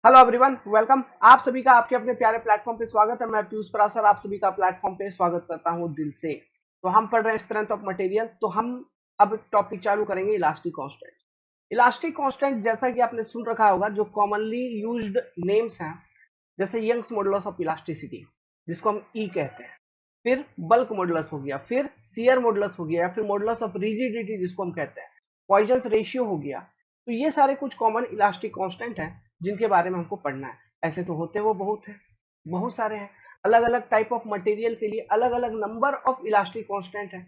Hello everyone, welcome. आप सभी का आपके अपने प्यारे प्लेटफॉर्म पे स्वागत है। मैं पीयूष पराशर आप सभी का प्लेटफॉर्म पे स्वागत करता हूं दिल से। तो हम पढ़ रहे हैं स्ट्रेंथ ऑफ मटेरियल। तो हम अब टॉपिक चालू करेंगे इलास्टिक कांस्टेंट। इलास्टिक कांस्टेंट जैसा कि आपने सुन रखा होगा, जो कॉमनली यूज्ड नेम्स हैं, जैसे यंग्स मॉडुलस ऑफ इलास्टिसिटी जिसको हम ई कहते हैं, फिर बल्क मॉडुलस हो गया, फिर शियर मॉडुलस हो गया, या फिर मॉडुलस ऑफ रिजिडिटी जिसको हम कहते हैं, पॉइजन्स रेशियो हो गया। तो ये सारे कुछ कॉमन इलास्टिक कांस्टेंट हैं जिनके बारे में हमको पढ़ना है। ऐसे तो होते वो बहुत है, बहुत सारे हैं। अलग अलग टाइप ऑफ मटेरियल के लिए अलग अलग नंबर ऑफ इलास्टिक कांस्टेंट है।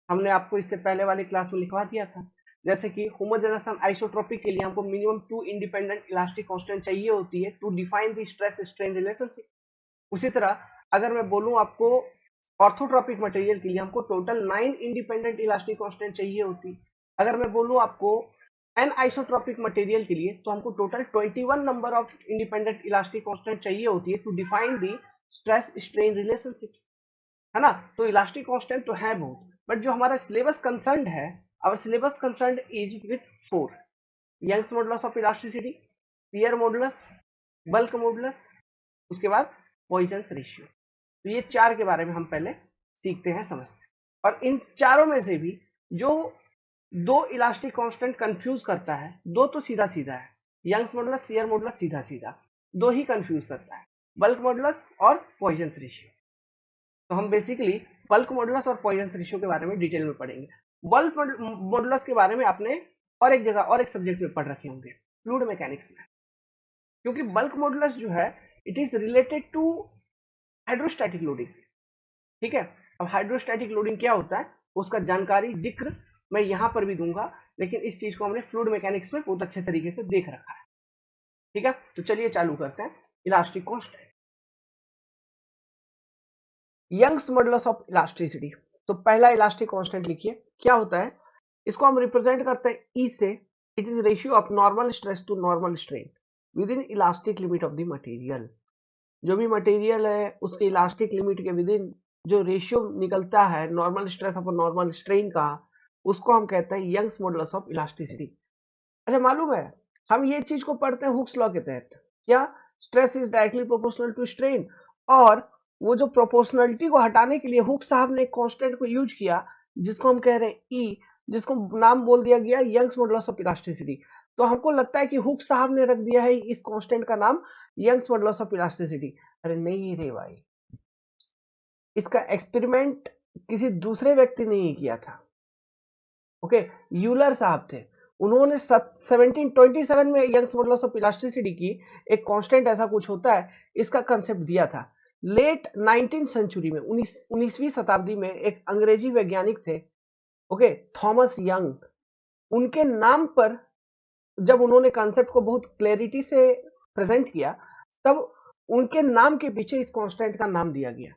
हमने आपको इससे पहले वाली क्लास में लिखवा दिया था। जैसे कि होमोजेनस एंड आइसोट्रोपिक के लिए हमको मिनिमम 2 इंडिपेंडेंट इलास्टिक कांस्टेंट चाहिए होती है to define the stress strain relationship. उसी तरह अगर मैं बोलूं आपको ऑर्थोट्रोपिक मटेरियल के लिए हमको टोटल 9 इंडिपेंडेंट इलास्टिक कांस्टेंट चाहिए होती। अगर मैं बोलूं आपको एन आइसोट्रोपिक मटेरियल के लिए तो हमको total 21 number of independent elastic constant चाहिए होती है to define the stress strain relationships, है ना। तो इलास्टिक कांस्टेंट तो है बहुत, बट जो हमारा सिलेबस कंसर्न है, our syllabus concern is with 4: Young's modulus of elasticity, shear modulus, bulk modulus, उसके बाद पॉइजन्स रेशियो। तो ये चार के बारे में हम पहले सीखते हैं, समझते हैं। और इन चारों में से भी जो दो इलास्टिक कांस्टेंट कंफ्यूज करता है, दो तो सीधा सीधा है, यंग्स मॉडुलस, शियर मॉडुलस सीधा सीधा, दो ही कंफ्यूज करता है, बल्क मॉडुलस और पॉइजन्स रेशियो। तो हम बेसिकली बल्क मॉडुलस और पॉइजन्स रेशियो के बारे में डिटेल में पढ़ेंगे। बल्क मॉडुलस के बारे में आपने और एक जगह और एक सब्जेक्ट में पढ़ रखे होंगे, फ्लूइड मैकेनिक्स में। क्योंकि बल्क मॉडुलस जो है, it is related to hydrostatic loading. ठीक है। अब हाइड्रोस्टैटिक लोडिंग क्या होता है उसका जानकारी जिक्र मैं यहां पर भी दूंगा, लेकिन इस चीज को हमने फ्लूइड मैकेनिक्स में बहुत अच्छे तरीके से देख रखा है। ठीक है, तो चलिए चालू करते हैं। Elastic constant, Young's modulus of elasticity. तो पहला इलास्टिक कांस्टेंट लिखिए, क्या होता है। इसको हम रिप्रेजेंट करते हैं ई से। It is ratio of normal stress to normal strain within elastic limit of the material. जो भी मटेरियल है उसके इलास्टिक लिमिट के विद इन जो रेशियो निकलता है normal stress upon normal strain का, उसको हम कहते हैं यंग्स मॉडुलस ऑफ इलास्टिसिटी। अच्छा, मालूम है हम ये चीज को पढ़ते हैं हुक्स लॉ के तहत। क्या? Stress is directly proportional to strain. और वो जो प्रोपोर्शनलिटी को हटाने के लिए हुक साहब ने एक कांस्टेंट को यूज किया जिसको हम कह रहे हैं ई, जिसको नाम बोल दिया गया यंग्स मॉडुलस ऑफ इलास्टिसिटी। तो हमको लगता है कि हुक साहब ने रख दिया है इस कांस्टेंट का नाम यंग्स मॉडुलस ऑफ इलास्टिसिटी। अरे नहीं रे भाई, इसका एक्सपेरिमेंट किसी दूसरे व्यक्ति ने ही किया था। ओके, यूलर साहब थे। उन्होंने 1727 में यंग्स मॉडुलस ऑफ इलास्टिसिटी की एक कांस्टेंट ऐसा कुछ होता है इसका कंसेप्ट दिया था। लेट 19th सेंचुरी में 19वीं शताब्दी में एक अंग्रेजी वैज्ञानिक थे, ओके, थॉमस यंग। उनके नाम पर जब उन्होंने कंसेप्ट को बहुत क्लैरिटी से प्रेजेंट किया, तब उनके नाम के पीछे इस कांस्टेंट का नाम दिया गया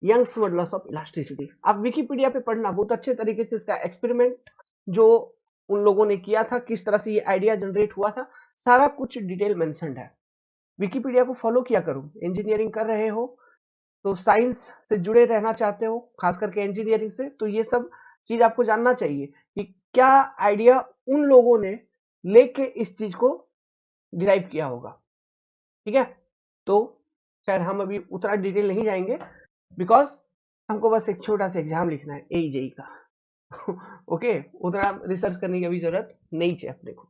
यंग्स मॉडुलस ऑफ इलास्टिसिटी। आप विकिपीडिया पे पढ़ना, बहुत अच्छे तरीके से इसका एक्सपेरिमेंट जो उन लोगों ने किया था, किस तरह से ये आइडिया जनरेट हुआ था, सारा कुछ डिटेल मेंशन्ड है। विकिपीडिया को फॉलो किया करो। इंजीनियरिंग कर रहे हो तो, साइंस से जुड़े रहना चाहते हो, खास करके इंजीनियरिंग से, तो ये सब चीज आपको जानना चाहिए कि क्या आइडिया उन लोगों ने लेके इस चीज को डिराइव किया होगा। ठीक है, तो खैर हम अभी उतना डिटेल नहीं जाएंगे, बिकॉज हमको बस एक छोटा सा एग्जाम लिखना है एई का। ओके, उतना रिसर्च करने की अभी जरूरत नहीं है अपने को।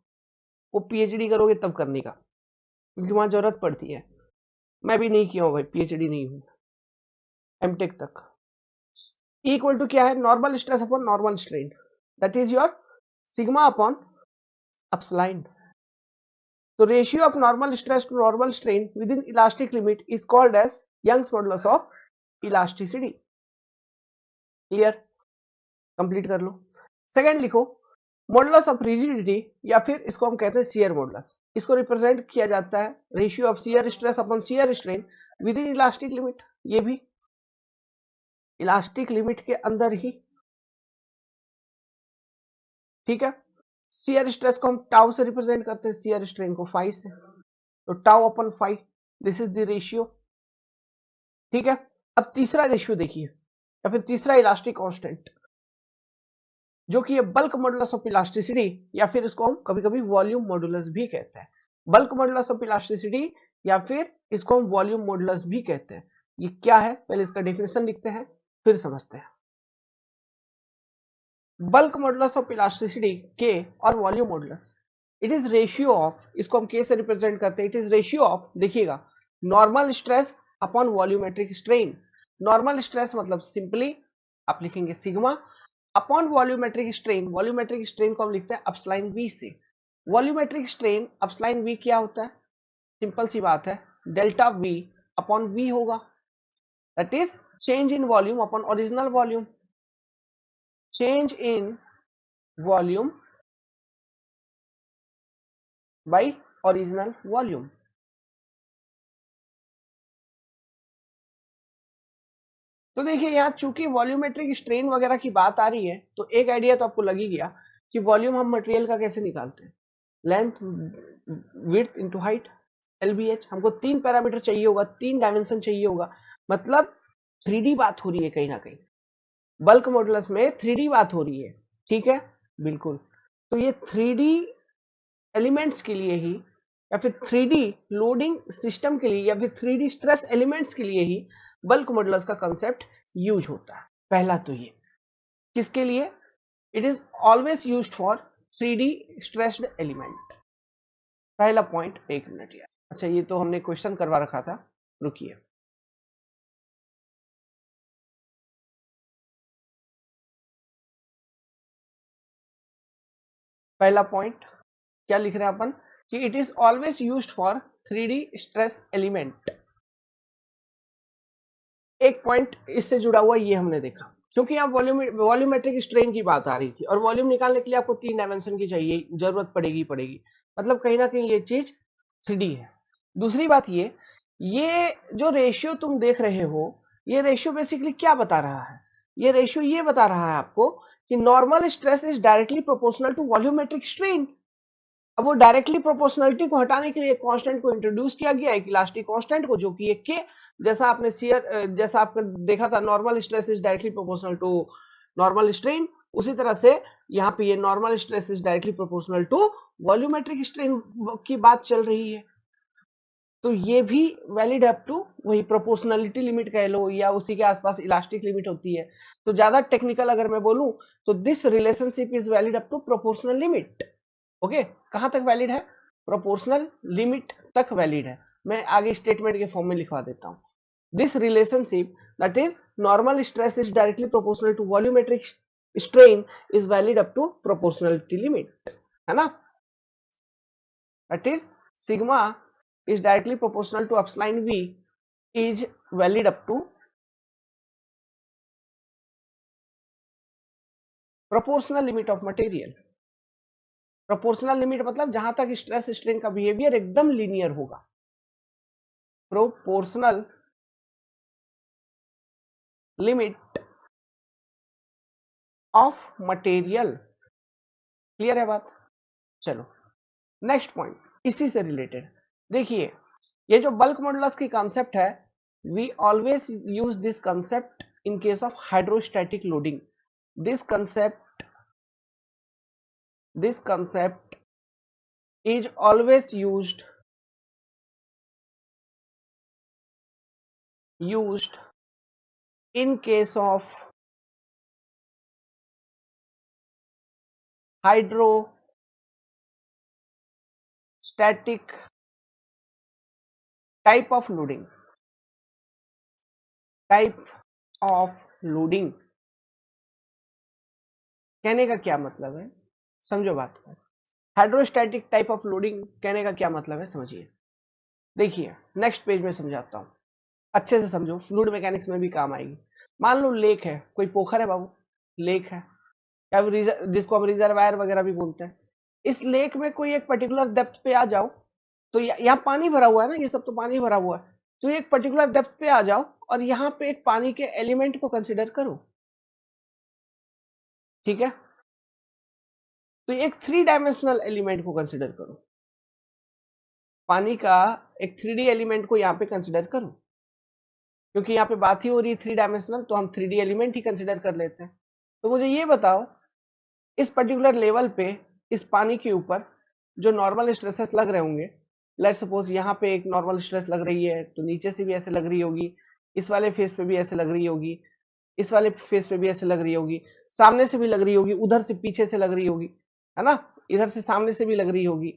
वो पीएचडी करोगे तब करने का, क्योंकि वहां जरूरत पड़ती है। मैं भी नहीं किया हूँ भाई, पीएचडी नहीं हूँ, एमटेक तक। इक्वल टू क्या है? Normal stress upon normal strain, that is your sigma upon epsilon. तो ratio of normal stress to normal strain within elastic limit is called as Young's modulus of elasticity. Clear? Complete कर लो। Second लिखो, modulus of rigidity, या फिर इसको हम कहते हैं शियर मॉडुलस। इसको रिप्रेजेंट किया जाता है ratio of shear stress upon shear strain within elastic limit. ये भी इलास्टिक लिमिट के अंदर ही। ठीक है, शियर स्ट्रेस को हम टाउ से रिप्रेजेंट करते हैं, शियर स्ट्रेन को फाई से, तो tau upon phi, this is the ratio. ठीक है, अब तीसरा रेशियो देखिए, या फिर तीसरा इलास्टिक कांस्टेंट, जो कि ये बल्क मॉडुलस ऑफ इलास्टिसिटी, या फिर इसको हम कभी कभी वॉल्यूम मॉडुलस भी कहते हैं। बल्क मॉडुलस ऑफ इलास्टिसिटी या फिर इसको हम वॉल्यूम मॉडुलस भी कहते हैं। ये क्या है, पहले इसका डेफिनेशन लिखते हैं फिर समझते हैं। बल्क मॉडुलस ऑफ इलास्टिसिटी के और volume modulus, it is ratio of, इसको हम के से रिप्रेजेंट करते हैं, इट इज रेशियो ऑफ, देखिएगा, normal stress upon volumetric strain. Normal stress मतलब सिंपली आप लिखेंगे sigma upon volumetric strain. Volumetric strain को हम लिखते हैं अपस्लाइन वी से। वॉल्यूमेट्रिक स्ट्रेन अपस्लाइन वी क्या होता है, सिंपल सी बात है, डेल्टा वी अपॉन वी होगा, that is change in volume upon original volume. Change in volume by original volume. तो देखिए यहाँ चूंकि वॉल्यूमेट्रिक स्ट्रेन वगैरह की बात आ रही है तो एक आइडिया तो आपको लग ही गया कि वॉल्यूम हम मटेरियल का कैसे निकालते हैं, length width into height LBH। हमको 3 पैरामीटर चाहिए होगा, 3 डायमेंशन चाहिए होगा, मतलब 3D बात हो रही है कहीं ना कहीं, बल्क मॉडुलस में 3D बात हो रही है, ठीक है, बिल्कुल। तो ये 3D एलिमेंट्स के लिए ही या फिर 3D लोडिंग सिस्टम के लिए या फिर 3D स्ट्रेस एलिमेंट्स के लिए ही बल्क मॉडुलस का कंसेप्ट यूज होता है। पहला तो ये किसके लिए, it is always used for 3D stressed element. पहला पॉइंट, एक मिनट यार, अच्छा ये तो हमने क्वेश्चन करवा रखा था, रुकिए। पहला पॉइंट क्या लिख रहे हैं अपन कि it is always used for 3D stress element. एक पॉइंट इससे जुड़ा हुआ ये हमने देखा, क्योंकि यहाँ वॉल्यूमेट्रिक स्ट्रेन की बात आ रही थी और वॉल्यूम निकालने के लिए आपको 3 डायमेंशन की चाहिए, जरूरत पड़ेगी, मतलब कहीं ना कहीं ये चीज 3D है। दूसरी बात ये जो रेशियो तुम देख रहे हो, ये रेशियो बेसिकली क्या बता रहा है, ये रेशियो ये बता रहा है आपको कि normal stress is directly proportional to volumetric strain. अब वो डायरेक्टली प्रोपोर्शनलिटी को हटाने के लिए एक कांस्टेंट को इंट्रोड्यूस किया गया, एक इलास्टिक कांस्टेंट को, जो कि एक के, जैसा आपने जैसा आपने देखा था normal stress is directly proportional to normal strain, उसी तरह से यहाँ पे ये normal stress is directly proportional to volumetric strain की बात चल रही है। तो ये भी वैलिड अप टू वही प्रोपोर्शनलिटी लिमिट कह लो या उसी के आसपास इलास्टिक लिमिट होती है। तो ज्यादा टेक्निकल अगर मैं बोलूं तो this relationship is valid up to proportional limit. Okay, कहां तक वैलिड है, प्रोपोर्शनल लिमिट तक वैलिड है। मैं आगे स्टेटमेंट के फॉर्म में लिखवा देता हूं, this relationship that is normal stress is directly proportional to volumetric strain is valid up to proportionality limit, है ना, that is sigma is directly proportional to upsline V is valid up to proportional limit of material। Proportional limit मतलब जहां तक stress strain का behaviour एकदम linear होगा, proportional limit of material. Clear है बात, चलो नेक्स्ट पॉइंट इसी से रिलेटेड देखिए, ये जो बल्क मॉडुलस की कॉन्सेप्ट है, we always use this concept in case of hydrostatic loading. This concept is always used in case of hydrostatic type of loading। कहने का क्या मतलब है, समझो बात को। हाइड्रोस्टैटिक टाइप ऑफ लोडिंग कहने का क्या मतलब है समझिए। देखिए नेक्स्ट पेज में समझाता हूं, अच्छे से समझो, फ्लूइड मैकेनिक्स में भी काम आएगी। मान लो लेक है, कोई पोखर है बाबू, लेक है, या जिसको हम रिजर्वायर वगैरह भी बोलते हैं। इस लेक में कोई एक पर्टिकुलर डेप्थ पे आ जाओ, तो यहाँ पानी भरा हुआ है ना, ये सब तो पानी भरा हुआ है, तो एक पर्टिकुलर डेप्थ पे आ जाओ और यहाँ पे एक पानी के एलिमेंट को कंसिडर करो, ठीक है, तो एक 3 डायमेंशनल एलिमेंट को कंसिडर करो, पानी का एक 3D एलिमेंट को यहाँ पे कंसिडर करो, क्योंकि यहाँ पे बात ही हो रही है 3 डायमेंशनल, तो हम 3D एलिमेंट ही कंसिडर कर लेते हैं। तो मुझे ये बताओ, इस पर्टिकुलर लेवल पे इस पानी के ऊपर जो नॉर्मल स्ट्रेसेस लग रहे होंगे लेट सपोज यहाँ पे एक नॉर्मल स्ट्रेस लग रही है तो नीचे से भी ऐसे लग रही होगी, इस वाले फेस पे भी ऐसे लग रही होगी, इस वाले फेस पे भी ऐसे लग रही होगी, सामने से भी लग रही होगी, उधर से पीछे से लग रही होगी, है ना, इधर से सामने से भी लग रही होगी,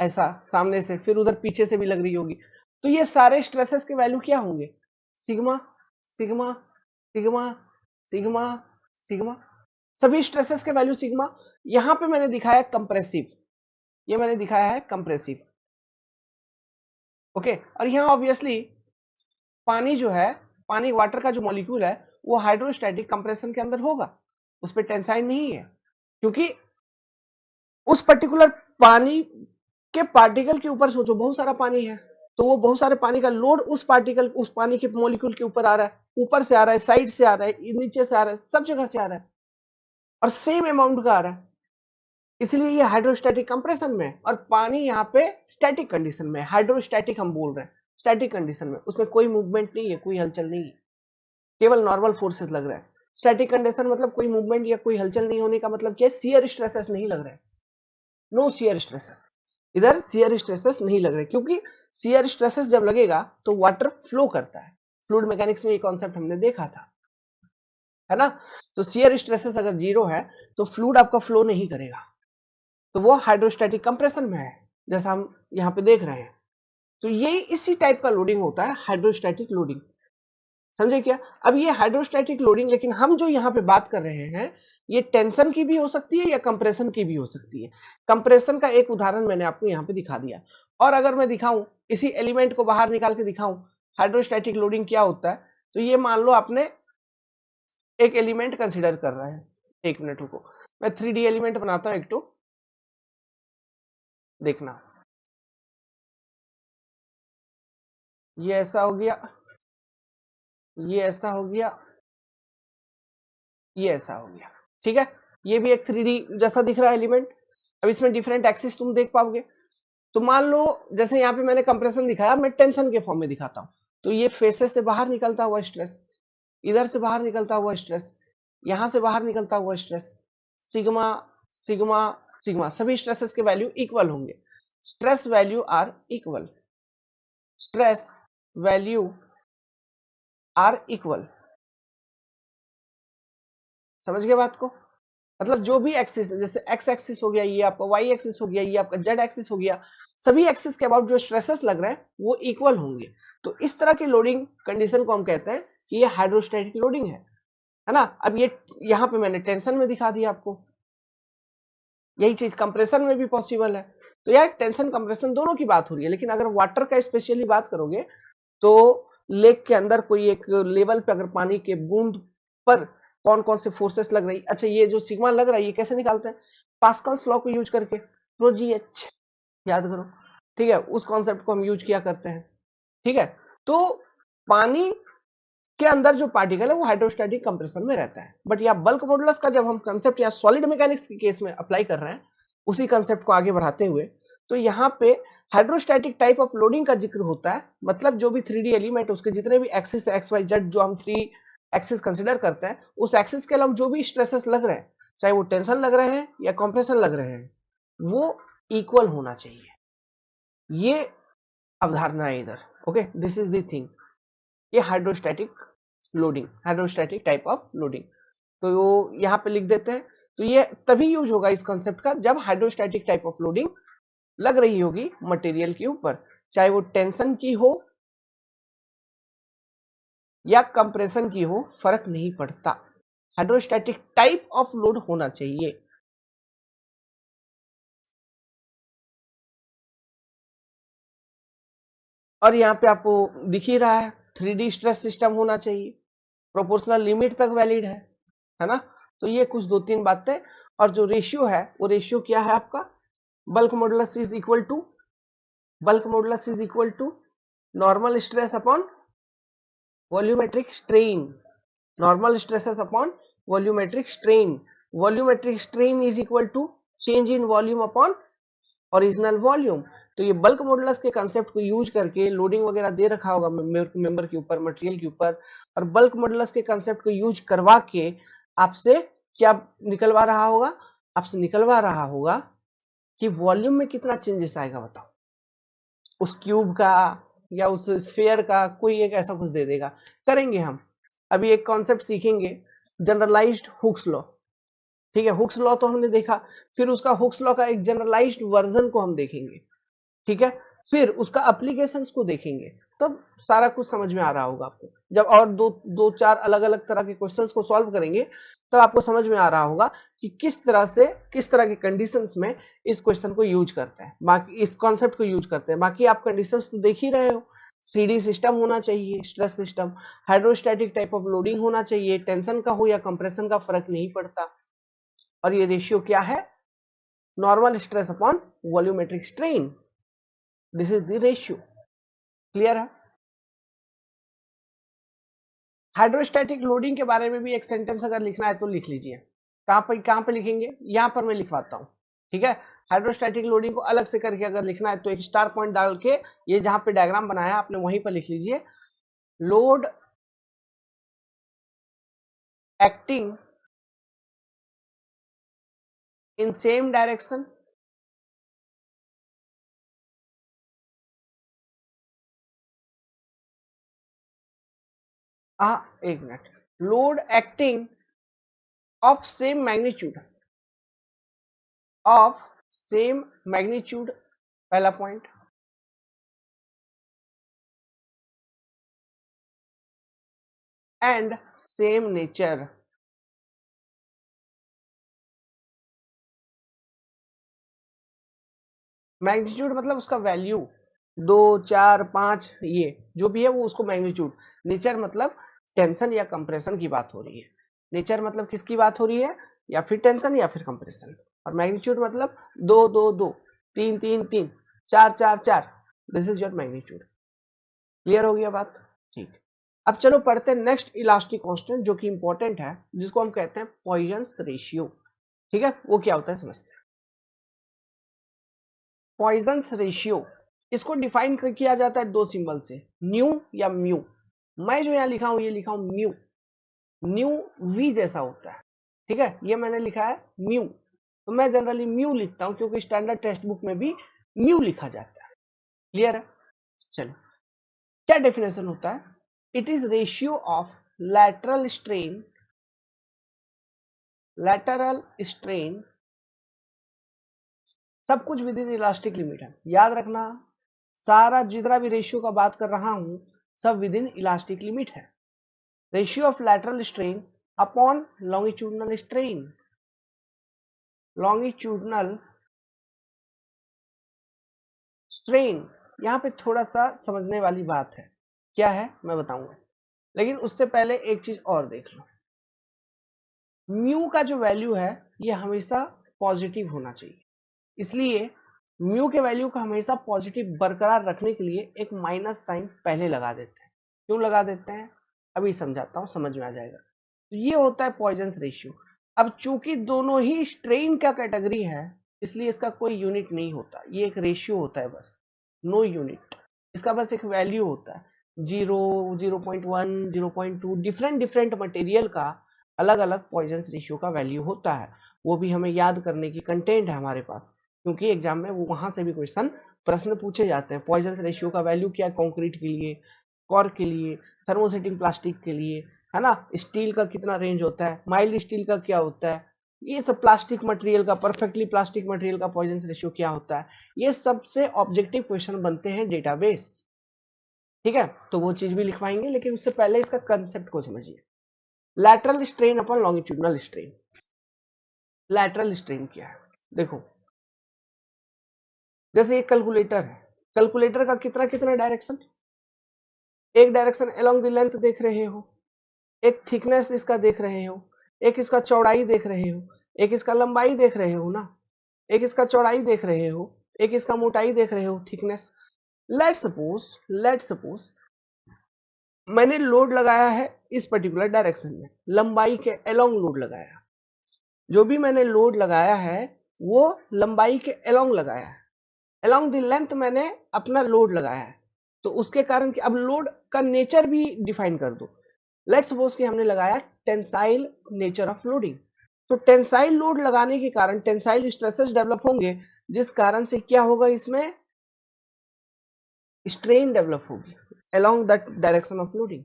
ऐसा सामने से, फिर उधर पीछे से भी लग रही होगी। तो ये सारे स्ट्रेसेस के वैल्यू क्या होंगे? Sigma sigma sigma sigma sigma, सभी स्ट्रेसेस के वैल्यू सिग्मा। यहां पे मैंने दिखाया कंप्रेसिव, ये मैंने दिखाया है कंप्रेसिव, ओके। और यहां ऑब्वियसली पानी जो है, पानी वाटर का जो मॉलिक्यूल है वो हाइड्रोस्टैटिक कंप्रेशन के अंदर होगा, उस पर टेंसाइन नहीं है, क्योंकि उस पर्टिकुलर पानी के पार्टिकल के ऊपर सोचो, बहुत सारा पानी है तो वो बहुत सारे पानी का लोड उस पार्टिकल, उस पानी के मॉलिक्यूल के ऊपर आ रहा है, ऊपर से आ रहा है, साइड से आ रहा है, नीचे से आ रहा है, सब जगह से आ रहा है और सेम अमाउंट का आ रहा है, इसलिए ये हाइड्रोस्टैटिक कंप्रेशन में है। और पानी यहाँ पे स्टैटिक कंडीशन में, हाइड्रोस्टैटिक हम बोल रहे हैं, स्टैटिक कंडीशन में, उसमें कोई मूवमेंट नहीं है, कोई हलचल नहीं है, केवल नॉर्मल फोर्सेस लग रहा है। स्टैटिक कंडीशन मतलब कोई मूवमेंट या कोई हलचल नहीं होने का मतलब क्या है? शियर स्ट्रेसेस नहीं लग रहे हैं, नो शियर स्ट्रेसेस, इधर शियर स्ट्रेसेस नहीं लग रहे, क्योंकि शियर स्ट्रेसेस जब लगेगा तो वाटर फ्लो करता है, फ्लूइड मैकेनिक्स में ये कॉन्सेप्ट हमने देखा था, है ना। तो शियर स्ट्रेसेस अगर जीरो है तो फ्लूइड आपका फ्लो नहीं करेगा, तो वो हाइड्रोस्टैटिक कंप्रेशन में है, जैसा हम यहाँ पे देख रहे हैं। तो ये इसी टाइप का लोडिंग होता है, हाइड्रोस्टैटिक लोडिंग, समझे क्या? अब ये हाइड्रोस्टैटिक लोडिंग, लेकिन हम जो यहाँ पे बात कर रहे हैं ये टेंशन की भी हो सकती है या कंप्रेशन की भी हो सकती है। कंप्रेशन का एक उदाहरण मैंने आपको यहाँ पे दिखा दिया, और अगर मैं दिखाऊं, इसी एलिमेंट को बाहर निकाल के दिखाऊं हाइड्रोस्टैटिक लोडिंग क्या होता है, तो ये मान लो आपने एक एलिमेंट कंसिडर कर रहे हैं, एक मिनट रुको, मैं 3D एलिमेंट बनाता हूं एक तो, देखना, ये ऐसा हो गया, ये ऐसा हो गया, ये ऐसा हो गया, ठीक है। ये भी एक 3D जैसा दिख रहा है एलिमेंट। अब इसमें डिफरेंट एक्सिस तुम देख पाओगे। तो मान लो जैसे यहाँ पे मैंने कंप्रेशन दिखाया, मैं टेंशन के फॉर्म में दिखाता हूं, तो ये फेसेस से बाहर निकलता हुआ स्ट्रेस, इधर से बाहर निकलता हुआ स्ट्रेस, यहां से बाहर निकलता हुआ स्ट्रेस, सिग्मा सिग्मा सिग्मा, सभी स्ट्रेसेस के वैल्यू इक्वल होंगे, stress value are equal, stress value are equal, समझ गए बात को? मतलब जो भी एक्सिस, जैसे एक्स एक्सिस हो गया, ये आपका वाई एक्सिस हो गया, ये आपका जेड एक्सिस हो गया, सभी एक्सिस के अबाउट जो स्ट्रेसेस लग रहे हैं वो इक्वल होंगे। तो इस तरह की लोडिंग कंडीशन को हम कहते हैं कि ये हाइड्रोस्टैटिक लोडिंग है ना। अब ये यहाँ पे मैंने टेंशन में दिखा दिया आपको, यही चीज कंप्रेशन में भी पॉसिबल है। तो यार टेंशन कंप्रेशन दोनों की बात हो रही है, लेकिन अगर वाटर का स्पेशली बात करोगे तो लेक के अंदर कोई एक लेवल पे अगर पानी के बूंद पर कौन कौन से फोर्सेस लग रही, अच्छा ये जो सिग्मा लग रहा है ये कैसे निकालते हैं? पास्कल्स लॉ को यूज करके, रो जी एच, याद करो, ठीक है, उस कॉन्सेप्ट को हम यूज किया करते हैं, ठीक है। तो पानी के अंदर जो पार्टिकल है वो हाइड्रोस्टैटिक कंप्रेशन में रहता है, बट यहाँ बल्क मॉडुलस का जब हम कंसेप्ट या सॉलिड मैकेनिक्स के केस में अप्लाई कर रहे हैं, उसी कंसेप्ट को आगे बढ़ाते हुए, तो यहाँ पे हाइड्रोस्टैटिक टाइप ऑफ लोडिंग का जिक्र होता है, मतलब जो भी 3D एलिमेंट उसके जितने भी एक्सिस एक्स वाई जेड जो हम 3 एक्सिस कंसिडर करते हैं, उस एक्सिस के अलावा जो भी स्ट्रेसेस लग रहे हैं, चाहे वो टेंशन लग रहे हैं या कंप्रेशन लग रहे हैं, वो इक्वल होना चाहिए, ये अवधारणा है इधर, okay, this is the thing, ये hydrostatic loading, hydrostatic type of loading, तो यहाँ पे लिख देते हैं। तो ये तभी यूज होगा इस कंसेप्ट का जब हाइड्रोस्टैटिक टाइप ऑफ लोडिंग लग रही होगी मटेरियल के ऊपर, चाहे वो टेंशन की हो या कंप्रेशन की हो, फर्क नहीं पड़ता, हाइड्रोस्टैटिक टाइप ऑफ लोड होना चाहिए। और यहाँ पे आपको दिख ही रहा है 3D स्ट्रेस सिस्टम होना चाहिए, प्रोपोर्शनल लिमिट तक वैलिड है ना। तो ये कुछ 2-3 बातें, और जो रेशियो है वो रेशियो क्या है आपका, bulk modulus is equal to, bulk modulus is equal to normal stress upon volumetric strain, normal stresses upon volumetric strain, volumetric strain is equal to change in volume upon original volume. तो ये bulk modulus के concept को use करके loading वगैरह दे रखा होगा member के ऊपर, मटेरियल के ऊपर, और बल्क मॉडुलस के कंसेप्ट को यूज करवा के आपसे क्या निकलवा रहा होगा, आपसे निकलवा रहा होगा कि वॉल्यूम में कितना चेंजेस आएगा, बताओ। उस क्यूब का या उस स्फीयर का, कोई एक ऐसा कुछ दे देगा। करेंगे हम अभी एक कॉन्सेप्ट सीखेंगे, जनरलाइज्ड हुक्स लॉ। ठीक है, हुक्स लॉ तो हमने देखा, फिर उसका हुक्स लॉ का एक जनरलाइज्ड वर्जन को हम देखेंगे। ठीक है, फिर उसका एप्लीकेशंस को देखेंगे, तब सारा कुछ समझ में आ रहा होगा आपको। जब और दो चार अलग अलग तरह के क्वेश्चंस को सॉल्व करेंगे तब आपको समझ में आ रहा होगा कि किस तरह से, किस तरह के कंडीशंस में इस क्वेश्चन को यूज करते हैं, बाकी इस कॉन्सेप्ट को यूज करते हैं। बाकी आप कंडीशंस तो देख ही रहे हो, 3D सिस्टम होना चाहिए, stress system, hydrostatic type of loading होना चाहिए, टेंशन का हो या कंप्रेशन का फर्क नहीं पड़ता, और ये रेशियो क्या है, normal stress upon volumetric strain, this is the ratio. Clear है? हाइड्रोस्टैटिक लोडिंग के बारे में भी एक सेंटेंस अगर लिखना है तो लिख लीजिए। कहां पे लिखेंगे, यहां पर मैं लिखवाता हूं। ठीक है, हाइड्रोस्टैटिक लोडिंग को अलग से करके अगर लिखना है तो एक स्टार पॉइंट डाल के, ये जहां पे डायग्राम बनाया आपने वहीं पर लिख लीजिए, load acting in same direction एक minute, load acting of same magnitude, of same magnitude, पहला point, and same nature. Magnitude मतलब उसका वैल्यू, 2 4 5 ये जो भी है वो उसको मैग्नीट्यूड। नेचर मतलब टेंशन या कंप्रेशन की बात हो रही है। नेचर मतलब किसकी बात हो रही है, या फिर टेंशन या फिर कंप्रेशन। और मैग्नीट्यूड मतलब 2 2 2, 3 3 3, 4 4 4, this is your magnitude. Clear हो गया बात? ठीक। अब चलो पढ़ते हैं नेक्स्ट इलास्टिक कांस्टेंट जो कि इंपॉर्टेंट है, जिसको हम कहते हैं पॉइजन्स रेशियो। ठीक है, वो क्या होता है समझते हैं। पॉइजन्स रेशियो, इसको डिफाइन किया जाता है दो सिंबल से, न्यू या म्यू। मैं जो यहाँ लिखा हूं ये लिखा हूं म्यू, न्यू वी जैसा होता है। ठीक है, ये मैंने लिखा है म्यू, तो मैं जनरली म्यू लिखता हूं क्योंकि स्टैंडर्ड टेक्स्ट बुक में भी म्यू लिखा जाता है। क्लियर है? चलो, क्या डेफिनेशन होता है, it is ratio of lateral strain, lateral strain, सब कुछ विद इन इलास्टिक लिमिट है। याद रखना, सारा जितना भी रेशियो का बात कर रहा हूं सब विद इन इलास्टिक लिमिट है। Ratio of lateral strain upon longitudinal strain, longitudinal strain. यहां पे थोड़ा सा समझने वाली बात है, क्या है मैं बताऊंगा, लेकिन उससे पहले एक चीज और देख लो। म्यू का जो वैल्यू है ये हमेशा पॉजिटिव होना चाहिए, इसलिए म्यू के वैल्यू को हमेशा पॉजिटिव बरकरार रखने के लिए एक माइनस साइन पहले लगा देते हैं। क्यों लगा देते हैं अभी समझाता हूं, समझ में आ जाएगा। तो ये होता है पॉइजन्स रेशियो। अब चूंकि दोनों ही स्ट्रेन का कैटेगरी है इसलिए इसका कोई यूनिट नहीं होता, ये एक रेशियो होता है बस, नो यूनिट। इसका बस एक वैल्यू होता है, 0, 0.1, 0.2, डिफरेंट डिफरेंट मटेरियल का अलग अलग पॉइजन्स रेशियो का वैल्यू होता है। वो भी हमें याद करने की कंटेंट है हमारे पास, क्योंकि एग्जाम में वो वहां से भी क्वेश्चन प्रश्न पूछे जाते हैं। पॉइजन्स रेशियो का वैल्यू क्या है, कंक्रीट के लिए, कॉर्क के लिए, थर्मोसेटिंग प्लास्टिक के लिए, है ना, स्टील का कितना रेंज होता है, माइल्ड स्टील का क्या होता है, ये सब प्लास्टिक मटेरियल का, परफेक्टली प्लास्टिक मटेरियल का पॉइजन्स रेशियो क्या होता है, ये सबसे ऑब्जेक्टिव क्वेश्चन बनते हैं डेटाबेस। ठीक है, तो वो चीज भी लिखवाएंगे, लेकिन उससे पहले इसका कंसेप्ट को समझिए। Lateral strain upon longitudinal strain. Lateral strain क्या है, देखो जैसे एक कैलकुलेटर है, कैलकुलेटर का कितना कितना डायरेक्शन, एक डायरेक्शन अलोंग द लेंथ देख रहे हो, एक थिकनेस इसका देख रहे हो, एक इसका चौड़ाई देख रहे हो, एक इसका लंबाई देख रहे हो ना, एक इसका चौड़ाई देख रहे हो, एक इसका मोटाई देख रहे हो, थिकनेस। लेट सपोज मैंने लोड लगाया है इस पर्टिकुलर डायरेक्शन में, लंबाई के अलोंग लोड लगाया, जो भी मैंने लोड लगाया है वो लंबाई के अलोंग लगाया है, अलोंग द लेंथ मैंने अपना लोड लगाया है, तो उसके कारण कि अब लोड का नेचर भी डिफाइन कर दो। लेट्स सपोज कि हमने लगाया टेंसाइल नेचर ऑफ लोडिंग, तो टेंसाइल लोड लगाने के कारण टेंसाइल स्ट्रेसेस डेवलप होंगे, जिस कारण से क्या होगा, इसमें स्ट्रेन डेवलप होगी along that direction of loading.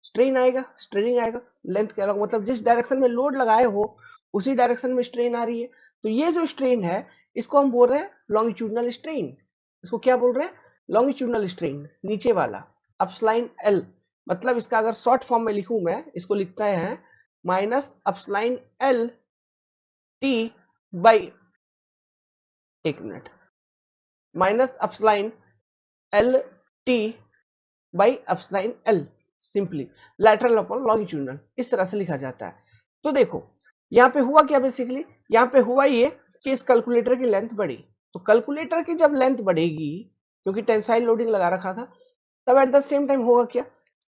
Strain आएगा, स्ट्रेनिंग आएगा लेंथ के अलोंग, मतलब जिस डायरेक्शन में लोड लगाए हो उसी डायरेक्शन में स्ट्रेन आ रही है। तो ये जो स्ट्रेन है इसको हम बोल रहे हैं लॉन्गिट्यूडनल स्ट्रेन। इसको क्या बोल रहे हैं? लॉन्गिट्यूडनल स्ट्रेन, नीचे वाला अपस्लाइन एल। मतलब इसका अगर शॉर्ट फॉर्म में लिखूं मैं, इसको लिखते हैं minus epsilon L T by, एक minute, minus epsilon L T by epsilon L, simply lateral upon longitudinal, इस तरह से लिखा जाता है। तो देखो यहाँ पे हुआ क्या, बेसिकली यहाँ पे हुआ ये कि इस कैलकुलेटर की लेंथ बढ़ी। तो कैलकुलेटर की जब लेंथ बढ़ेगी, क्योंकि टेंसाइल लोडिंग लगा रखा था, तब एट द सेम टाइम होगा क्या,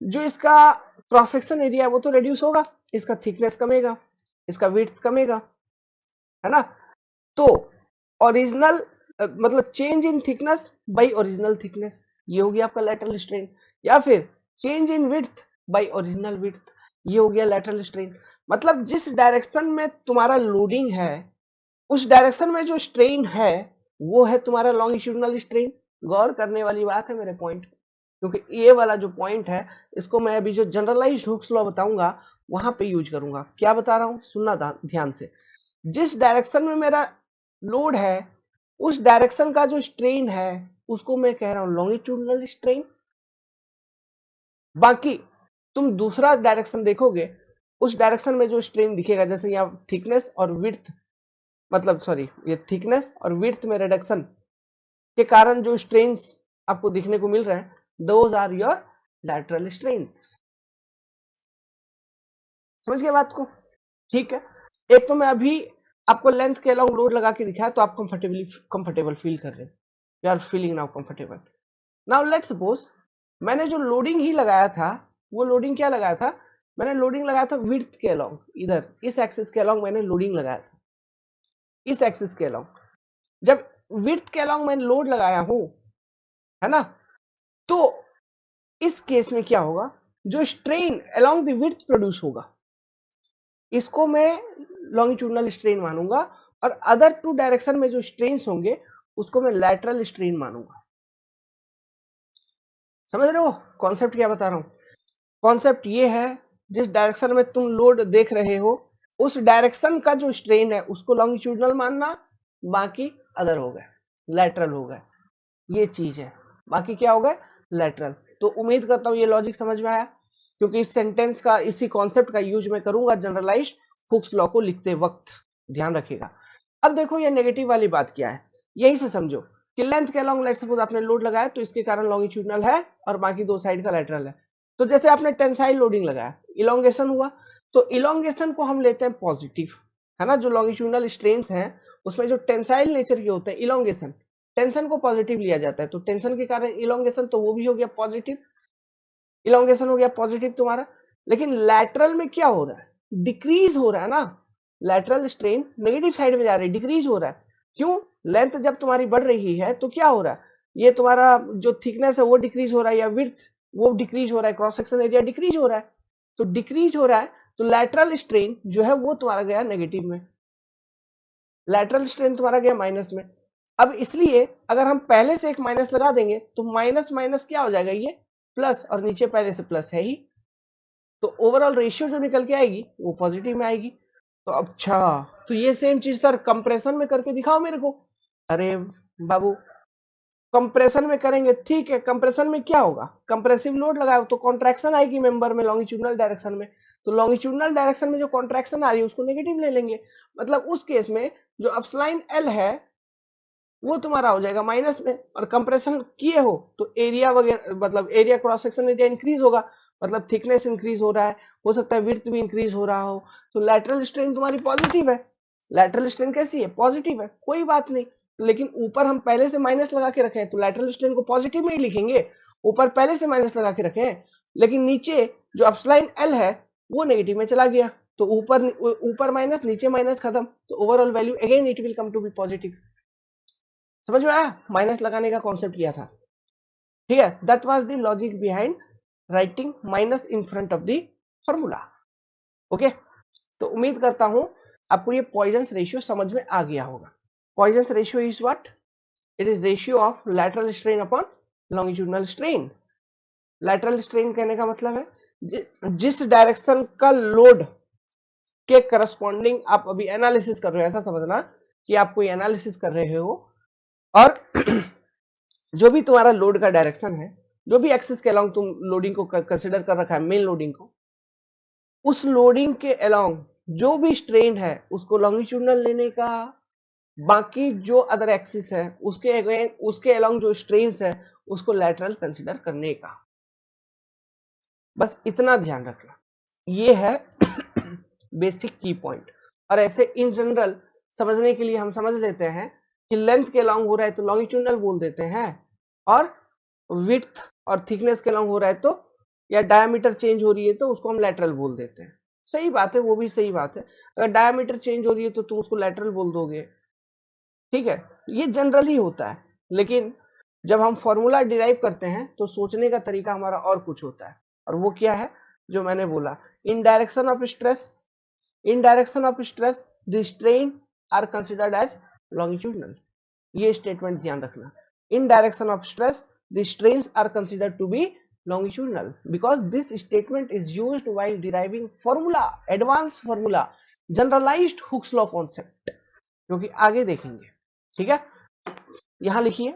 जो इसका क्रॉस सेक्शन एरिया है वो तो रिड्यूस होगा, इसका थिकनेस कमेगा, इसका विड्थ कमेगा, है ना। तो ओरिजिनल मतलब change in thickness by original thickness, ये हो गया आपका लैटरल स्ट्रेन। या फिर change in width by original width, ये हो गया लैटरल स्ट्रेन। मतलब जिस डायरेक्शन में तुम्हारा लोडिंग है उस डायरेक्शन में जो स्ट्रेन है वो है तुम्हारा लॉन्गिट्यूडनल स्ट्रेन। गौर करने वाली बात है मेरे पॉइंट, क्योंकि ये वाला जो पॉइंट है इसको मैं अभी जो जनरलाइज्ड हुक्स लॉ बताऊंगा वहां पे यूज करूंगा। क्या बता रहा हूं, सुनना ध्यान से। जिस डायरेक्शन में मेरा लोड है उस डायरेक्शन का जो स्ट्रेन है उसको मैं कह रहा हूं लॉन्गिट्यूडनल स्ट्रेन। बाकी तुम दूसरा डायरेक्शन देखोगे, उस डायरेक्शन में जो स्ट्रेन दिखेगा, जैसे यहाँ थिकनेस और विड्थ, मतलब सॉरी, ये थिकनेस और विड्थ में रिडक्शन के कारण जो स्ट्रेन्स आपको दिखने को मिल रहे हैं, those are your lateral strains. समझ गए बात को? ठीक है। एक तो मैं अभी आपको लेंथ के अलोंग लोड लगा के दिखाया तो आप कंफर्टेबल फील कर रहे हो, you are feeling now comfortable. Now let's suppose मैंने जो लोडिंग ही लगाया था, वो लोडिंग क्या लगाया था, मैंने लोडिंग लगाया था विड्थ के अलोंग, इधर इस एक्सिस के अलोंग मैंने लोडिंग लगाया था, इस एक्सिस के अलोंग। जब विड्थ के अलोंग मैंने लोड लगाया हूं, है ना, तो इस केस में क्या होगा, जो strain along the width produce होगा इसको मैं लॉन्गिट्यूडनल स्ट्रेन मानूंगा, और अदर टू डायरेक्शन में जो स्ट्रेन्स होंगे उसको मैं लैटरल स्ट्रेन मानूंगा। समझ रहे हो कॉन्सेप्ट क्या बता रहा हूं? कॉन्सेप्ट ये है, जिस डायरेक्शन में तुम लोड देख रहे हो उस डायरेक्शन का जो स्ट्रेन है उसको लॉन्गिट्यूडनल मानना, बाकी अदर हो गए, लैटरल हो गए, ये चीज है। बाकी क्या हो गए, लैटरल। तो उम्मीद करता हूं ये लॉजिक समझ में आया, क्योंकि इस सेंटेंस का, इसी कॉन्सेप्ट का यूज मैं करूंगा जनरलाइज्ड हुक्स लॉ को लिखते वक्त, ध्यान रखिएगा। अब देखो ये नेगेटिव वाली बात क्या है, यही से समझो कि लेंथ के अलोंग लेट्स सपोज आपने लोड लगाया तो इसके कारण लॉन्गिट्यूडनल है और बाकी दो साइड का लैटरल है। तो जैसे आपने टेंसाइल लोडिंग लगाया, इलोंगेशन हुआ, तो इलोंगेशन को हम लेते हैं पॉजिटिव, है ना। जो लॉन्गिट्यूडनल स्ट्रेन्स हैं उसमें जो टेंसाइल नेचर के होते हैं, इलोंगेशन, टेंशन को पॉजिटिव लिया जाता है, तो टेंशन के कारण इलोंगेशन, तो वो भी हो गया पॉजिटिव, इलोंगेशन हो गया पॉजिटिव तुम्हारा। लेकिन लैटरल में क्या हो रहा है, डिक्रीज हो रहा है ना, लैटरल स्ट्रेन नेगेटिव साइड में जा रही है, डिक्रीज हो रहा है। क्यों? लेंथ जब तुम्हारी बढ़ रही है तो क्या हो रहा है, ये तुम्हारा जो थिकनेस है वो डिक्रीज हो रहा है, या विड्थ वो डिक्रीज हो रहा है, क्रॉस सेक्शन एरिया डिक्रीज हो रहा है। तो डिक्रीज हो रहा है तो लैटरल स्ट्रेन जो है वो तुम्हारा गया नेगेटिव में, लैटरल स्ट्रेन तुम्हारा गया माइनस में। अब इसलिए अगर हम पहले से एक माइनस लगा देंगे तो माइनस माइनस क्या हो जाएगा, ये प्लस, और नीचे पहले से प्लस है ही, तो ओवरऑल रेशियो जो निकल के आएगी वो पॉजिटिव में आएगी। तो अच्छा, तो ये सेम चीज सर कंप्रेशन में करके दिखाओ मेरे को। अरे बाबू, कंप्रेशन में करेंगे, ठीक है। कंप्रेशन में क्या होगा, कंप्रेसिव लोड लगाओ तो कॉन्ट्रैक्शन आएगी मेंबर में लॉन्गिट्यूडनल डायरेक्शन में, तो लॉन्गिट्यूडनल डायरेक्शन में जो कॉन्ट्रैक्शन आ रही है उसको नेगेटिव ले लेंगे। मतलब उस केस में जो अपस्लाइन एल है वो तुम्हारा हो जाएगा माइनस में, और कंप्रेशन किए हो तो एरिया वगैरह, मतलब area cross section area increase होगा, मतलब थिकनेस इंक्रीज हो रहा है, हो सकता है विड्थ भी इंक्रीज हो रहा हो, तो लैटरल स्ट्रेन तुम्हारी पॉजिटिव है। लैटरल स्ट्रेन कैसी है, पॉजिटिव है, कोई बात नहीं। लेकिन ऊपर हम पहले से माइनस लगा के रखे हैं तो लैटरल स्ट्रेन को पॉजिटिव में ही लिखेंगे, ऊपर पहले से माइनस लगा के रखे हैं। लेकिन नीचे जो अपस्लाइन एल है वो नेगेटिव में चला गया, तो ऊपर ऊपर माइनस नीचे माइनस, खत्म, तो overall value again it will come to be positive. समझ में आया माइनस लगाने का कॉन्सेप्ट किया था, ठीक है। That was the logic behind writing minus in front of the formula. Okay, तो उम्मीद करता हूं आपको ये पॉइजन्स रेशियो समझ में आ गया होगा। Poisson's ratio is what, it is ratio of lateral strain upon longitudinal strain. Lateral strain कहने का मतलब है जिस डायरेक्शन का लोड के करस्पॉन्डिंग आप अभी एनालिसिस कर रहे हो, ऐसा समझना कि आप कोई एनालिसिस कर रहे हो और जो भी तुम्हारा लोड का डायरेक्शन है, जो भी एक्सिस के अलोंग तुम लोडिंग को कंसिडर कर रखा है, मेन लोडिंग को, उस लोडिंग के अलोंग जो भी स्ट्रेन है उसको लॉन्गिट्यूडनल लेने का, बाकी जो अदर एक्सिस है उसके अलोंग जो स्ट्रेन्स है उसको लैटरल कंसिडर करने का। बस इतना ध्यान रखना, ये है बेसिक की पॉइंट। और ऐसे इन जनरल समझने के लिए हम समझ लेते हैं कि लेंथ के अलोंग हो रहा है तो लॉन्गिट्यूडनल बोल देते हैं, और विड्थ और थिकनेस के अलोंग हो रहा है तो, या डायमीटर चेंज हो रही है तो उसको हम लैटरल बोल देते हैं। सही बात है, वो भी सही बात है। अगर डायमीटर चेंज हो रही है तो तुम उसको लैटरल बोल दोगे, ठीक है। ये जनरली होता है, लेकिन जब हम फॉर्मूला डिराइव करते हैं तो सोचने का तरीका हमारा और कुछ होता है, और वो क्या है जो मैंने बोला, in direction of stress the strain are considered as longitudinal. ये स्टेटमेंट ध्यान रखना, in direction of stress the strains are considered to be longitudinal because this statement is used while deriving formula, advanced formula, generalized Hooke's law concept, जो कि आगे देखेंगे। ठीक है, यहां लिखिए,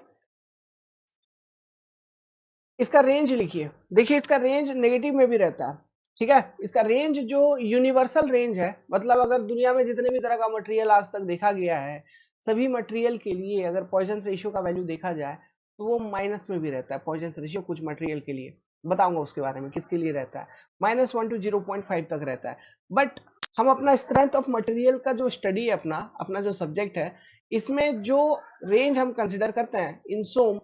इसका रेंज लिखिए। देखिए इसका रेंज नेगेटिव में भी रहता है, ठीक है। इसका रेंज जो यूनिवर्सल रेंज है, मतलब अगर दुनिया में जितने भी तरह का मटेरियल आज तक देखा गया है, सभी मटेरियल के लिए अगर पॉइजन रेशियो का वैल्यू देखा जाए तो वो माइनस में भी रहता है। पॉइजन रेशियो कुछ मटेरियल के लिए बताऊंगा उसके बारे में, किसके लिए रहता है, -1 to 0.5 तक रहता है। बट हम अपना स्ट्रेंथ ऑफ मटेरियल का जो स्टडी है, अपना जो सब्जेक्ट है, इसमें जो रेंज हम कंसिडर करते हैं इन सोम,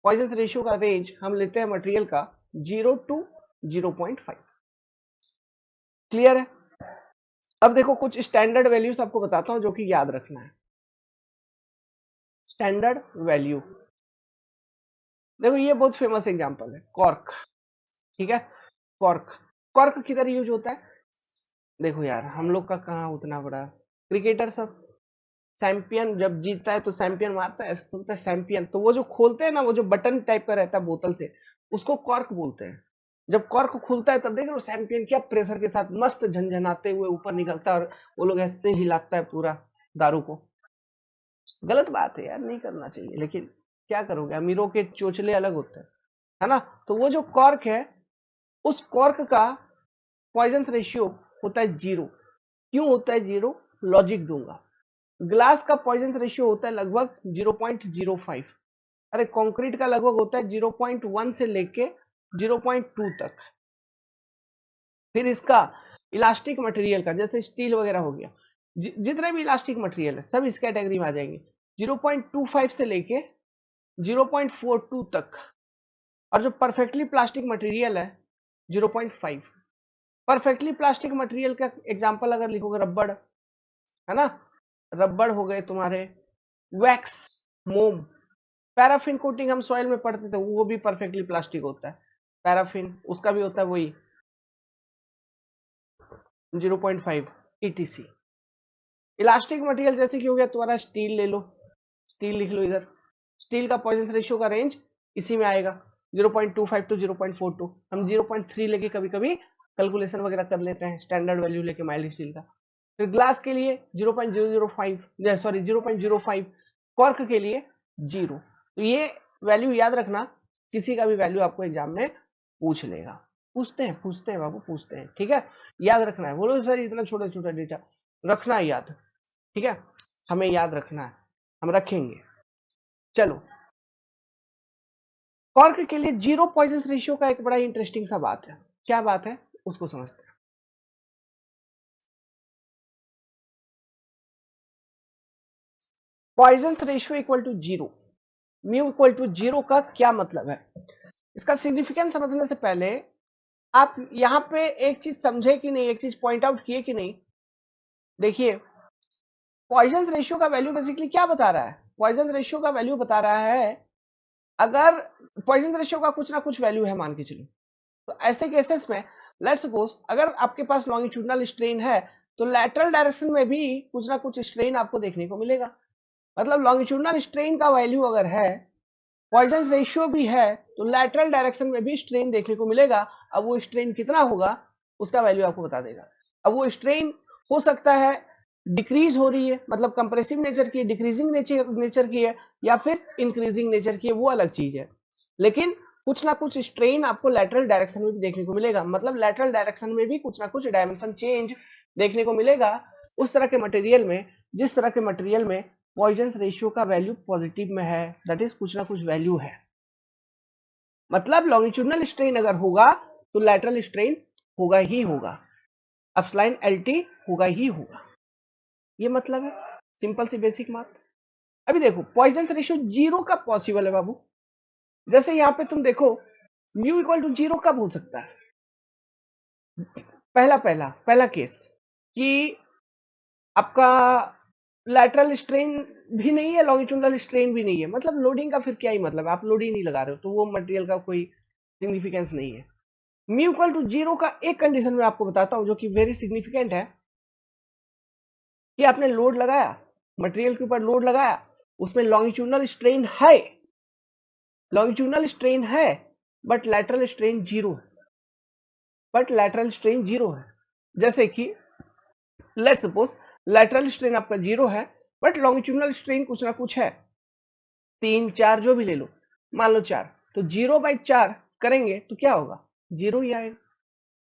पॉइजन रेशियो का रेंज हम लेते हैं मटेरियल का 0 to 0.5। क्लियर है? अब देखो कुछ स्टैंडर्ड वैल्यूज आपको बताता हूं जो कि याद रखना है। स्टैंडर्ड वैल्यू देखो, ये बहुत फेमस एग्जांपल है, कॉर्क। ठीक है, कॉर्क किधर यूज होता है? देखो यार, हम लोग का कहाँ उतना बड़ा क्रिकेटर सब चैंपियन जब जीतता है तो चैंपियन मारता है, बोलता है चैंपियन, तो वो जो खोलते हैं ना, वो जो बटन टाइप का रहता है बोतल से, उसको कॉर्क बोलते हैं। जब कॉर्क खुलता है तब देख रहे हो चैंपियन क्या प्रेशर के साथ मस्त झनझनाते हुए ऊपर निकलता है, और वो लोग ऐसे हिलाता है पूरा दारू को। गलत बात है यार, नहीं करना चाहिए, लेकिन क्या करोगे, अमीरों के चोचले अलग होते हैं, है ना। तो वो जो कॉर्क है, उस कॉर्क का पॉइजन रेशियो होता है 0। क्यों होता है 0? लॉजिक दूंगा। ग्लास का पॉइजन रेशियो होता है लगभग 0.05। अरे कंक्रीट का लगभग होता है 0.1 से लेके 0.2 तक। फिर इसका इलास्टिक मटेरियल का, जैसे स्टील वगैरह हो गया, जितने भी इलास्टिक मटेरियल है सब इस कैटेगरी में आ जाएंगे, 0.25 से लेके 0.42 तक। और जो परफेक्टली प्लास्टिक मटेरियल है 0.5। परफेक्टली प्लास्टिक मटेरियल का एग्जांपल अगर लिखोगे, रबड़ है ना, रबड़ हो गए तुम्हारे, वैक्स, मोम, पैराफिन कोटिंग हम सॉइल में पढ़ते थे, वो भी परफेक्टली प्लास्टिक होता है। पैराफिन उसका भी होता है वही 0.5 ETC। इलास्टिक मटेरियल जैसे कि हो गया तुम्हारा स्टील, ले लो, स्टील लिख लो इधर। स्टील का पॉइजन रेशियो का रेंज इसी में आएगा, 0.25 टू 0.42। हम 0.3 लेके कभी कभी कैलकुलेशन वगैरह कर लेते हैं, स्टैंडर्ड वैल्यू लेके माइल्ड स्टील का। फिर ग्लास के लिए 0.005, कॉर्क के लिए 0। तो ये वैल्यू याद रखना, किसी का भी वैल्यू आपको एग्जाम में पूछ लेगा, पूछते हैं बाबू, पूछते हैं, ठीक है। याद रखना है। बोलो सर इतना छोटा छोटा डेटा रखना है याद, ठीक है, हमें याद रखना है, हम रखेंगे। चलो, कॉर्क के लिए 0 पॉइजन रेशियो का एक बड़ा इंटरेस्टिंग सा बात है। क्या बात है उसको समझते हैं। Poisson ratio equal to 0, mu equal to 0 का क्या मतलब है? इसका सिग्निफिकेंस समझने से पहले आप यहां पे एक चीज समझे कि नहीं, एक चीज पॉइंट आउट किए कि नहीं। देखिए, पॉइजन रेशियो का वैल्यू बेसिकली क्या बता रहा है? पॉइजन रेशियो का वैल्यू बता रहा है, अगर पॉइजन रेशियो का कुछ ना कुछ वैल्यू है मान के चलो, तो ऐसे केसेस में लेट्स सपोज अगर आपके पास लॉन्गिट्यूडनल स्ट्रेन है तो लैटरल डायरेक्शन में भी कुछ ना कुछ स्ट्रेन आपको देखने को मिलेगा। मतलब लॉन्गिट्यूडनल स्ट्रेन का वैल्यू अगर है पॉइजन रेशियो भी है तो लैटरल डायरेक्शन में भी स्ट्रेन देखने को मिलेगा। अब वो स्ट्रेन कितना होगा उसका वैल्यू आपको बता देगा। अब वो स्ट्रेन हो सकता है डिक्रीज हो रही है, मतलब कंप्रेसिव नेचर की, डिक्रीजिंग नेचर की है, या फिर इंक्रीजिंग नेचर की है, वो अलग चीज है। लेकिन कुछ ना कुछ स्ट्रेन आपको लैटरल डायरेक्शन में भी देखने को मिलेगा, मतलब लैटरल डायरेक्शन में भी कुछ ना कुछ डायमेंशन चेंज देखने को मिलेगा उस तरह के मटेरियल में, जिस तरह के मटेरियल में पॉइजन रेशियो का वैल्यू पॉजिटिव में है, दैट इज कुछ ना कुछ वैल्यू है। मतलब लॉन्गिट्यूडनल स्ट्रेन अगर होगा तो लैटरल स्ट्रेन होगा ही होगा, अपस्लाइन एलटी होगा ही होगा, ये मतलब है, सिंपल सी बेसिक बात। अभी देखो पॉइजन रेशियो जीरो कब पॉसिबल है बाबू, जैसे यहां पे तुम देखो म्यू इक्वल टू जीरो कब हो सकता है। पहला केस कि आपका लैटरल स्ट्रेन भी नहीं है, लॉन्गिट्यूडनल स्ट्रेन भी नहीं है, मतलब लोडिंग का फिर क्या ही मतलब है, आप लोड ही नहीं लगा रहे हो तो वो मटेरियल का कोई सिग्निफिकेंस नहीं है। म्यू इक्वल टू जीरो का एक कंडीशन में आपको बताता हूं जो कि वेरी सिग्निफिकेंट है, कि आपने लोड लगाया, मटेरियल के ऊपर लोड लगाया, उसमें लॉन्गिट्यूडनल स्ट्रेन है, लॉन्गिट्यूडनल स्ट्रेन है, बट लैटरल स्ट्रेन जीरो है, बट लैटरल स्ट्रेन जीरो है। जैसे कि लेट्स सपोज लैटरल स्ट्रेन आपका जीरो है बट लॉन्गिट्यूडनल स्ट्रेन कुछ ना कुछ है, 3 4 जो भी ले लो, मान लो 4, तो 0/4 करेंगे तो क्या होगा, जीरो ही आएगा,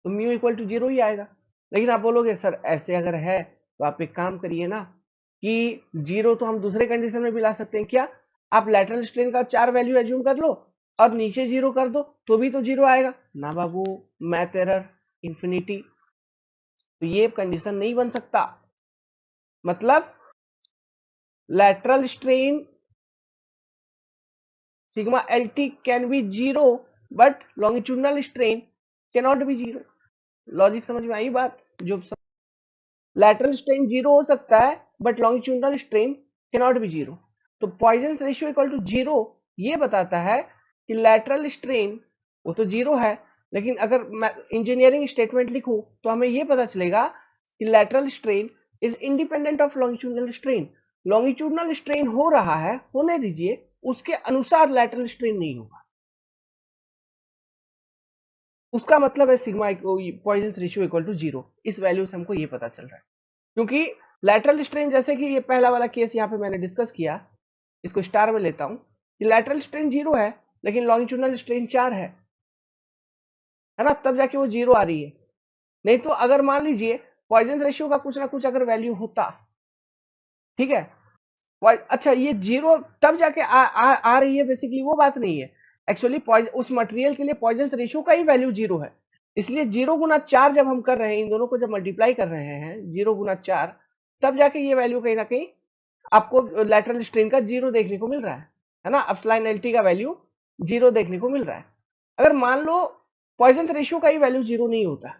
तो म्यू इक्वल टू जीरो ही आएगा। लेकिन आप बोलोगे सर ऐसे अगर है तो आप एक काम करिए ना, कि जीरो तो हम दूसरे कंडीशन में भी ला सकते हैं, क्या आप लैटरल स्ट्रेन का 4 वैल्यू एज्यूम कर लो और नीचे जीरो कर दो तो भी तो जीरो आएगा ना बाबू, मैथ एरर इंफिनिटी, तो ये कंडीशन नहीं बन सकता। मतलब lateral strain sigma LT can be zero but longitudinal strain can not be zero. Logic समझ में आई बात, जो लैटरल स्ट्रेन जीरो हो सकता है but longitudinal strain can not be zero, तो Poisson ratio equal to zero ये बताता है कि लैटरल स्ट्रेन वो तो जीरो है, लेकिन अगर मैं इंजीनियरिंग स्टेटमेंट लिखूं तो हमें यह पता चलेगा कि lateral strain is independent of longitudinal strain. Longitudinal strain हो रहा है, होने दीजिए, उसके अनुसार लैटरल स्ट्रेन नहीं होगा, उसका मतलब है sigma Poisson ratio equal to zero. इस वैल्यू से हमको ये पता चल रहा है, क्योंकि लैटरल स्ट्रेन जैसे कि ये पहला वाला केस यहाँ पे मैंने डिस्कस किया, इसको स्टार में लेता हूं, कि लैटरल स्ट्रेन जीरो है लेकिन लॉन्गिट्यूडनल स्ट्रेन 4 है ना, तब जाके वो जीरो आ रही है। नहीं तो अगर मान लीजिए पॉइजन रेशियो का कुछ ना कुछ अगर वैल्यू होता, ठीक है, अच्छा ये जीरो तब जाके आ रही है, बेसिकली वो बात नहीं है। एक्चुअली उस मटेरियल के लिए पॉइजन रेशियो का ही वैल्यू जीरो है, इसलिए 0 × 4 जब हम कर रहे हैं, इन दोनों को जब मल्टीप्लाई कर रहे हैं 0 × 4, तब जाके ये वैल्यू कहीं ना कहीं आपको लैटरल स्ट्रेन का जीरो देखने को मिल रहा है ना, अपस्लाइन एलटी का वैल्यू जीरो देखने को मिल रहा है। अगर मान लो पॉइजन रेशियो का ही वैल्यू जीरो नहीं होता,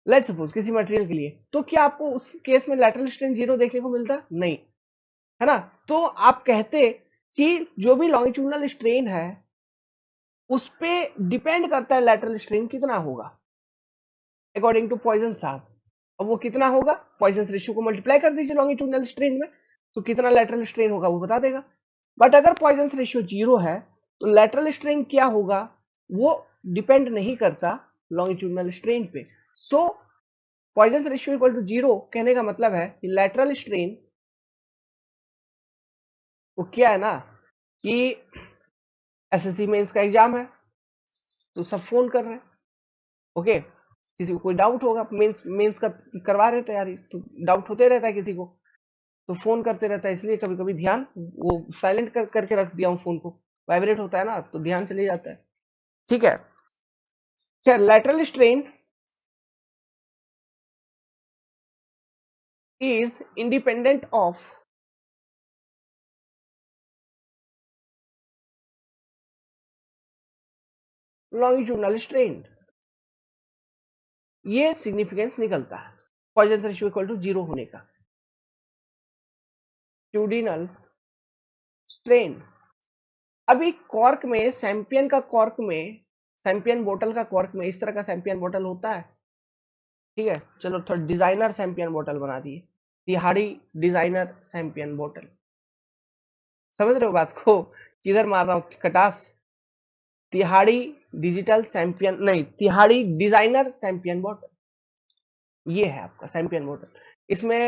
लेट्स सपोज किसी मटेरियल के लिए, तो क्या आपको उस केस में लैटरल स्ट्रेन जीरो देखने को मिलता, नहीं, है ना। तो आप कहते कि जो भी लॉन्गिट्यूडनल स्ट्रेन है उस पे डिपेंड करता है लैटरल स्ट्रेन कितना होगा अकॉर्डिंग टू पॉइजन साहब। अब वो कितना होगा, पॉइजन रेशियो को मल्टीप्लाई कर दीजिए लॉन्गिट्यूडनल स्ट्रेन में, तो कितना लैटरल स्ट्रेन होगा वो बता देगा। बट अगर पॉइजन रेशियो जीरो है तो लैटरल स्ट्रेन क्या होगा वो डिपेंड नहीं करता लॉन्गिट्यूडनल स्ट्रेन पे। So Poisson ratio equal to zero कहने का मतलब है कि लैटरल स्ट्रेन वो क्या है ना, कि एसएससी मेंस का एग्जाम है तो सब फोन कर रहे हैं, ओके, किसी को कोई डाउट होगा, मेंस मेंस का करवा रहे तैयारी तो डाउट होते रहता है किसी को, तो फोन करते रहता है, इसलिए कभी कभी ध्यान वो साइलेंट करके रख दिया हूँ फोन को, वाइब्रेट होता है ना तो ध्यान चले जाता है, ठीक है। क्या lateral strain is independent of longitudinal strain, ये सिग्निफिकेंस निकलता है Poisson ratio equal to zero होने का। ट्यूडिनल स्ट्रेन, अभी कॉर्क में, सैंपियन का कॉर्क में, सैंपियन बोतल का कॉर्क में इस तरह का सैंपियन बोतल होता है, ठीक है, चलो थोड़ा डिजाइनर सैंपियन बोतल बना दिए, तिहाड़ी डिजाइनर सैंपियन बोतल, समझ रहे हो बात को, किधर मार रहा हूँ कटास, तिहाड़ी डिजिटल सैम्पियन नहीं, तिहाड़ी डिजाइनर सैम्पियन बॉटल, ये है आपका सैम्पियन बॉटल। इसमें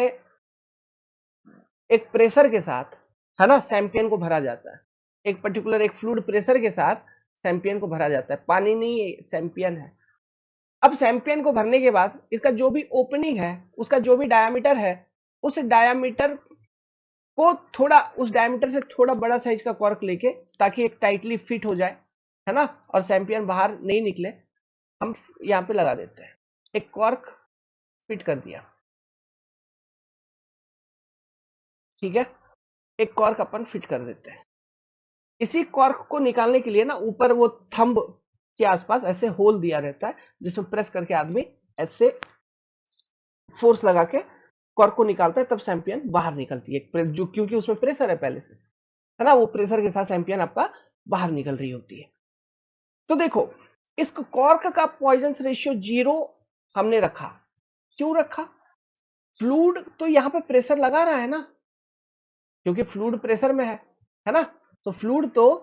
एक प्रेशर के साथ, है ना, सैम्पियन को भरा जाता है, एक पर्टिकुलर एक फ्लूइड प्रेशर के साथ सैम्पियन को भरा जाता है, पानी नहीं सैम्पियन है। अब सैम्पियन को भरने के बाद इसका जो भी ओपनिंग है, उसका जो भी डायामीटर है, उस डायामीटर को थोड़ा, उस डायमीटर से थोड़ा बड़ा साइज का कॉर्क लेके, ताकि एक टाइटली फिट हो जाए, है ना, और सैम्पियन बाहर नहीं निकले, हम यहाँ पे लगा देते हैं। एक कॉर्क फिट कर दिया, ठीक है, एक कॉर्क अपन फिट कर देते हैं। इसी कॉर्क को निकालने के लिए ना ऊपर वो थंब के आसपास ऐसे होल दिया रहता है, जिसमें प्रेस करके आदमी ऐसे फोर्स लगा के कॉर्क को निकालता है, तब सैम्पियन बाहर निकलती है, जो क्योंकि उसमें प्रेशर है पहले से, है ना, वो प्रेशर के साथ सैम्पियन आपका बाहर निकल रही होती है। तो देखो, इस कॉर्क का पॉइजन रेशियो 0 हमने रखा, क्यों रखा? फ्लूइड तो यहां पे प्रेशर लगा रहा है ना, क्योंकि फ्लूइड प्रेशर में है ना, तो फ्लूइड तो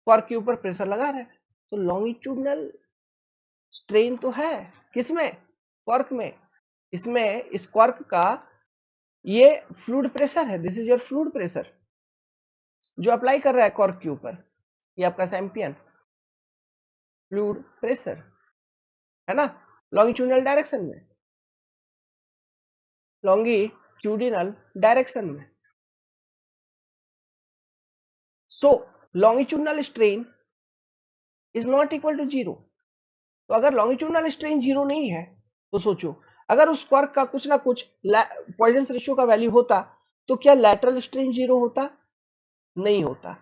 कॉर्क के ऊपर प्रेशर लगा रहा है, तो लॉन्गिट्यूडनल स्ट्रेन तो है किसमें? कॉर्क में। इसमें इस कॉर्क का ये फ्लूइड प्रेशर है, this is your fluid pressure जो अप्लाई कर रहा है कॉर्क के ऊपर, ये आपका सैम्पियन फ्लूइड प्रेशर, है ना, लॉन्गिट्यूडनल डायरेक्शन में, लॉन्गिट्यूडिनल डायरेक्शन में। So longitudinal strain is not equal to 0। तो अगर लॉन्गिट्यूडनल स्ट्रेन 0 नहीं है, तो सोचो, अगर उस कॉर्क का कुछ ना कुछ पॉइजन रेशियो का वैल्यू होता, तो क्या लैटरल स्ट्रेन 0 होता? नहीं होता।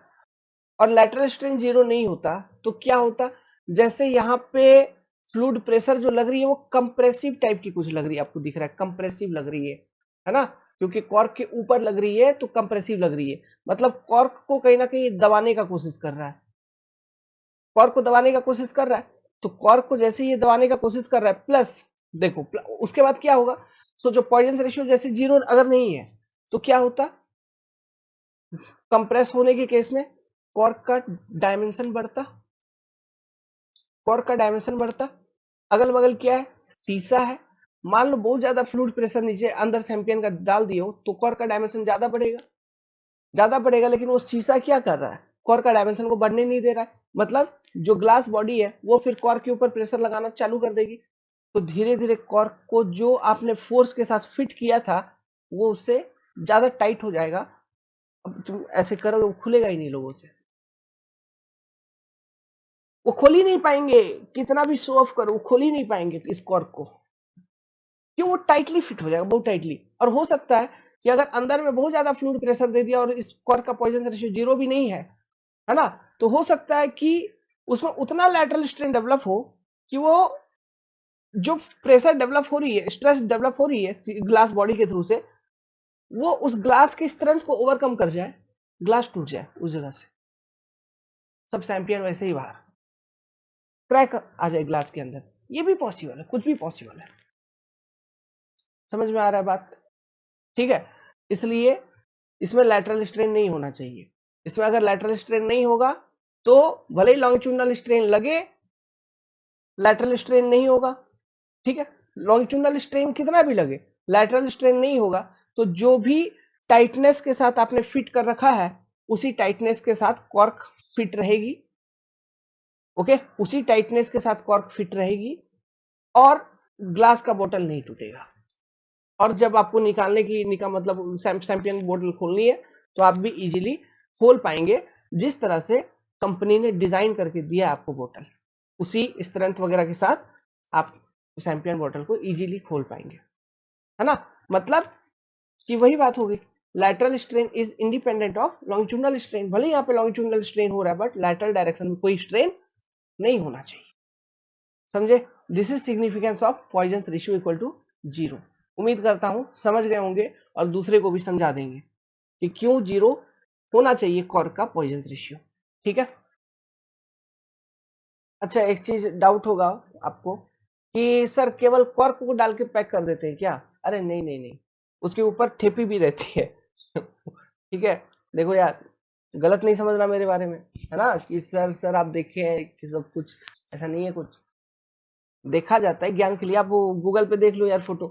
और लैटरल स्ट्रेन 0 नहीं होता तो क्या होता? जैसे यहाँ पे फ्लूइड प्रेशर जो लग रही है वो कंप्रेसिव टाइप की कुछ लग रही है, आपको दिख रहा है कंप्रेसिव लग रही है ना, क्योंकि कॉर्क के ऊपर लग रही है तो कंप्रेसिव लग रही है, मतलब कॉर्क को कहीं ना कहीं दबाने का कोशिश कर रहा है, कॉर्क को दबाने का कोशिश कर रहा है। तो कॉर्क को जैसे ये दबाने का कोशिश कर रहा है, प्लस देखो उसके बाद क्या होगा, सो जो पॉइजन रेशियो जैसे 0 अगर नहीं है तो क्या होता, कंप्रेस होने के केस में कॉर्क का डायमेंशन बढ़ता, कॉर्क का डायमेंशन बढ़ता। अगल बगल क्या है, शीशा है, मान लो बहुत ज्यादा फ्लूइड प्रेशर नीचे अंदर सैम्पियन का डाल दिए हो तो कॉर्क का डायमेंशन ज्यादा बढ़ेगा, ज्यादा बढ़ेगा, लेकिन वो शीशा क्या कर रहा है, कॉर्क का डायमेंशन को बढ़ने नहीं दे रहा है, मतलब जो ग्लास बॉडी है वो फिर कॉर्क के ऊपर प्रेशर लगाना चालू कर देगी, तो धीरे धीरे कॉर्क को जो आपने फोर्स के साथ फिट किया था वो उससे ज्यादा टाइट हो जाएगा। अब तुम ऐसे करोगे वो खुलेगा ही नहीं लोगों से, वो खोल ही नहीं पाएंगे, कितना भी शो ऑफ करो वो खोल ही नहीं पाएंगे इस कॉर्क को, क्यों? वो टाइटली फिट हो जाएगा, बहुत टाइटली। और हो सकता है कि अगर अंदर में बहुत ज्यादा फ्लूइड प्रेशर दे दिया और इस कॉर्क का पॉइजन रेशियो 0 भी नहीं है ना, तो हो सकता है कि उसमें उतना लैटरल स्ट्रेन डेवलप हो कि वो जो प्रेशर डेवलप हो रही है, स्ट्रेस डेवलप हो रही है ग्लास बॉडी के थ्रू से, वो उस ग्लास की स्ट्रेंथ को ओवरकम कर जाए, ग्लास टूट जाए उस जगह से, सब सैम्पियन वैसे ही बाहर, क्रैक आ जाए ग्लास के अंदर, ये भी पॉसिबल है, कुछ भी पॉसिबल है। समझ में आ रहा है बात? ठीक है, इसलिए इसमें लैटरल स्ट्रेन नहीं होना चाहिए। इसमें अगर लैटरल स्ट्रेन नहीं होगा तो भले ही लॉन्गिट्यूडनल स्ट्रेन लगे, लैटरल स्ट्रेन नहीं होगा, ठीक है, लॉन्गिट्यूडनल स्ट्रेन कितना भी लगे, लैटरल स्ट्रेन नहीं होगा, तो जो भी टाइटनेस के साथ आपने फिट कर रखा है उसी टाइटनेस के साथ कॉर्क फिट रहेगी, ओके, उसी टाइटनेस के साथ कॉर्क फिट रहेगी और ग्लास का बोतल नहीं टूटेगा। और जब आपको निकालने की मतलब सैम्पियन बोतल खोलनी है तो आप भी इजीली खोल पाएंगे, जिस तरह से कंपनी ने डिजाइन करके दिया आपको बोतल, उसी स्ट्रेंथ वगैरह के साथ आप सैम्पियन बोतल को इजीली खोल पाएंगे, है ना, मतलब कि वही बात होगी, lateral strain is independent of longitudinal strain, भले यहाँ पे लॉन्गिट्यूडनल स्ट्रेन हो रहा है बट लैटरल डायरेक्शन में कोई स्ट्रेन नहीं होना चाहिए, समझे? This is significance of Poisson ratio equal to 0। उम्मीद करता हूं समझ गए होंगे और दूसरे को भी समझा देंगे कि क्यों 0 होना चाहिए कॉर्क का पॉइजन रेशियो, ठीक है। अच्छा, एक चीज डाउट होगा आपको कि सर केवल कॉर्क को डाल के पैक कर देते हैं क्या? अरे नहीं नहीं नहीं, उसके ऊपर ठेपी भी रहती है ठीक है, देखो यार, गलत नहीं समझना मेरे बारे में, है ना, कि सर आप देखे हैं कि सब कुछ, ऐसा नहीं है कुछ। देखा जाता है ज्ञान के लिए, आप वो गूगल पे देख लो यार, फोटो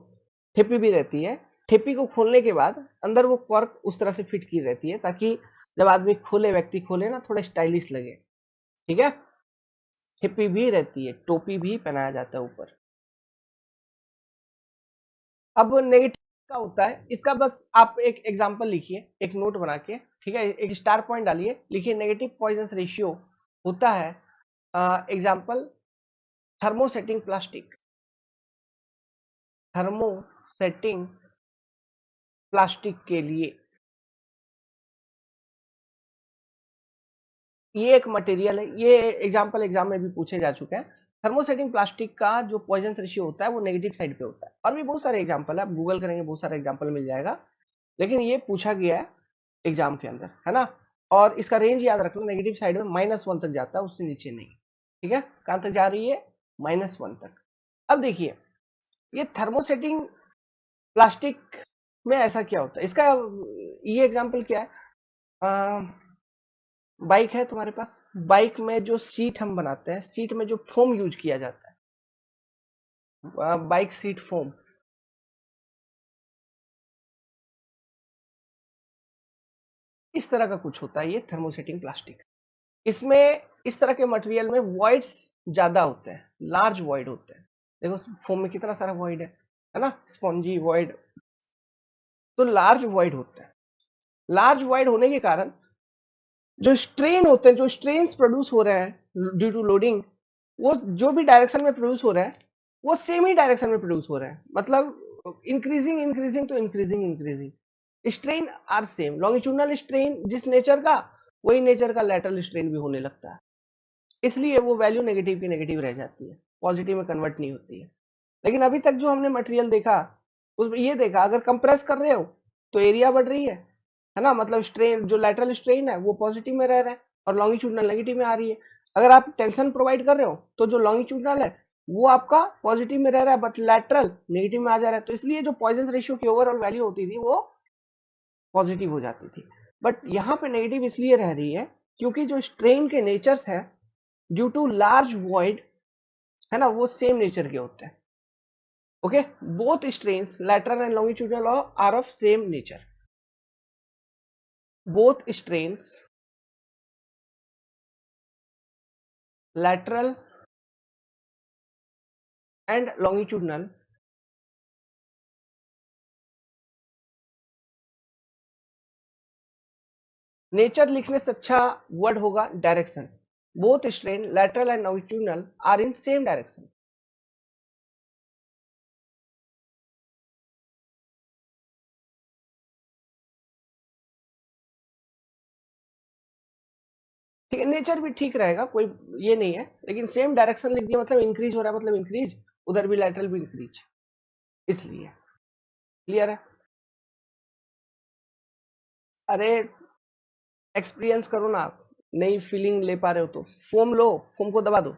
ठेपी भी रहती है। ठेपी को खोलने के बाद अंदर वो कॉर्क उस तरह से फिट की रहती है ताकि जब आदमी खोले, व्यक्ति खोले ना, थोड़ा स्टाइलिश लगे। ठीक है, ठेपी भी रहती है, टोपी भी पहनाया जाता है ऊपर। अब नेगेटिव का होता है, इसका बस आप एक एग्जांपल लिखिए, एक नोट बना के, ठीक है, एक स्टार पॉइंट डालिए, लिखिए नेगेटिव पॉइजन रेशियो होता है example thermosetting plastic, thermosetting plastic के लिए। ये एक मटेरियल है, ये एग्जांपल एग्जाम में भी पूछे जा चुके हैं। थर्मोसेटिंग प्लास्टिक का जो पॉइजन रेशियो होता है वो नेगेटिव साइड पे होता है। और भी बहुत सारे एग्जांपल है, आप गूगल करेंगे बहुत सारे एग्जांपल मिल जाएगा, लेकिन ये पूछा गया है एग्जाम के अंदर, है ना। और इसका रेंज याद रखना, नेगेटिव साइड में -1 तक जाता है, उससे नीचे नहीं। ठीक है, कहां तक जा रही है? -1 तक। अब देखिए, ये थर्मोसेटिंग प्लास्टिक में ऐसा क्या होता है, इसका ये एग्जाम्पल क्या है? बाइक है तुम्हारे पास, बाइक में जो सीट हम बनाते हैं, सीट में जो फोम यूज किया जाता है, बाइक सीट फोम, इस तरह का कुछ होता है ये थर्मोसेटिंग प्लास्टिक। इसमें इस तरह के मटेरियल में वॉइड्स ज्यादा होते हैं, लार्ज वॉइड होते हैं। देखो फोम में कितना सारा वॉइड है ना, स्पॉन्जी वॉइड, तो लार्ज वॉइड होते हैं। लार्ज वॉइड होने के कारण जो स्ट्रेन होते हैं, जो स्ट्रेन्स प्रोड्यूस हो रहे हैं ड्यू टू लोडिंग, वो जो भी डायरेक्शन में प्रोड्यूस हो रहा है वो सेम ही डायरेक्शन में प्रोड्यूस हो रहा है, मतलब इंक्रीजिंग इंक्रीजिंग तो increasing increasing, strain are same. Longitudinal strain जिस नेचर का, वही नेचर का लेटरल स्ट्रेन भी होने लगता है, इसलिए वो वैल्यू नेगेटिव की नेगेटिव रह जाती है, पॉजिटिव में कन्वर्ट नहीं होती है। लेकिन अभी तक जो हमने मटेरियल देखा, उसमें ये देखा अगर कंप्रेस कर रहे हो तो एरिया बढ़ रही है ना, मतलब स्ट्रेन, जो लेटरल स्ट्रेन है वो पॉजिटिव में रह रहा है और लॉन्गिट्यूडनल नेगेटिव में आ रही है। अगर आप टेंशन प्रोवाइड कर रहे हो तो जो लॉन्गिट्यूडनल है वो आपका पॉजिटिव में रह रहा है, बट लेटरल नेगेटिव में आ जा रहा है, तो इसलिए जो पॉइजन रेशियो की ओवरऑल वैल्यू होती थी वो पॉजिटिव हो जाती थी। बट यहाँ पे नेगेटिव इसलिए रह रही है क्योंकि जो स्ट्रेन के नेचर्स है ड्यू टू लार्ज वॉइड, है ना, वो सेम नेचर के होते हैं। Okay, both strains lateral and longitudinal are of same nature. Both strains, lateral and longitudinal, nature लिखने से अच्छा वर्ड होगा direction. Both strain lateral and longitudinal are in same direction. ठीक है, नेचर भी ठीक रहेगा, कोई ये नहीं है, लेकिन सेम डायरेक्शन लिख दिया मतलब इंक्रीज हो रहा है, मतलब इंक्रीज, उधर भी lateral भी इंक्रीज, इसलिए। क्लियर है? अरे एक्सपीरियंस करो ना आप, नई फीलिंग ले पा रहे हो तो फोम लो, फोम को दबा दो,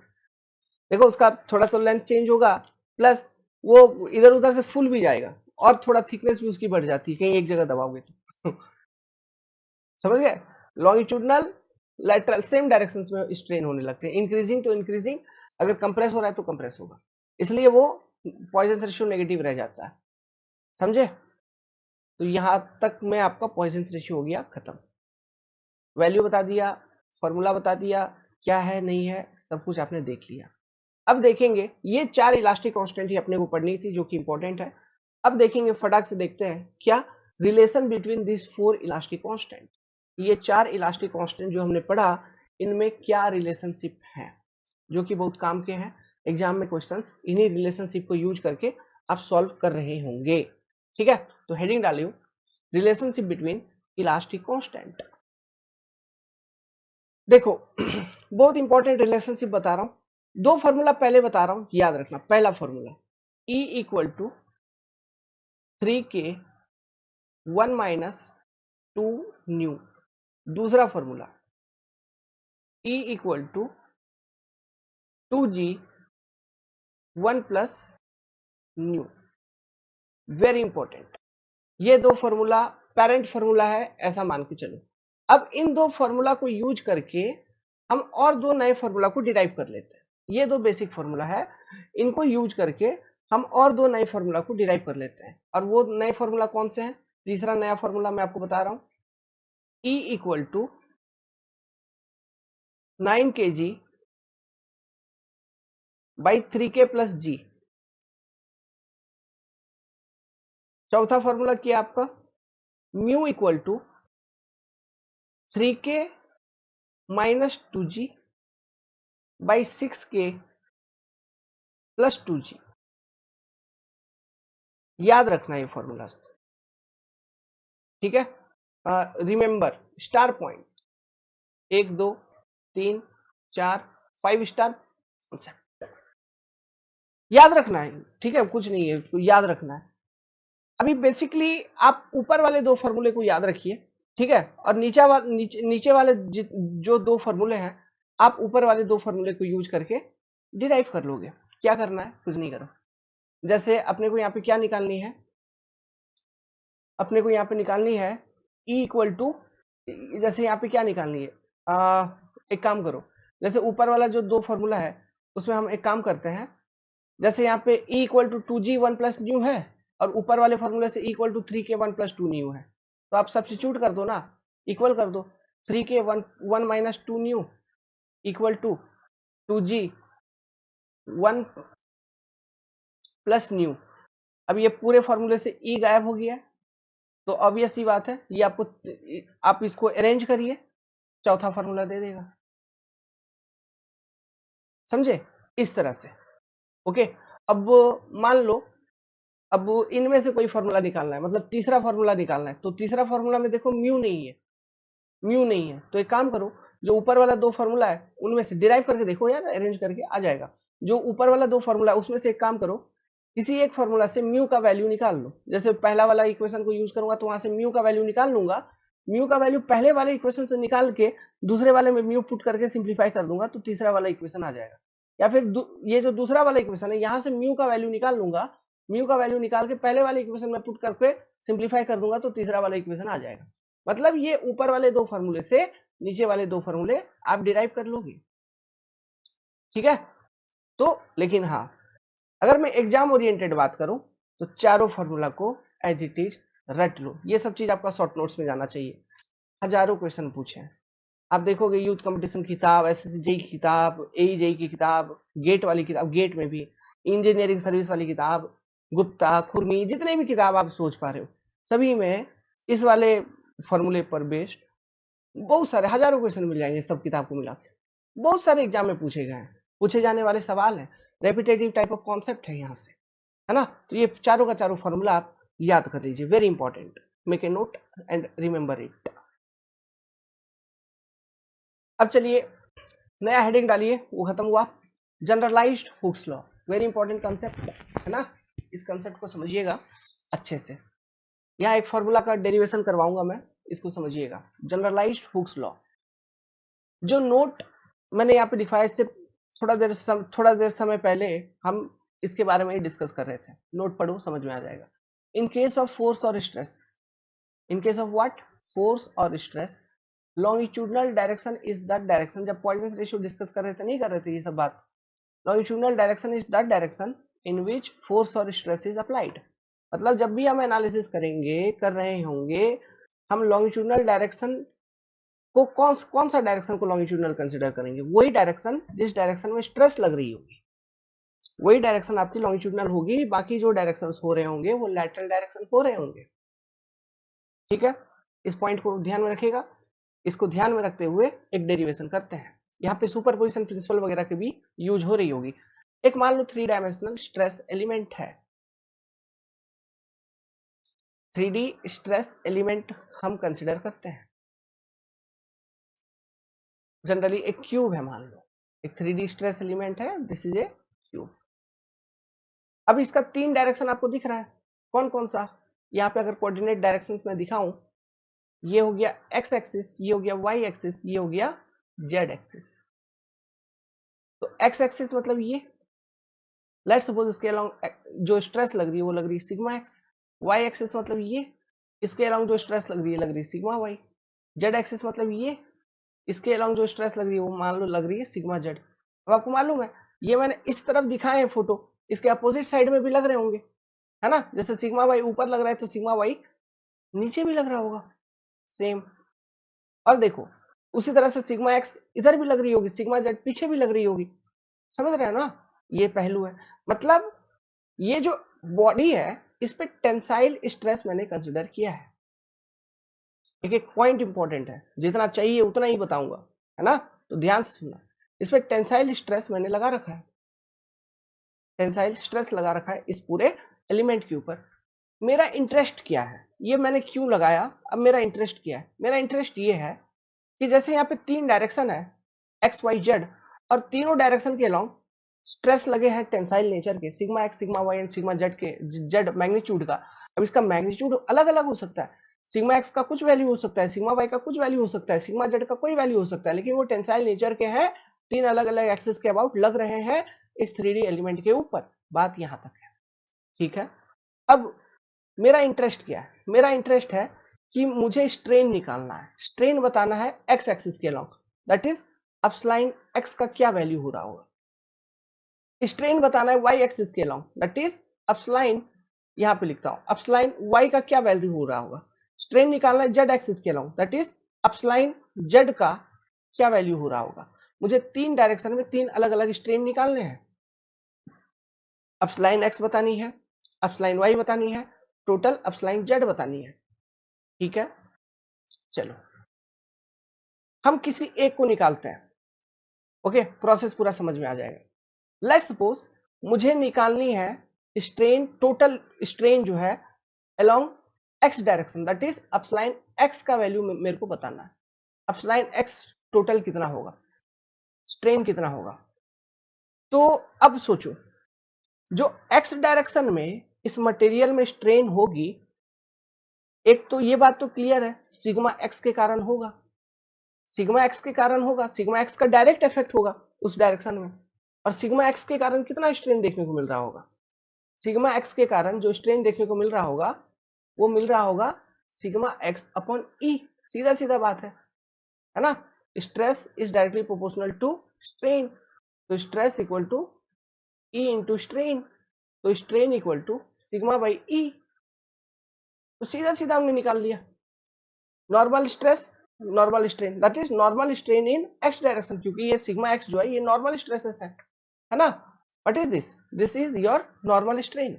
देखो उसका थोड़ा तो लेंथ चेंज होगा, प्लस वो इधर उधर से फुल भी जाएगा और थोड़ा थिकनेस भी उसकी बढ़ जाती है कहीं एक जगह दबाओगे तो समझ गए? लॉन्गिट्यूडनल लेटरल सेम डायरेक्शन में स्ट्रेन होने लगते हैं, इंक्रीजिंग तो इंक्रीजिंग, अगर कंप्रेस हो रहा है तो कंप्रेस होगा, इसलिए वो पॉइजन रेशियो नेगेटिव रह जाता है। समझे? तो यहां तक में आपका पॉइजन रेशियो हो गया खत्म, वैल्यू बता दिया, फॉर्मूला बता दिया, क्या है नहीं है सब कुछ आपने देख लिया। अब देखेंगे ये 4 इलास्टिक कांस्टेंट ही अपने को पढ़नी थी जो कि इंपॉर्टेंट है। अब देखेंगे फटाक से, देखते हैं क्या relation between this 4 elastic constant, ये 4 इलास्टिक कांस्टेंट जो हमने पढ़ा इनमें क्या रिलेशनशिप है, जो कि बहुत काम के हैं, एग्जाम में क्वेश्चंस इन्हीं रिलेशनशिप को यूज करके आप सॉल्व कर रहे होंगे। ठीक है, तो हेडिंग डालियो रिलेशनशिप बिटवीन इलास्टिक कांस्टेंट। देखो बहुत इंपॉर्टेंट रिलेशनशिप बता रहा हूं, दो फॉर्मूला पहले बता रहा हूं, याद रखना। पहला formula E equal to 3K 1 minus 2 nu. दूसरा formula E equal to 2G 1 plus nu. Very important, ये दो फॉर्मूला पेरेंट फॉर्मूला है ऐसा मान के चलो। अब इन दो फॉर्मूला को यूज करके हम और दो नए फॉर्मूला को डिराइव कर लेते हैं। ये दो बेसिक फॉर्मूला है, इनको यूज करके हम और दो नए फॉर्मूला को डिराइव कर लेते हैं। और वो नए फॉर्मूला कौन से हैं? तीसरा नया फॉर्मूला मैं आपको बता रहा हूं, E equal to 9 kg by 3k plus G. चौथा फॉर्मूला क्या आपका, mu equal to 3k minus 2g by 6k plus 2g। याद रखना ये फॉर्मूला, ठीक है। रिमेंबर स्टार पॉइंट 1 2 3 4 5 स्टार याद रखना है, ठीक है, कुछ नहीं है, इसको याद रखना है। अभी बेसिकली आप ऊपर वाले दो फॉर्मूले को याद रखिए, ठीक है, और नीचे वाले जो दो फॉर्मूले हैं आप ऊपर वाले दो फॉर्मूले को यूज करके डिराइव कर लोगे। क्या करना है, कुछ नहीं करो। जैसे अपने को यहाँ पे क्या निकालनी है, अपने को यहाँ पे निकालनी है E इक्वल टू, जैसे यहाँ पे क्या निकालनी है, एक काम करो, जैसे ऊपर वाला जो दो फॉर्मूला है उसमें हम एक काम करते हैं, जैसे यहाँ पे E equal to 2g 1 plus nu है और ऊपर वाले फॉर्मूले से E equal to 3k 1 plus 2 nu है, तो आप सब्स्टिट्यूट कर दो ना, इक्वल कर दो 3k 1 minus 2 nu equal to 2g 1 plus nu. अब ये पूरे फॉर्मूले से E गायब हो गया, तो ऑब्वियस सी बात है ये आपको, आप इसको अरेंज करिए, चौथा फॉर्मूला दे देगा। समझे, इस तरह से। ओके, अब मान लो अब इनमें से कोई फॉर्मूला निकालना है, मतलब तीसरा फॉर्मूला निकालना है, तो तीसरा फॉर्मूला में देखो म्यू नहीं है, म्यू नहीं है, तो एक काम करो, जो ऊपर वाला दो फॉर्मूला है उनमें से डिराइव करके देखो यार, अरेंज करके आ जाएगा। जो ऊपर वाला दो फॉर्मूला है उसमें से एक काम करो, किसी एक फॉर्मूला से म्यू का वैल्यू निकाल लो। जैसे पहला वाला इक्वेशन को यूज करूंगा तो वहां से म्यू का वैल्यू निकाल लूंगा, म्यू का वैल्यू पहले वाले इक्वेशन से निकाल के दूसरे वाले में म्यू पुट करके सिंप्लीफाई कर दूंगा तो तीसरा वाला इक्वेशन आ जाएगा। या फिर ये जो दूसरा वाला इक्वेशन है यहाँ से म्यू का वैल्यू निकाल लूंगा, म्यू का वैल्यू निकाल के पहले वाले इक्वेशन में पुट करके सिंप्लीफाई कर दूंगा तो तीसरा वाला इक्वेशन आ जाएगा। मतलब ये ऊपर वाले दो फॉर्मूले से नीचे वाले दो फॉर्मूले आप डिराइव कर लोगे, ठीक है। तो लेकिन हाँ, अगर मैं एग्जाम ओरिएंटेड बात करूं तो चारों फॉर्मूला को एज इट इज रट लो। ये सब चीज आपका शॉर्ट नोट्स में जाना चाहिए। हजारों क्वेश्चन पूछे हैं, आप देखोगे यूथ कंपटीशन की किताब, एसएससी जेई की किताब, एई जेई की किताब, गेट वाली किताब, गेट में भी इंजीनियरिंग सर्विस वाली किताब, गुप्ता, खुरमी, जितने भी किताब आप सोच पा रहे हो सभी में इस वाले फॉर्मूले पर बेस्ड बहुत सारे हजारों क्वेश्चन मिल जाएंगे, सब किताब को मिला के बहुत सारे एग्जाम में पूछे गए हैं, पूछे जाने वाले सवाल हैं, रेपिटेटिव टाइप ऑफ कॉन्सेप्ट है यहाँ से, है ना। तो ये चारों का चारों फॉर्मूला आप याद कर लीजिए, very important, make a note and remember it. अब चलिए नया हेडिंग डालिए, वो खत्म हुआ, generalised Hooke's law, very important concept है ना, इस कॉन्सेप्ट को समझिएगा अच्छे से। यहाँ एक फॉर्मूला का डेरिवेशन करवाऊंगा मैं, इसको समझिएगा, जनरलाइज्ड हुक्स लॉ। जो नोट मैंने यहाँ पे दिखाया इससे थोड़ा देर समय पहले हम इसके बारे में ही डिस्कस कर रहे थे, नोट पढ़ो समझ में आ जाएगा। इन केस ऑफ फोर्स और stress, in case of what, force और stress, longitudinal direction is that direction, जब पॉइजन रेशियो डिस्कस कर रहे थे, नहीं कर रहे थे ये सब बात, longitudinal direction is that direction in which force और स्ट्रेस इज अप्लाइड। मतलब जब भी हम एनालिसिस करेंगे, कर रहे होंगे, हम लॉन्गिट्यूडनल डायरेक्शन को कौन सा डायरेक्शन को लॉन्गिट्यूडनल कंसीडर करेंगे, वही डायरेक्शन जिस डायरेक्शन में स्ट्रेस लग रही होगी वही डायरेक्शन आपकी लॉन्गिट्यूडनल होगी, बाकी जो डायरेक्शंस हो रहे होंगे वो लैटरल डायरेक्शन हो रहे होंगे, ठीक है। इस पॉइंट को ध्यान में रखिएगा, इसको ध्यान में रखते हुए एक डेरिवेशन करते हैं। यहाँ पे सुपरपोजिशन प्रिंसिपल वगैरह की भी यूज हो रही होगी। एक मान लो 3 डायमेंशनल स्ट्रेस एलिमेंट है, 3D स्ट्रेस एलिमेंट हम कंसिडर करते हैं, जनरली एक क्यूब है, मान लो एक 3D स्ट्रेस एलिमेंट है, दिस इज ए क्यूब। अब इसका 3 डायरेक्शन आपको दिख रहा है, कौन कौन सा, यहाँ पे अगर कोऑर्डिनेट डायरेक्शंस में दिखाऊं, ये हो गया एक्स एक्सिस, ये हो गया वाई एक्सिस, ये हो गया जेड एक्सिस। तो एक्स एक्सिस मतलब ये, लेट्स सपोज इसके अलोंग जो स्ट्रेस लग रही है वो लग रही है सिग्मा एक्स, वाई एक्सिस मतलब ये, इसके अलोंग जो स्ट्रेस लग रही है सिग्मा वाई। जेड एक्सिस मतलब ये, इसके अलॉन्ग जो स्ट्रेस लग रही है वो मान लो लग रही है सिग्मा जेड। अब आपको मालूम है ये मैंने इस तरफ दिखाए हैं फोटो, इसके अपोजिट साइड में भी लग रहे होंगे, है ना, जैसे सिग्मा वाई ऊपर लग रहा है तो सिग्मा वाई नीचे भी लग रहा होगा सेम। और देखो उसी तरह से सिग्मा एक्स इधर भी लग रही होगी, सिग्मा जेड पीछे भी लग रही होगी, समझ रहे हो ना, ये पहलू है। मतलब ये जो बॉडी है इस पे टेंसाइल स्ट्रेस मैंने कंसिडर किया है। एक एक पॉइंट इंपॉर्टेंट है, जितना चाहिए उतना ही बताऊंगा, है ना, तो ध्यान से सुनना। इस पे टेंसाइल स्ट्रेस मैंने लगा रखा है, टेंसाइल स्ट्रेस लगा रखा है इस पूरे एलिमेंट के ऊपर। मेरा इंटरेस्ट क्या है, ये मैंने क्यों लगाया, अब मेरा इंटरेस्ट क्या है, मेरा इंटरेस्ट ये है कि जैसे यहाँ पे 3 डायरेक्शन है एक्स वाई जेड, और तीनों डायरेक्शन के अलोंग स्ट्रेस लगे हैं टेंसाइल नेचर के, sigma x sigma y and sigma Z के, जेड मैग्नीट्यूड का। अब इसका मैग्नीट्यूड अलग अलग हो सकता है, सिग्मा एक्स का कुछ वैल्यू हो सकता है, सिग्मा वाई का कुछ वैल्यू हो सकता है, सिग्मा जेड का कोई वैल्यू हो सकता है, लेकिन वो टेंसाइल नेचर के हैं, 3 अलग अलग एक्सिस के अबाउट लग रहे हैं इस 3D एलिमेंट के ऊपर। बात यहां तक है, ठीक है। अब मेरा इंटरेस्ट क्या है, मेरा इंटरेस्ट है कि मुझे स्ट्रेन निकालना है, स्ट्रेन बताना है एक्स एक्सिस के along, that is epsilon X का क्या वैल्यू हो रहा होगा, स्ट्रेन बताना है वाई एक्सिस के अलोंग, दैट इज अपस्लाइन, यहां पे लिखता हूं अपस्लाइन वाई का क्या वैल्यू हो रहा होगा। स्ट्रेन निकालना है जेड एक्सिस के along, that is epsilon Z का क्या वैल्यू हो रहा होगा। मुझे 3 डायरेक्शन में 3 अलग अलग स्ट्रेन निकालने हैं, अपस्लाइन एक्स बतानी है, अपस्लाइन वाई बतानी है, टोटल अपस्लाइन जेड बतानी है, ठीक है। चलो हम किसी एक को निकालते हैं, ओके, प्रोसेस पूरा समझ में आ जाएगा। लेट्स सपोज मुझे निकालनी है स्ट्रेन, टोटल स्ट्रेन जो है along X direction, that is epsilon X का वैल्यू मेरे को बताना है, अपस्लाइन एक्स टोटल कितना होगा, स्ट्रेन कितना होगा। तो अब सोचो जो एक्स डायरेक्शन में इस मटेरियल में स्ट्रेन होगी, एक तो ये बात तो क्लियर है सिग्मा एक्स के कारण होगा, सिग्मा एक्स के कारण होगा, सिग्मा एक्स का डायरेक्ट इफेक्ट होगा उस डायरेक्शन में। और सिग्मा एक्स के कारण कितना स्ट्रेन देखने को मिल रहा होगा, सिग्मा एक्स के कारण जो स्ट्रेन देखने को मिल रहा होगा वो मिल रहा होगा सिग्मा एक्स अपॉन ई, सीधा सीधा बात है ना, stress is directly proportional to strain, तो stress equal to E into strain, तो strain equal to sigma by E, तो सीधा सीधा हमने निकाल लिया normal stress normal strain, that is normal strain in x direction, क्योंकि ये सिग्मा एक्स जो है ये नॉर्मल स्ट्रेसेस है ना। What is this, this is your normal strain,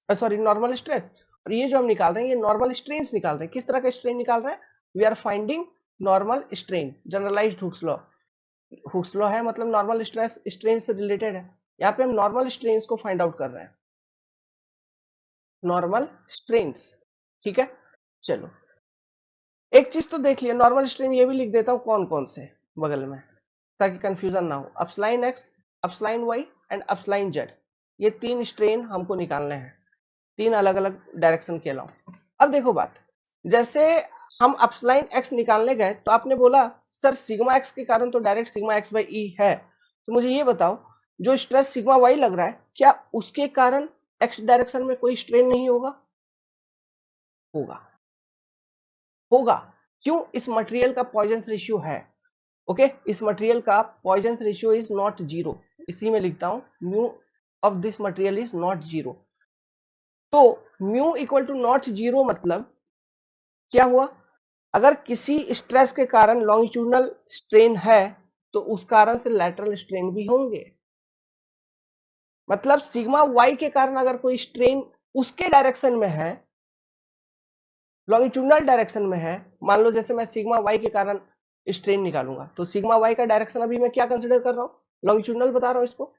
sorry normal stress. और ये जो हम निकाल रहे हैं ये नॉर्मल स्ट्रेन निकाल रहे हैं, किस तरह का स्ट्रेन निकाल रहे हैं, we are finding normal strain, generalised Hooke's law, Hooke's law है मतलब नॉर्मल स्ट्रेस स्ट्रेन से रिलेटेड है, यहाँ पे हम नॉर्मल स्ट्रेन को फाइंड आउट कर रहे हैं, नॉर्मल स्ट्रेन, ठीक है। चलो एक चीज तो देख लिया, नॉर्मल स्ट्रेन ये भी लिख देता हूं कौन कौन से बगल में, ताकि कंफ्यूजन ना हो, अपस्लाइन एक्स, अपस्लाइन वाई एंड अपस्लाइन जेड, ये 3 स्ट्रेन हमको निकालने हैं 3 अलग अलग डायरेक्शन के अलावा। अब देखो बात, जैसे हम अपस्लाइन एक्स निकालने गए तो आपने बोला सर सिग्मा एक्स के कारण तो डायरेक्ट सिग्मा एक्स बाई ई है, तो मुझे ये बताओ जो स्ट्रेस सिग्मा वाई लग रहा है क्या उसके कारण एक्स डायरेक्शन में कोई स्ट्रेन नहीं होगा, होगा, होगा, क्यों, इस मटेरियल का पॉइजन रेशियो है, ओके, इस मटेरियल का Poisson ratio is not zero, इसी में लिखता हूं mu of this material is not zero, तो mu equal to not zero मतलब क्या हुआ, अगर किसी स्ट्रेस के कारण लॉन्गिट्यूडनल स्ट्रेन है तो उस कारण से लैटरल स्ट्रेन भी होंगे, मतलब सिग्मा वाई के कारण अगर कोई स्ट्रेन उसके डायरेक्शन में है, लॉन्गिट्यूडनल डायरेक्शन में है, मान लो जैसे मैं सिग्मा वाई के कारण स्ट्रेन निकालूंगा तो सिग्मा वाई का डायरेक्शन अभी मैं क्या कंसीडर कर रहा हूं, लॉन्गिट्यूडनल बता रहा हूं इसको,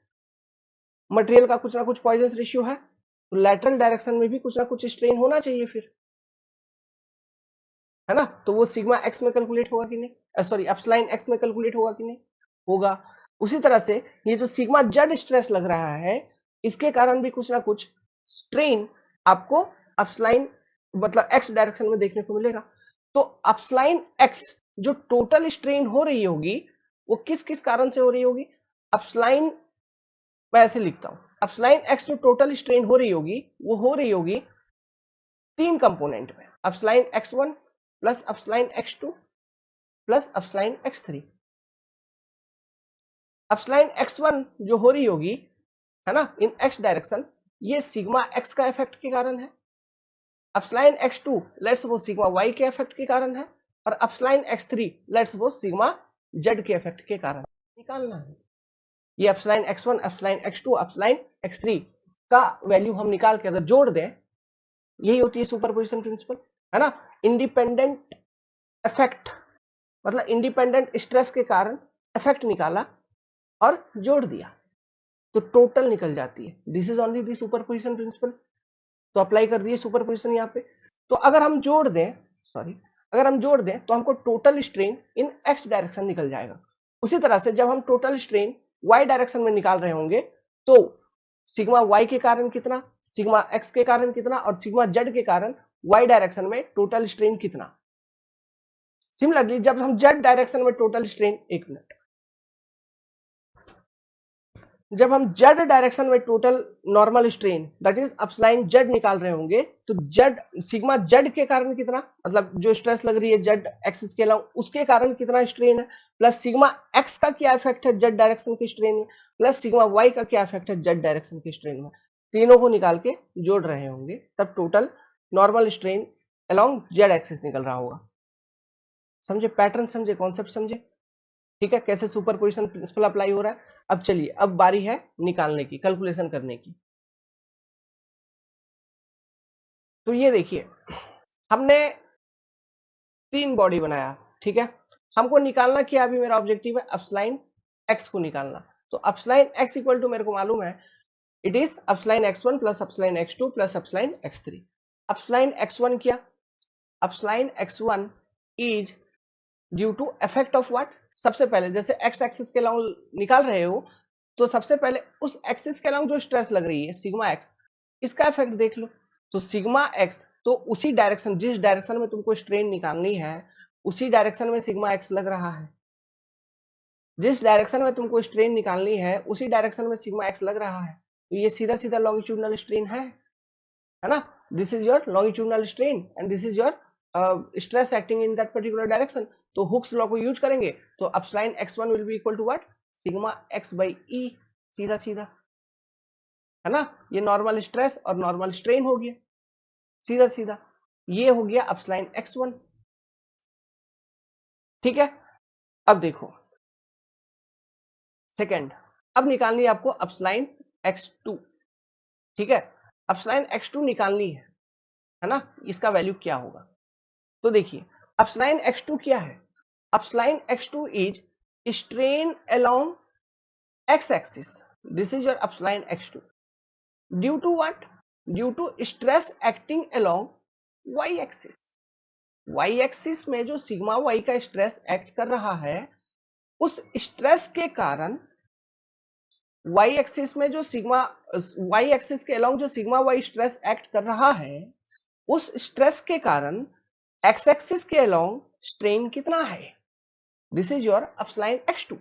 मटेरियल का कुछ ना कुछ पॉइजन रेशियो है तो लैटरल डायरेक्शन में भी कुछ ना कुछ स्ट्रेन होना चाहिए फिर, है ना, तो वो सिग्मा एक्स में कैलकुलेट होगा कि नहीं, सॉरी अपस्लाइन एक्स में कैलकुलेट होगा कि नहीं, होगा। उसी तरह से ये जो सिग्मा जेड स्ट्रेस लग रहा है इसके कारण भी कुछ ना कुछ स्ट्रेन आपको अपस्लाइन मतलब एक्स डायरेक्शन में देखने को मिलेगा, तो अपस्लाइन एक्स जो टोटल स्ट्रेन हो रही होगी वो किस किस कारण से हो रही होगी, अपस्लाइन, मैं ऐसे लिखता हूं अपस्लाइन एक्स जो टोटल स्ट्रेन हो रही होगी वो हो रही होगी 3 कंपोनेंट में, अपस्लाइन x1 plus epsilon x2 plus epsilon x3। Epsilon x1 जो हो रही होगी है ना इन x डायरेक्शन, ये सिग्मा x का इफेक्ट के कारण है। अपस्लाइन x2 let's suppose sigma y के इफेक्ट के कारण है, और अपस्लाइन x3 let's suppose sigma z के इफेक्ट के कारण निकालना है। ये अपस्लाइन x1, अपस्लाइन x2, अपस्लाइन x3 का वैल्यू हम निकाल के अगर जोड़ दें, यही होती है सुपरपोजिशन प्रिंसिपल, है ना। इंडिपेंडेंट इफेक्ट मतलब इंडिपेंडेंट स्ट्रेस के कारण इफेक्ट निकाला और जोड़ दिया तो टोटल निकल जाती है। This is only the superposition principle. तो अप्लाई कर दिए सुपरपोजिशन यहाँ पे। तो अगर हम जोड़ दें तो हमको total strain in x direction निकल जाएगा। उसी तरह से जब हम टोटल स्ट्रेन वाई डायरेक्शन में निकाल रहे होंगे तो सिग्मा वाई के कारण कितना, सिग्मा एक्स के कारण कितना, और सिग्मा जेड के कारण वाई डायरेक्शन में टोटल स्ट्रेन कितना। सिमिलरली जब हम जेड डायरेक्शन में टोटल स्ट्रेन, एक मिनट, जब हम जेड डायरेक्शन में total normal strain that is epsilon Z निकाल रहे होंगे तो जेड सिग्मा जेड के कारण कितना, मतलब जो स्ट्रेस लग रही है जेड एक्सिस के अलावा उसके कारण कितना स्ट्रेन है, प्लस सिग्मा एक्स का क्या इफेक्ट है जेड डायरेक्शन के स्ट्रेन में, प्लस सिग्मा वाई का क्या इफेक्ट है जेड डायरेक्शन के स्ट्रेन में, तीनों को निकाल के जोड़ रहे होंगे तब total normal strain along Z axis निकल रहा होगा। समझे पैटर्न, समझे कॉन्सेप्ट, समझे ठीक है कैसे सुपरपोजिशन प्रिंसिपल अप्लाई हो रहा है। अब चलिए अब बारी है निकालने की, कैलकुलेशन करने की। तो ये देखिए हमने 3 बॉडी बनाया, ठीक है। हमको निकालना क्या, अभी मेरा ऑब्जेक्टिव है अपस्लाइन एक्स को निकालना। तो अपस्लाइन एक्स इक्वल टू मेरे को मालूम है it is epsilon x1 plus epsilon x2 plus epsilon x3। Epsilon x1 क्या, epsilon x1 is due to effect of what. सबसे पहले जैसे एक्स एक्सिस के लॉन्ग निकाल रहे हो तो सबसे पहले उस एक्सिस के लॉन्ग जो स्ट्रेस लग रही है सिग्मा एक्स, इसका इफेक्ट देख लो। तो सिग्मा एक्स तो उसी डायरेक्शन, जिस डायरेक्शन में तुमको स्ट्रेन निकालनी है उसी डायरेक्शन में सिग्मा एक्स लग रहा है। जिस डायरेक्शन में तुमको स्ट्रेन निकालनी है उसी डायरेक्शन में सिग्मा एक्स लग रहा है, तो ये सीधा सीधा लॉन्गिट्यूडनल स्ट्रेन है ना। This is your longitudinal strain and this is your stress acting in that particular direction. तो हुक्स लॉ को यूज करेंगे तो epsilon x1 will be equal to what, sigma x by E, सीधा सीधा, है ना। ये नॉर्मल स्ट्रेस और नॉर्मल स्ट्रेन हो गया सीधा सीधा, ये हो गया अपस्लाइन x1, ठीक है। अब देखो सेकंड, अब निकालनी है आपको अपस्लाइन x2, ठीक है। अपस्लाइन x2 निकालनी है ना, इसका वैल्यू क्या होगा। तो देखिए अपस्लाइन x2 क्या है, अपस्लाइन x2 is strain along x axis, this is your upsline x2 due to what, due to stress acting along y axis। y axis में जो सिग्मा y का स्ट्रेस एक्ट कर रहा है उस स्ट्रेस के कारण y एक्सिस में जो सिग्मा y एक्सिस के अलोंग जो सिग्मा y स्ट्रेस एक्ट कर रहा है उस स्ट्रेस के कारण x एक्सिस के अलोंग स्ट्रेन कितना है, this is your epsilon x2।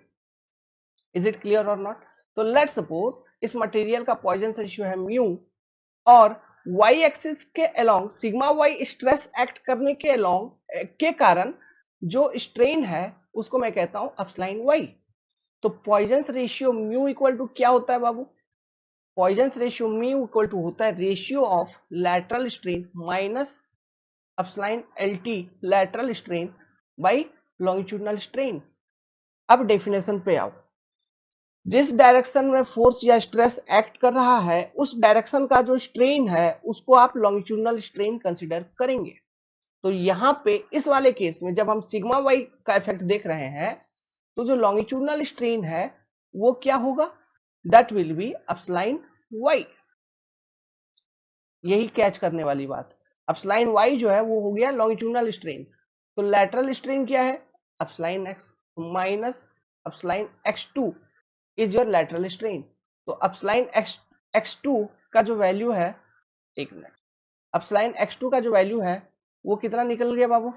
Is it clear और नॉट। तो लेट सपोज इस मटेरियल का पॉइजन रेशियो है म्यू और y एक्सिस के along sigma y stress act करने के अलोंग के कारण जो स्ट्रेन है उसको मैं कहता हूं अपस्लाइन y। तो Poisson ratio mu equal to क्या होता है बाबू, Poisson ratio mu equal to होता है ratio of lateral strain minus epsilon LT lateral strain by longitudinal strain. अब डेफिनेशन पे आओ, जिस डायरेक्शन में फोर्स या स्ट्रेस एक्ट कर रहा है उस डायरेक्शन का जो स्ट्रेन है उसको आप लॉन्गिट्यूडनल स्ट्रेन कंसीडर करेंगे। तो यहां पे इस वाले केस में जब हम सिग्मा वाई का इफेक्ट देख रहे हैं तो जो लॉन्गिट्यूडनल स्ट्रेन है वो क्या होगा, दैट विल बी अपस्लाइन वाई। यही कैच करने वाली बात, अपस्लाइन वाई जो है वो हो गया लॉन्गिट्यूडनल स्ट्रेन। तो लैटरल स्ट्रेन क्या है, epsilon X minus epsilon x2 is your lateral strain. तो अपस्लाइन x2 का जो वैल्यू है, एक मिनट, अपस्लाइन x2 का जो वैल्यू है वो कितना निकल गया बाबू,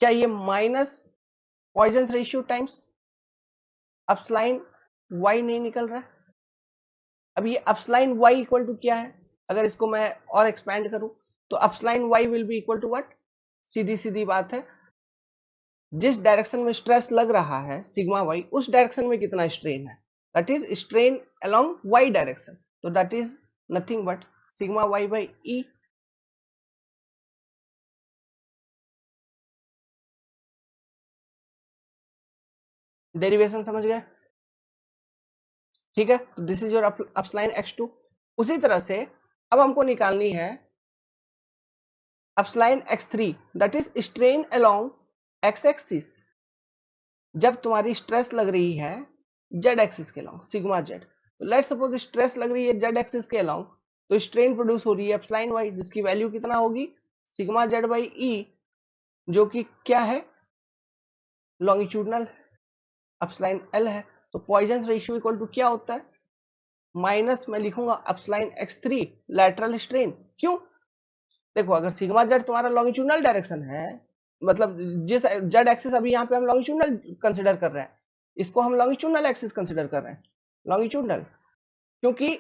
क्या ये minus Poisson ratio times epsilon y नहीं निकल रहा है। अब ये अपस्लाइन y इक्वल टू क्या है, अगर इसको मैं और एक्सपैंड करूं तो epsilon y will be equal to what, सीधी सीधी बात है जिस डायरेक्शन में स्ट्रेस लग रहा है सिग्मा वाई, उस डायरेक्शन में कितना स्ट्रेन है, that is strain along Y direction, तो that is nothing but sigma Y by E. Derivation समझ गए? ठीक है, तो this is your epsilon x2। उसी तरह से अब हमको निकालनी है अपस्लाइन x3, that is strain along x axis. जब तुम्हारी स्ट्रेस लग रही है z एक्सिस के अलोंग सिग्मा z, तो लेट सपोज स्ट्रेस लग रही है z एक्सिस के अलोंग, तो स्ट्रेन प्रोड्यूस हो रही है अपस्लाइन y, जिसकी वैल्यू कितना होगी सिग्मा z बाई ई, जो कि क्या है लॉन्गिट्यूडनल अपस्लाइन l है। तो पॉइजन रेशियो इक्वल टू क्या होता है, माइनस मैं लिखूंगा अपस्लाइन x3 लैटरल स्ट्रेन। क्यों? देखो अगर सिग्मा जेड तुम्हारा लॉन्गिट्यूडनल डायरेक्शन है, मतलब जिस जेड एक्सिस अभी यहाँ पे हम लॉन्गिट्यूडनल कंसिडर कर रहे हैं, इसको हम लॉन्गिट्यूडनल एक्सिस कंसिडर कर रहे हैं, लॉन्गिट्यूडनल, क्योंकि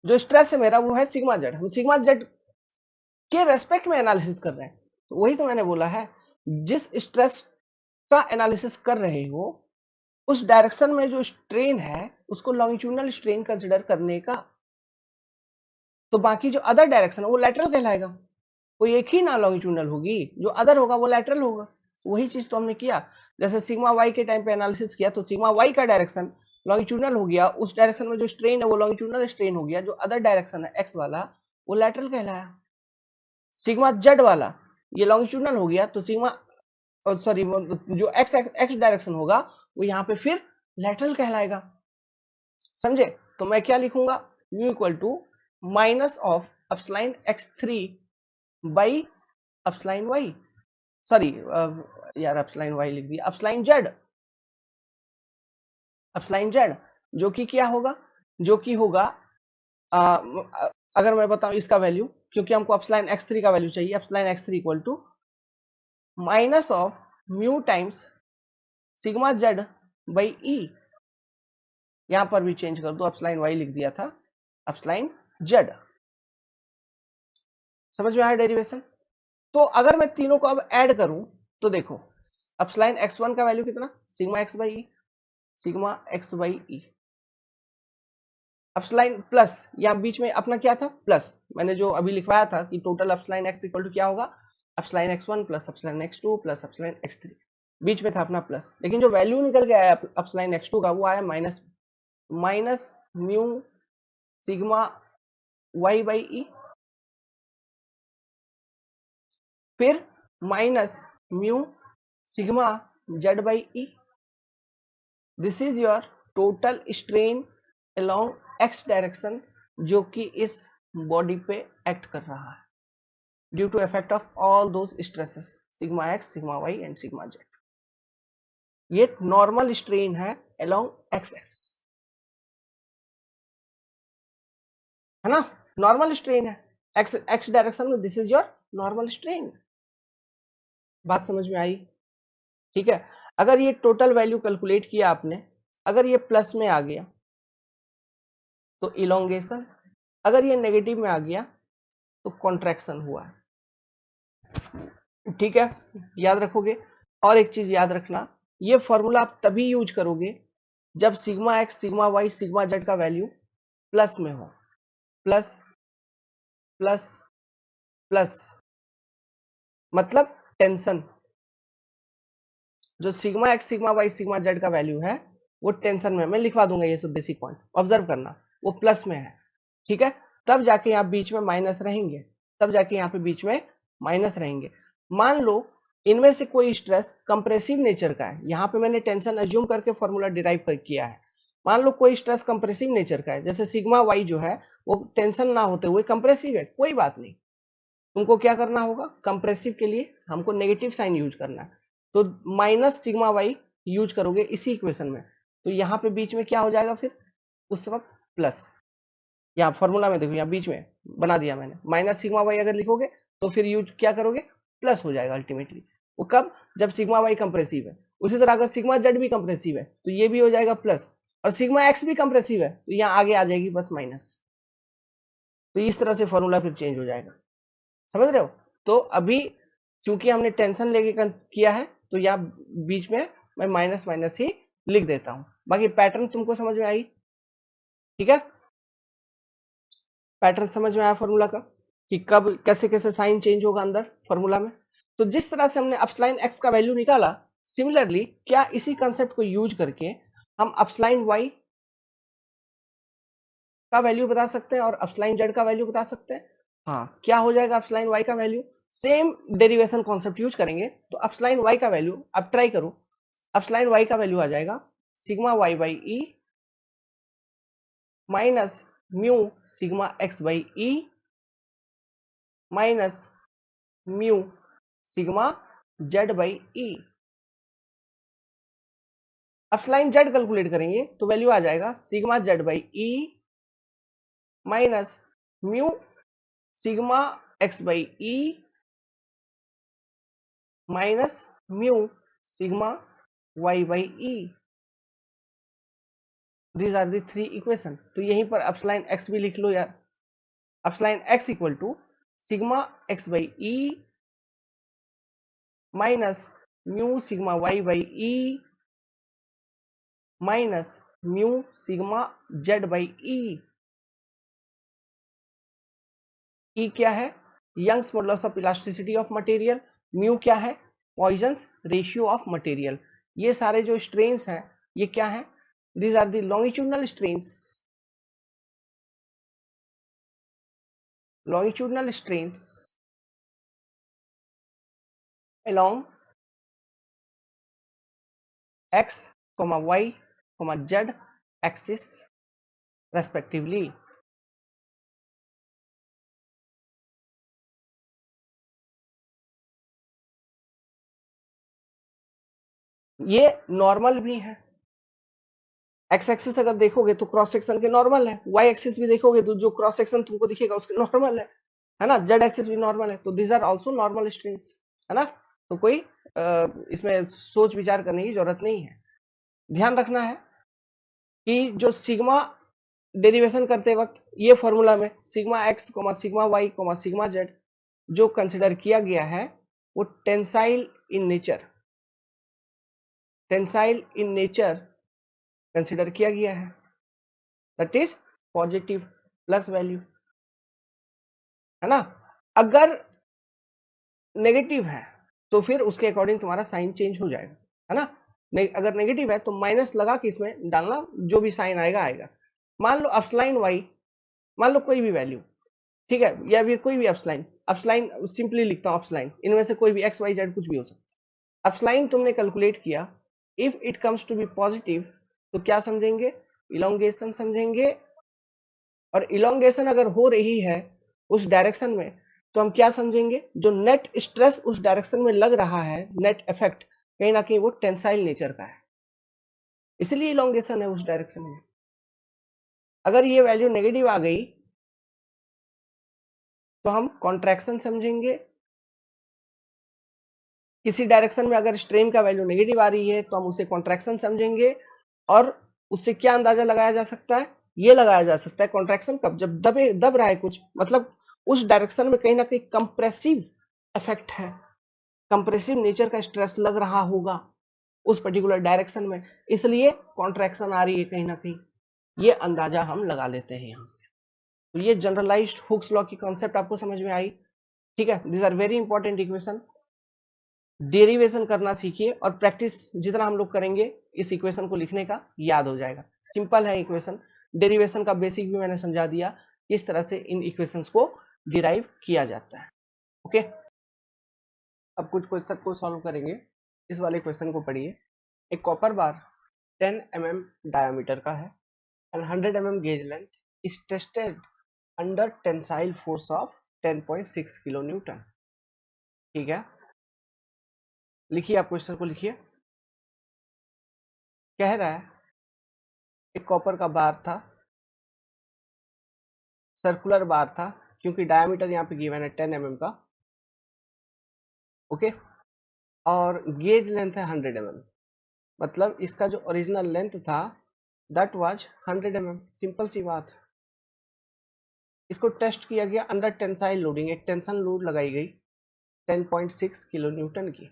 जो स्ट्रेस है मेरा वो है सिग्मा जेड, हम सिग्मा जेड के रेस्पेक्ट में एनालिसिस कर रहे हैं। तो वही तो मैंने बोला है, जिस स्ट्रेस का एनालिसिस कर रहे हो उस डायरेक्शन में जो स्ट्रेन है उसको लॉन्गिट्यूडनल स्ट्रेन कंसिडर करने का, तो बाकी जो अदर डायरेक्शन है वो लैटरल कहलाएगा। कोई एक ही ना लॉन्गिट्यूडनल होगी, जो अदर होगा वो लैटरल होगा। वही चीज तो हमने किया, जैसे सिग्मा वाई के टाइम पे एनालिसिस किया तो सिग्मा वाई का डायरेक्शन लॉन्गिट्यूडनल हो गया, उस डायरेक्शन में जो स्ट्रेन है वो लॉन्गिट्यूडनल स्ट्रेन हो गया, जो अदर डायरेक्शन है एक्स वाला वो लैटरल कहलाया। सिग्मा जेड वाला ये लॉन्गिट्यूडनल हो गया, तो सिग्मा सॉरी जो एक्स एक्स डायरेक्शन होगा वो यहाँ पे फिर लैटरल कहलाएगा। समझे? तो मैं क्या लिखूंगा, u equal to minus of epsilon x3 by epsilon y, sorry यार अपस्लाइन y लिख दिया, अपस्लाइन z, अपस्लाइन z, जो कि क्या होगा, जो कि होगा अगर मैं बताऊं इसका वैल्यू, क्योंकि हमको अपस्लाइन x3 का वैल्यू चाहिए, epsilon x3 equal to minus of mu times sigma z by E, यहां पर भी चेंज कर दो, अपस्लाइन y लिख दिया था, अपस्लाइन z। समझ में आया डेरिवेशन? तो अगर मैं तीनों को अब ऐड करूं तो देखो अपस्लाइन x1 का वैल्यू कितना sigma x by E, sigma x by E, epsilon plus यहाँ बीच में अपना क्या था प्लस, मैंने जो अभी लिखवाया था कि टोटल अपस्लाइन x इक्वल टू क्या होगा अपस्लाइन x1 plus epsilon x2 plus epsilon x3, बीच में था अपना प्लस, लेकिन जो वैल्यू निकल के आया अपस्लाइन x2 का वो आया minus, minus mu sigma y by E, फिर minus mu sigma z by E. This is your total strain along x direction जो कि इस बॉडी पे एक्ट कर रहा है due to effect of all those stresses sigma x sigma y and sigma z। ये normal strain है along x axis, है ना, नॉर्मल स्ट्रेन है x डायरेक्शन में, this is your normal strain. बात समझ में आई? ठीक है, अगर ये टोटल वैल्यू कैलकुलेट किया आपने, अगर ये प्लस में आ गया तो इलोंगेशन, अगर ये नेगेटिव में आ गया तो कॉन्ट्रैक्शन हुआ है। ठीक है, याद रखोगे। और एक चीज याद रखना, ये फॉर्मूला आप तभी यूज करोगे जब sigma x sigma y sigma z का वैल्यू प्लस में हो, प्लस प्लस प्लस मतलब टेंशन, जो sigma x sigma y sigma z का वैल्यू है वो टेंशन में, मैं लिखवा दूंगा ये सब बेसिक पॉइंट, ऑब्जर्व करना, वो प्लस में है। ठीक है, तब जाके यहाँ बीच में माइनस रहेंगे, तब जाके यहाँ पे बीच में माइनस रहेंगे। मान लो इनमें से कोई स्ट्रेस कंप्रेसिव नेचर का है, यहाँ पे मैंने टेंशन एज्यूम करके फॉर्मूला डिराइव कर किया है। मान लो कोई स्ट्रेस कंप्रेसिव नेचर का है, जैसे सिग्मा वाई जो है वो टेंशन ना होते हुए कंप्रेसिव है, कोई बात नहीं, तुमको क्या करना होगा, कंप्रेसिव के लिए हमको नेगेटिव साइन यूज करना है, तो माइनस सिग्मा वाई यूज करोगे इसी इक्वेशन में, तो यहाँ पे बीच में क्या हो जाएगा फिर उस वक्त प्लस, यहाँ फॉर्मूला में देखो यहाँ बीच में बना दिया मैंने, माइनस सिग्मा वाई अगर लिखोगे तो फिर यूज क्या करोगे प्लस हो जाएगा अल्टीमेटली। वो कब, जब सिग्मा वाई कंप्रेसिव है। उसी तरह अगर सिग्मा जेड भी कंप्रेसिव है तो ये भी हो जाएगा प्लस, और सिग्मा एक्स भी कंप्रेसिव है तो यहाँ आगे आ जाएगी बस माइनस। तो इस तरह से फॉर्मूला फिर चेंज हो जाएगा, समझ रहे हो? तो अभी चूंकि हमने टेंशन लेके किया है तो यहाँ बीच में मैं माइनस माइनस ही लिख देता हूं। बाकी पैटर्न तुमको समझ में आई? ठीक है, पैटर्न समझ में आया फॉर्मूला का कि कब कैसे कैसे साइन चेंज होगा अंदर फॉर्मूला में। तो जिस तरह से हमने अपस्लाइन एक्स का वैल्यू निकाला, सिमिलरली क्या इसी कंसेप्ट को यूज करके हम अपस्लाइन वाई का वैल्यू बता सकते हैं और अपस्लाइन जेड का वैल्यू बता सकते हैं? हाँ, क्या हो जाएगा अपस्लाइन वाई का value? Same derivation concept use करेंगे तो अपस्लाइन वाई का वैल्यू, अब ट्राई करो, अपस्लाइन वाई का वैल्यू आ जाएगा sigma Y by E minus mu sigma x by E minus mu sigma Z by E. Epsilon Z calculate करेंगे तो वैल्यू आ जाएगा sigma Z by E minus mu sigma x by E minus mu sigma Y by E. These are the three equation. तो यहीं पर epsilon X भी लिख लो यार। Epsilon X equal to sigma x by E minus mu sigma Y by E minus mu sigma Z by E. E क्या है? Young's modulus of elasticity of material. Mu क्या है? Poisson's ratio of material. ये सारे जो strains हैं ये क्या है? These are the longitudinal strains. longitudinal strains along x, y, z axis respectively। ये नॉर्मल भी है। एक्स एक्सिस अगर देखोगे तो क्रॉस सेक्शन के नॉर्मल है, वाई एक्सिस भी देखोगे तो जो क्रॉस सेक्शन तुमको दिखेगा उसके नॉर्मल है ना, जेड एक्सिस भी नॉर्मल है। तो these are also normal strains, है ना। तो कोई इसमें सोच विचार करने की जरूरत नहीं है। ध्यान रखना है कि जो सिग्मा डेरिवेशन करते वक्त ये फॉर्मूला में sigma x sigma y sigma z जो कंसिडर किया गया है वो tensile in nature, tensile in nature consider किया गया है, that is positive plus value, है ना। अगर नेगेटिव है तो फिर उसके अकॉर्डिंग तुम्हारा साइन चेंज हो जाएगा, है ना। अगर नेगेटिव है तो माइनस लगा के इसमें डालना, जो भी साइन आएगा आएगा। मान लो अपस्लाइन वाई, मान लो कोई भी वैल्यू, ठीक है, या फिर कोई भी अपस्लाइन, अपस्लाइन सिंपली लिखता हूं अपस्लाइन, इनमें से कोई भी एक्स वाई जेड कुछ भी हो सकता है। अपस्लाइन तुमने कैलकुलेट किया, if it comes to be positive तो क्या समझेंगे? इलोंगेशन समझेंगे। और इलोंगेशन अगर हो रही है उस डायरेक्शन में तो हम क्या समझेंगे? जो नेट स्ट्रेस उस डायरेक्शन में लग रहा है, नेट इफेक्ट, कहीं ना कहीं वो टेंसाइल नेचर का है, इसलिए इलोंगेशन है उस डायरेक्शन में। अगर ये वैल्यू नेगेटिव आ गई तो हम कॉन्ट्रैक्शन समझेंगे। किसी डायरेक्शन में अगर स्ट्रेन का वैल्यू नेगेटिव आ रही है तो हम उसे कॉन्ट्रैक्शन समझेंगे। और उससे क्या अंदाजा लगाया जा सकता है? ये लगाया जा सकता है कॉन्ट्रैक्शन कब, जब दब रहा है कुछ, मतलब उस डायरेक्शन में कहीं ना कहीं कंप्रेसिव इफेक्ट है, कंप्रेसिव नेचर का स्ट्रेस लग रहा होगा उस पर्टिकुलर डायरेक्शन में, इसलिए कॉन्ट्रैक्शन आ रही है कहीं ना कहीं। ये अंदाजा हम लगा लेते हैं यहाँ से। तो ये जनरलाइज्ड हुक्स लॉ की कॉन्सेप्ट आपको समझ में आई? ठीक है, this are very important equation. Derivation करना सीखिए और प्रैक्टिस जितना हम लोग करेंगे इस इक्वेशन को लिखने का याद हो जाएगा। सिंपल है इक्वेशन, डेरिवेशन का बेसिक भी मैंने समझा दिया, किस तरह से इन इक्वेशंस को डिराइव किया जाता है। ओके, अब कुछ क्वेश्चन को सॉल्व करेंगे। इस वाले क्वेश्चन को पढ़िए। एक कॉपर बार 10 mm डायमीटर का है and 100 mm gauge length is tested under tensile force of 10.6 kilo Newton. ठीक है, लिखिए, आप क्वेश्चन को लिखिए। कह रहा है एक कॉपर का बार था, सर्कुलर बार था, क्योंकि डायमीटर यहाँ पे गिवन है 10 mm का, ओके, और गेज लेंथ है 100 mm, मतलब इसका जो ओरिजिनल लेंथ था दैट वाज 100 mm। सिंपल सी बात। इसको टेस्ट किया गया अंडर टेंसाइल लोडिंग, एक टेंशन लोड लगाई गई, 10.6 किलो न्यूटन की।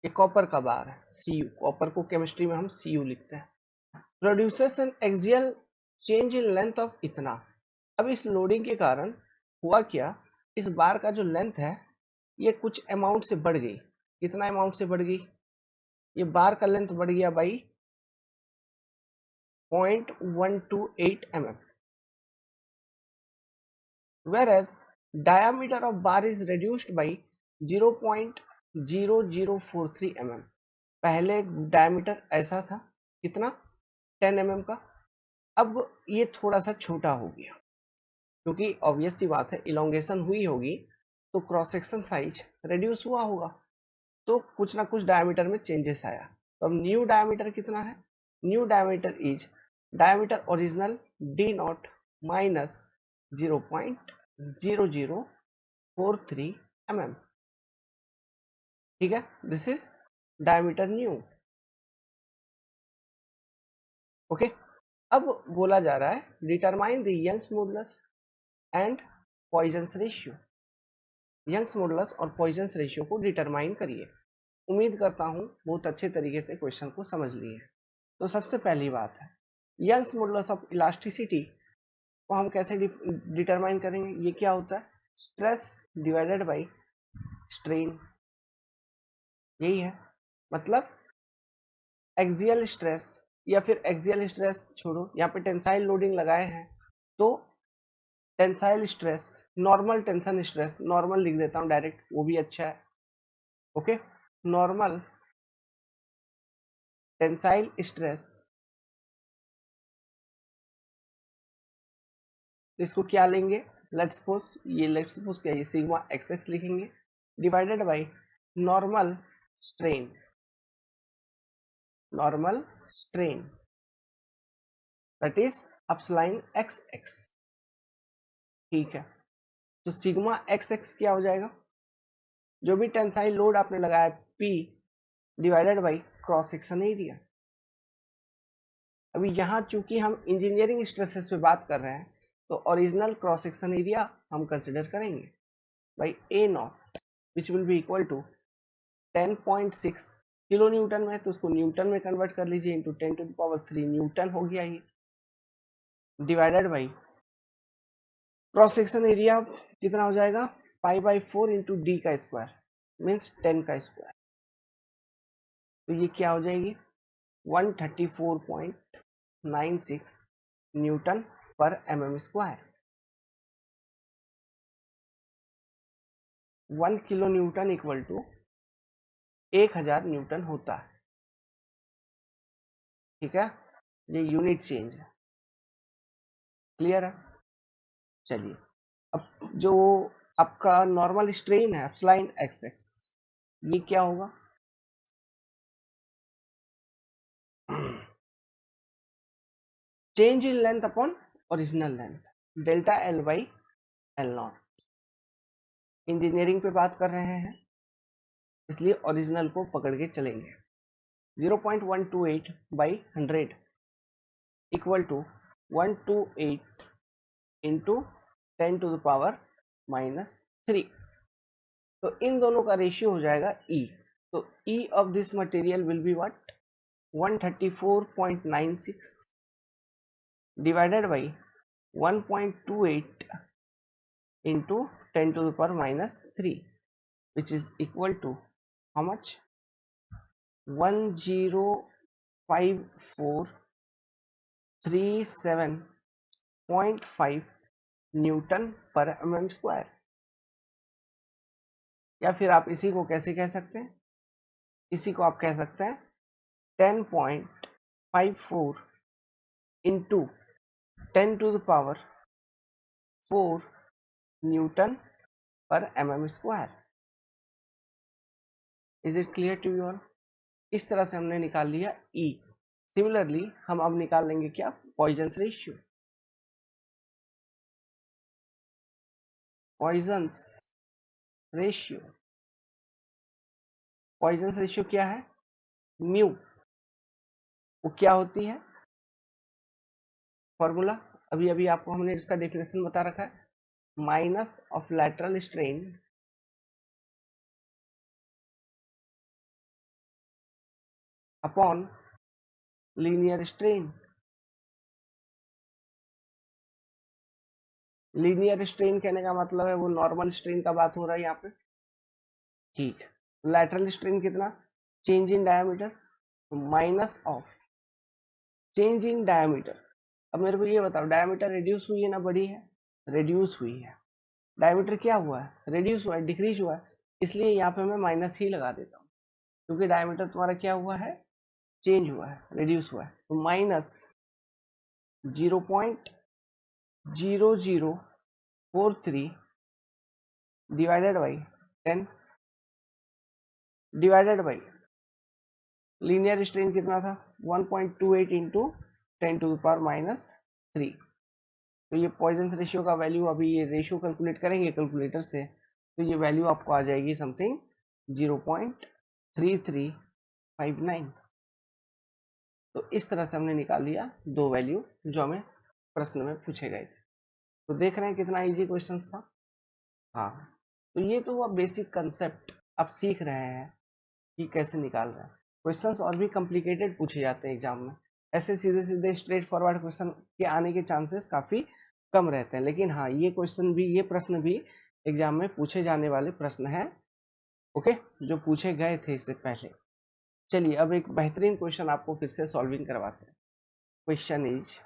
ये कॉपर का बार है, Cu। कॉपर को केमिस्ट्री में हम Cu लिखते हैं। Producers N axial change in length of इतना। अब इस लोडिंग के कारण हुआ क्या, इस बार का जो लेंथ है ये कुछ अमाउंट से बढ़ गई। कितना अमाउंट से बढ़ गई? ये बार का लेंथ बढ़ गया by 0.128 mm, whereas diameter of bar is reduced by 0.0043 mm। पहले डायमीटर ऐसा था, कितना? 10 mm का। अब ये थोड़ा सा छोटा हो गया, क्योंकि ऑब्वियस सी बात है इलोंगेशन हुई होगी तो क्रॉस सेक्शन साइज रिड्यूस हुआ होगा, तो कुछ ना कुछ डायमीटर में चेंजेस आया। तो अब न्यू डायमीटर कितना है? New diameter is diameter original D naught minus 0.0043 mm। ठीक है, this is diameter new. Okay, अब बोला जा रहा है determine the Young's modulus and Poisson's ratio. Young's modulus और पॉइजन्स रेशियो को डिटरमाइन करिए। उम्मीद करता हूं बहुत अच्छे तरीके से क्वेश्चन को समझ लिए। तो सबसे पहली बात है यंग्स मॉडुलस ऑफ इलास्टिसिटी को हम कैसे डिटरमाइन करेंगे? ये क्या होता है? Stress divided by strain. यही है, मतलब एक्सियल स्ट्रेस, या फिर एक्सियल स्ट्रेस छोड़ो, यहाँ पे टेंसाइल लोडिंग लगाए हैं तो tensile stress, normal tension stress, normal लिख देता हूँ डायरेक्ट, वो भी अच्छा है। ओके, नॉर्मल टेंसाइल स्ट्रेस, इसको क्या लेंगे? लेट्स सपोज क्या, ये सिग्मा एक्स लिखेंगे divided by normal strain, that is अपसाइन x x. ठीक है, तो सिग्मा एक्स एक्स क्या हो जाएगा? जो भी टेंसाइल लोड आपने लगाया P divided by cross section area. अभी यहाँ चूंकि हम इंजीनियरिंग स्ट्रेसेस पे बात कर रहे हैं तो ओरिजिनल क्रॉस सेक्शन एरिया हम कंसिडर करेंगे by A naught which will be equal to 10.6 kilo newton में, तो उसको न्यूटन में कन्वर्ट कर लीजिए, इंटू 10⁻³ न्यूटन हो गया ये, divided by cross section area कितना हो जाएगा? π/4 इंटू डी का स्क्वायर मीन्स 10 का स्क्वायर। तो ये क्या हो जाएगी? 134.96 न्यूटन पर mm square. 1 kilo newton equal to 1000 newton होता है। ठीक है, ये यूनिट चेंज है। क्लियर है? चलिए, अब जो आपका नॉर्मल स्ट्रेन है एप्सिलॉन एक्स एक्स, ये क्या होगा? Change in length upon original length, delta L by L not. Engineering पे बात कर रहे हैं इसलिए ओरिजिनल को पकड़ के चलेंगे। 0.128 बाई 100 इक्वल टू 128 इंटू 10⁻⁻3। तो इन दोनों का रेशियो हो जाएगा E। तो E of this material will be what? 134.96 divided by 1.28 into 10⁻⁻3 which is equal to how much? 105,437.5 Newton पर mm स्क्वायर। या फिर आप इसी को कैसे कह सकते हैं? इसी को आप कह सकते हैं 10.54 इंटू 10⁻⁴ न्यूटन पर mm square. Is it clear to you all? इस तरह से हमने निकाल लिया E। सिमिलरली हम अब निकाल लेंगे क्या? Poisons ratio. पॉइजन्स रेशियो क्या है? म्यू। वो क्या होती है? फॉर्मूला अभी अभी आपको हमने इसका डेफिनेशन बता रखा है, minus of lateral strain upon linear strain. Linear strain कहने का मतलब है वो नॉर्मल स्ट्रेन का बात हो रहा है यहाँ पे, ठीक। लैटरल स्ट्रेन कितना, change in diameter minus of change in diameter. अब मेरे को ये बताओ, डायमीटर रिड्यूस हुई है ना बढ़ी है, रिड्यूस हुई है। डायमीटर क्या हुआ है, रिड्यूस हुआ है, डिक्रीज हुआ है, इसलिए यहाँ पे मैं माइनस ही लगा देता हूँ, क्योंकि डायमीटर तुम्हारा क्या हुआ है, चेंज हुआ है, रिड्यूस हुआ है। तो minus 0.0043 divided by 10 divided by linear strain कितना था, 1.28 इंटू 10⁻⁻3। तो ये पॉइजन रेशियो का वैल्यू, अभी ये रेशियो कैलकुलेट करेंगे कैलकुलेटर से, तो ये वैल्यू आपको आ जाएगी समथिंग 0.3359। तो इस तरह से हमने निकाल लिया दो वैल्यू जो हमें प्रश्न में पूछे गए थे। तो देख रहे हैं कितना इजी क्वेश्चन था। हाँ, तो ये तो हुआ बेसिक कंसेप्ट, आप सीख रहे हैं कि कैसे निकाल रहे हैं। क्वेश्चंस और भी कॉम्प्लिकेटेड पूछे जाते हैं एग्जाम में, ऐसे सीधे सीधे स्ट्रेट फॉरवर्ड क्वेश्चन के आने के चांसेस काफी कम रहते हैं, लेकिन हाँ ये क्वेश्चन भी, ये प्रश्न भी एग्जाम में पूछे जाने वाले प्रश्न हैं, ओके, जो पूछे गए थे इससे पहले। चलिए अब एक बेहतरीन क्वेश्चन आपको फिर से सॉल्विंग करवाते हैं। क्वेश्चन इज,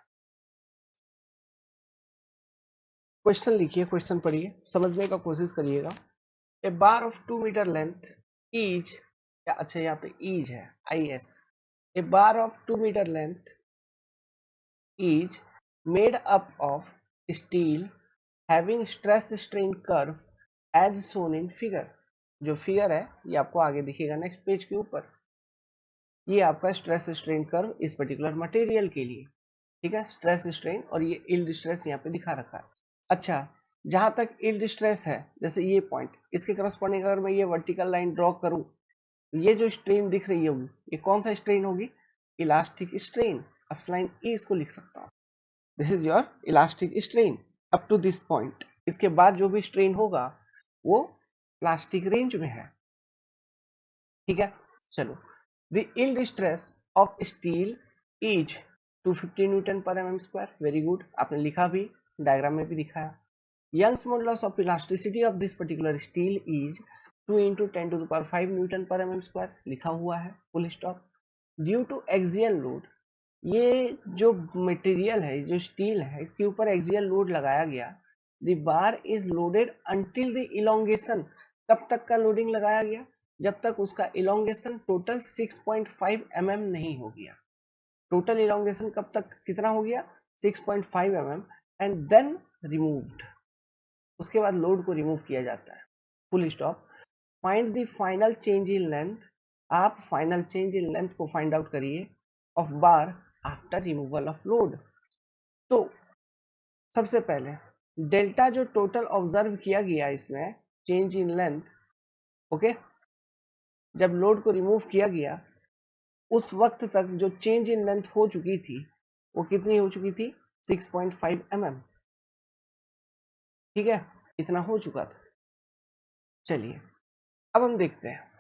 क्वेश्चन लिखिए, क्वेश्चन पढ़िए, समझने का कोशिश करिएगा। A bar of 2 metre length is, अच्छा यहाँ पे इज है, I S, a bar of 2 metre length is made up of steel having stress strain curve as shown in figure। जो फिगर है ये आपको आगे दिखेगा नेक्स्ट पेज के ऊपर, ये आपका स्ट्रेस स्ट्रेन कर्व इस पर्टिकुलर मटेरियल के लिए, ठीक है, स्ट्रेस स्ट्रेन, और ये इल्ड स्ट्रेस यहाँ पे दिखा रखा है। अच्छा, जहां तक इल्ड स्ट्रेस है, जैसे ये पॉइंट, इसके करस्पॉन्डिंग अगर मैं ये वर्टिकल लाइन ड्रॉ करूं, ये जो स्ट्रेन दिख रही होगी, ये कौन सा स्ट्रेन होगी, इलास्टिक स्ट्रेन। अपलाइन ई इसको लिख सकता हूँ, this is your elastic strain up to this point. इसके बाद जो भी स्ट्रेन होगा वो प्लास्टिक रेंज में है, ठीक है। चलो, the yield stress of steel is 250 newton पर एम स्क्वायर। वेरी गुड, आपने लिखा भी, डायग्राम में भी दिखाया। Young's modulus of elasticity of this particular steel is 2 into 10⁵ newton पर एम स्क्वायर, लिखा हुआ है, full stop. Due to axial load, ये जो मटेरियल है, जो स्टील है, इसके ऊपर एक्सियल लोड लगाया गया। The bar is loaded until the elongation, कब तक का लोडिंग लगाया गया, जब तक उसका इलोंगेशन टोटल 6.5 mm नहीं हो गया। टोटल इलोंगेशन कब तक कितना हो गया, 6.5 mm, एंड देन रिमूव्ड, उसके बाद लोड को रिमूव किया जाता है, full stop. Find the final change in length, आप फाइनल चेंज इन लेंथ को फाइंड आउट करिए of bar after removal of load. तो सबसे पहले डेल्टा जो टोटल ऑब्जर्व किया गया इसमें चेंज इन लेंथ, ओके, जब लोड को रिमूव किया गया उस वक्त तक जो चेंज इन लेंथ हो चुकी थी वो कितनी हो चुकी थी, 6.5 mm, ठीक है, इतना हो चुका था। चलिए अब हम देखते हैं,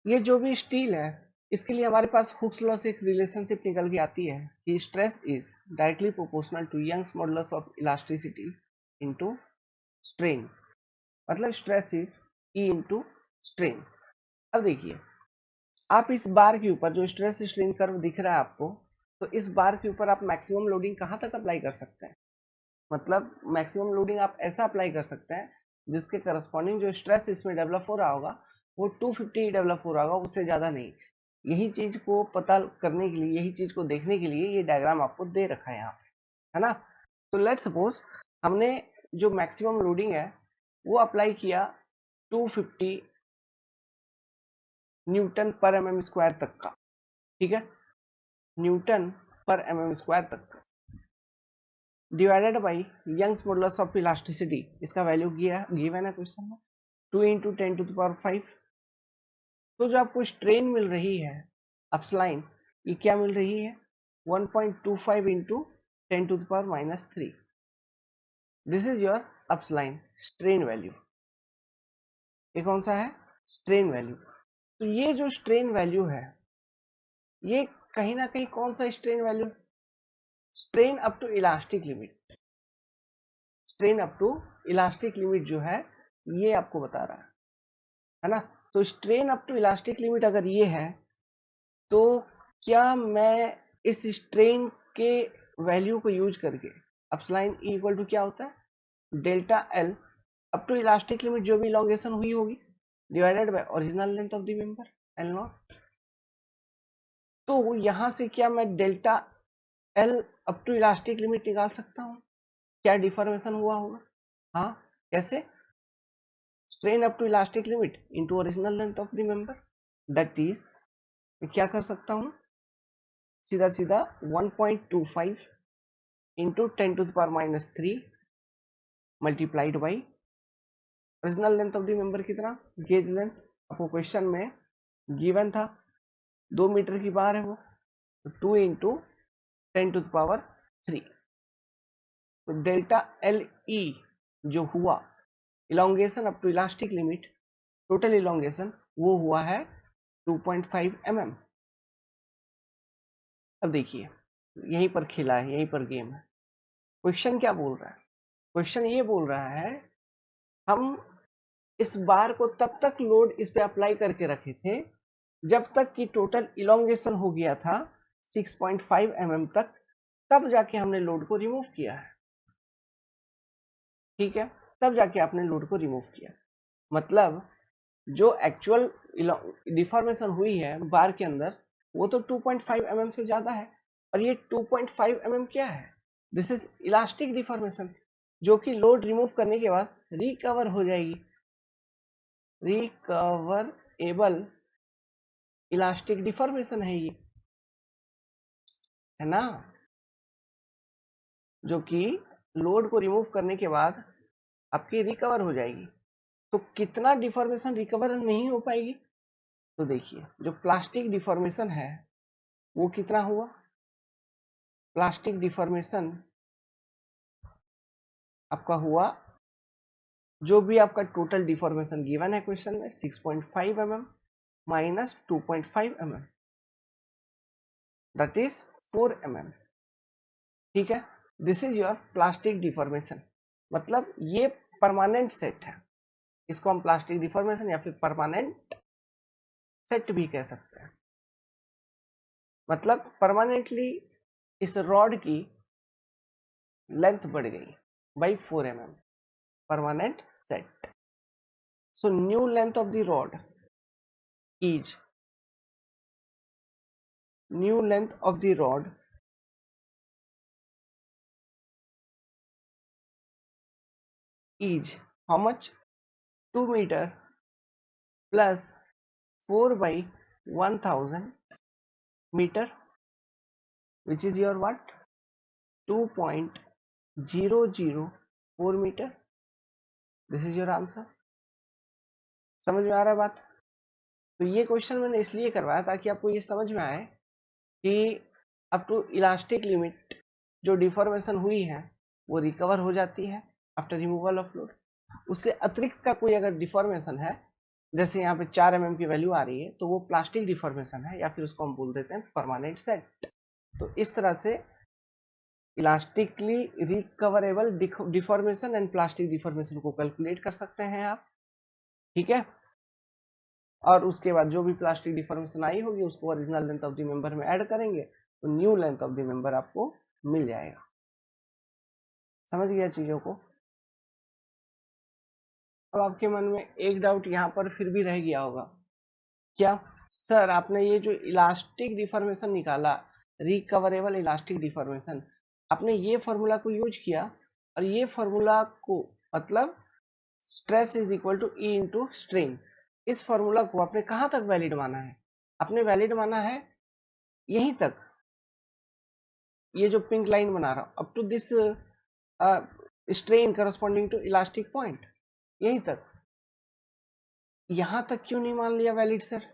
ये जो भी स्टील है इसके लिए हमारे पास हुक्स लॉ से एक रिलेशनशिप निकल के आती है कि stress is directly proportional to Young's modulus of elasticity into strain, मतलब stress is E into strain. अब देखिए, आप इस बार के ऊपर जो स्ट्रेस स्ट्रेन कर्व दिख रहा है आपको, तो इस बार के ऊपर आप मैक्सिमम लोडिंग कहाँ तक अप्लाई कर सकते हैं, मतलब मैक्सिमम लोडिंग आप ऐसा अप्लाई कर सकते हैं जिसके करस्पॉन्डिंग जो स्ट्रेस इसमें डेवलप हो रहा होगा वो 250 डेवलप हो रहा होगा, उससे ज़्यादा नहीं। यही चीज़ को पता करने के लिए, यही चीज़ को देखने के लिए ये डायग्राम आपको दे रखा है यहाँ पे, है ना। तो लेट सपोज हमने जो मैक्सिमम लोडिंग है वो अप्लाई किया 250 न्यूटन पर एम स्क्वायर तक का, ठीक है, न्यूटन पर एम स्क्वायर तक का, divided by Young's modulus of elasticity, इसका वैल्यू गिवन है क्वेश्चन में, 2 इंटू 10⁵। तो जो आपको स्ट्रेन मिल रही है अपस्लाइन, ये क्या मिल रही है, 1.25 into 10⁻⁻3। This is your epsilon strain value, ये कौन सा है, स्ट्रेन वैल्यू। तो ये जो स्ट्रेन वैल्यू है, ये कहीं ना कहीं कौन सा strain value, strain up to elastic limit, strain up to elastic limit जो है ये आपको बता रहा है ना। तो strain up to elastic limit अगर ये है, तो क्या मैं इस स्ट्रेन के वैल्यू को यूज करके अपस्लाइन ई इक्वल टू क्या होता है, delta L up to elastic limit जो भी इलॉन्गेशन हुई होगी divided by original length of the member L naught. तो यहां से क्या मैं delta L up to elastic limit निकाल सकता हूं, क्या डिफॉर्मेशन हुआ होगा। हाँ, कैसे, strain up to elastic limit into original length of the member, that is क्या कर सकता हूं, सीधा सीधा 1.25 into 10⁻³ multiplied by original length of the member कितना, गेज लेंथ आपको क्वेश्चन में गिवन था 2 मीटर की बार है वो, तो 2 इंटू 10⁻³ तो डेल्टा एल ई जो हुआ elongation up to elastic limit, total elongation वो हुआ है 2.5 mm। अब देखिए यहीं पर खेला है, यहीं पर गेम है। क्वेश्चन क्या बोल रहा है, क्वेश्चन ये बोल रहा है हम इस बार को तब तक लोड इस पे अप्लाई करके रखे थे जब तक कि टोटल इलोंगेशन हो गया था 6.5 mm तक, तब जाके हमने लोड को रिमूव किया है। ठीक है, तब जाके आपने लोड को रिमूव किया, मतलब जो एक्चुअल डिफॉर्मेशन हुई है बार के अंदर वो तो 2.5 mm से ज्यादा है, और ये 2.5 mm क्या है, दिस इज इलास्टिक डिफॉर्मेशन, जो कि लोड रिमूव करने के बाद रिकवर हो जाएगी, रिकवरेबल इलास्टिक डिफॉर्मेशन है ये, है ना, जो कि लोड को रिमूव करने के बाद आपकी रिकवर हो जाएगी। तो कितना डिफॉर्मेशन रिकवर नहीं हो पाएगी, तो देखिए जो प्लास्टिक डिफॉर्मेशन है वो कितना हुआ, प्लास्टिक डिफॉर्मेशन आपका हुआ, जो भी आपका टोटल डिफॉर्मेशन गिवन है क्वेश्चन में 6.5 mm minus 2.5 mm that is 4 mm। ठीक है, this is your plastic deformation, मतलब ये परमानेंट सेट है, इसको हम प्लास्टिक डिफॉर्मेशन या फिर परमानेंट सेट भी कह सकते हैं। मतलब परमानेंटली इस रॉड की लेंथ बढ़ गई by 4 mm, permanent set. So new length of the rod is how much, 2 meter plus 4 by 1000 meter, which is your what, 2.004 meter. This is your answer. समझ में आ रहा है बात। तो ये क्वेश्चन मैंने इसलिए करवाया ताकि आपको ये समझ में आए कि अप टू इलास्टिक लिमिट जो डिफॉर्मेशन हुई है वो रिकवर हो जाती है आफ्टर रिमूवल ऑफ लोड। उससे अतिरिक्त का कोई अगर डिफॉर्मेशन है, जैसे यहाँ पे 4 mm की वैल्यू आ रही है, तो वो प्लास्टिक डिफॉर्मेशन है या फिर उसको हम बोल देते हैं परमानेंट सेट। तो इस तरह से elastically recoverable deformation and plastic deformation को कैलकुलेट कर सकते हैं आप। ठीक है, और उसके बाद जो भी प्लास्टिक डिफॉर्मेशन आई होगी उसको original length of the member में ऐड करेंगे तो new length of the member आपको मिल जाएगा। समझ गया चीजों को। अब आपके मन में एक डाउट यहाँ पर फिर भी रह गया होगा, क्या सर आपने ये जो इलास्टिक डिफॉर्मेशन निकाला, रिकवरेबल इलास्टिक डिफॉर्मेशन, आपने ये फॉर्मूला को यूज किया और ये फॉर्मूला को मतलब stress is equal to E into strain, इस फॉर्मूला को आपने कहाँ तक वैलिड माना है, आपने वैलिड माना है यहीं तक, ये जो पिंक लाइन बना रहा हूं up to this strain corresponding to elastic point, यहीं तक। यहां तक क्यों नहीं मान लिया वैलिड सर,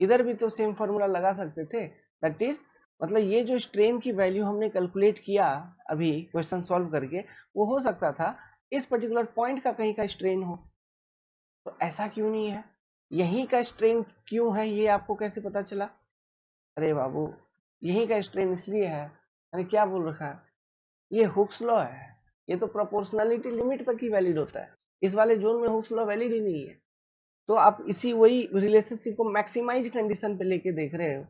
इधर भी तो सेम फॉर्मूला लगा सकते थे, दैट इज मतलब ये जो स्ट्रेन की वैल्यू हमने कैलकुलेट किया अभी क्वेश्चन सॉल्व करके, वो हो सकता था इस पर्टिकुलर पॉइंट का कहीं का स्ट्रेन हो, तो ऐसा क्यों नहीं है, यहीं का स्ट्रेन क्यों है ये आपको कैसे पता चला? अरे बाबू, यहीं का स्ट्रेन इसलिए है, मैंने क्या बोल रखा है, ये हुक्स लॉ है, ये तो प्रोपोर्शनलिटी लिमिट तक ही वैलिड होता है, इस वाले जोन में हुक्स लॉ वैलिड ही नहीं है। तो आप इसी वही रिलेशनशिप को मैक्सिमाइज कंडीशन पे लेके देख रहे हो,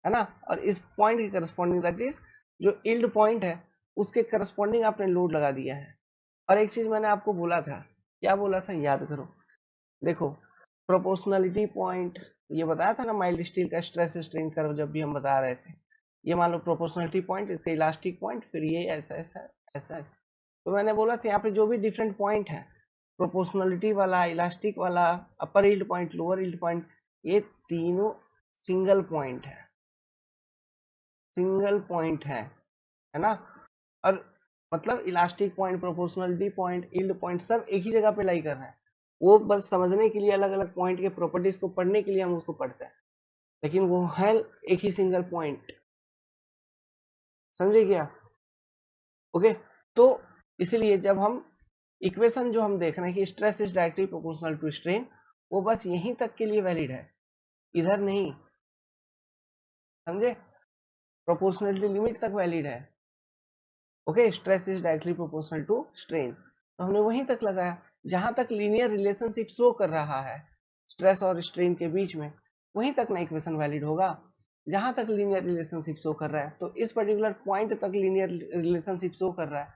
है ना, और इस पॉइंट के करस्पॉन्डिंग दैट इज जो यील्ड पॉइंट है उसके करस्पॉन्डिंग आपने लोड लगा दिया है। और एक चीज मैंने आपको बोला था, क्या बोला था याद करो, देखो प्रोपोर्शनलिटी पॉइंट, ये बताया था ना माइल्ड स्टील का स्ट्रेस स्ट्रेन कर्व जब भी हम बता रहे थे, ये मान लो प्रोपोर्शनलिटी पॉइंट, इसका इलास्टिक पॉइंट, फिर ये ऐसा ऐसा ऐसा ऐसा। तो मैंने बोला था यहाँ पे जो भी डिफरेंट पॉइंट है, प्रोपोर्शनलिटी वाला, इलास्टिक वाला, upper yield point, lower yield point, ये तीनों सिंगल पॉइंट है, सिंगल पॉइंट है ना। और मतलब elastic point, proportionality point, yield point सब एक ही जगह पे लाई कर रहे हैं। वो बस समझने के लिए अलग अलग पॉइंट के प्रॉपर्टीज को पढ़ने के लिए हम उसको पढ़ते हैं, लेकिन वो है एक ही सिंगल पॉइंट, समझे क्या? ओके, तो इसलिए जब हम इक्वेशन जो हम देख रहे हैं कि stress is directly proportional to strain, वो बस यहीं तक के लिए वैलिड है, इधर नहीं, समझे? प्रोपोर्शनलिटी लिमिट तक वैलिड है। Okay, stress is directly proportional to strain, तो हमने वहीं तक लगाया जहां तक लीनियर रिलेशनशिप शो कर रहा है स्ट्रेस और स्ट्रेन के बीच में, वहीं तक ना इक्वेशन वैलिड होगा। जहां तक लीनियर रिलेशनशिप शो कर रहा है, तो इस पर्टिकुलर पॉइंट तक लीनियर रिलेशनशिप शो कर रहा है,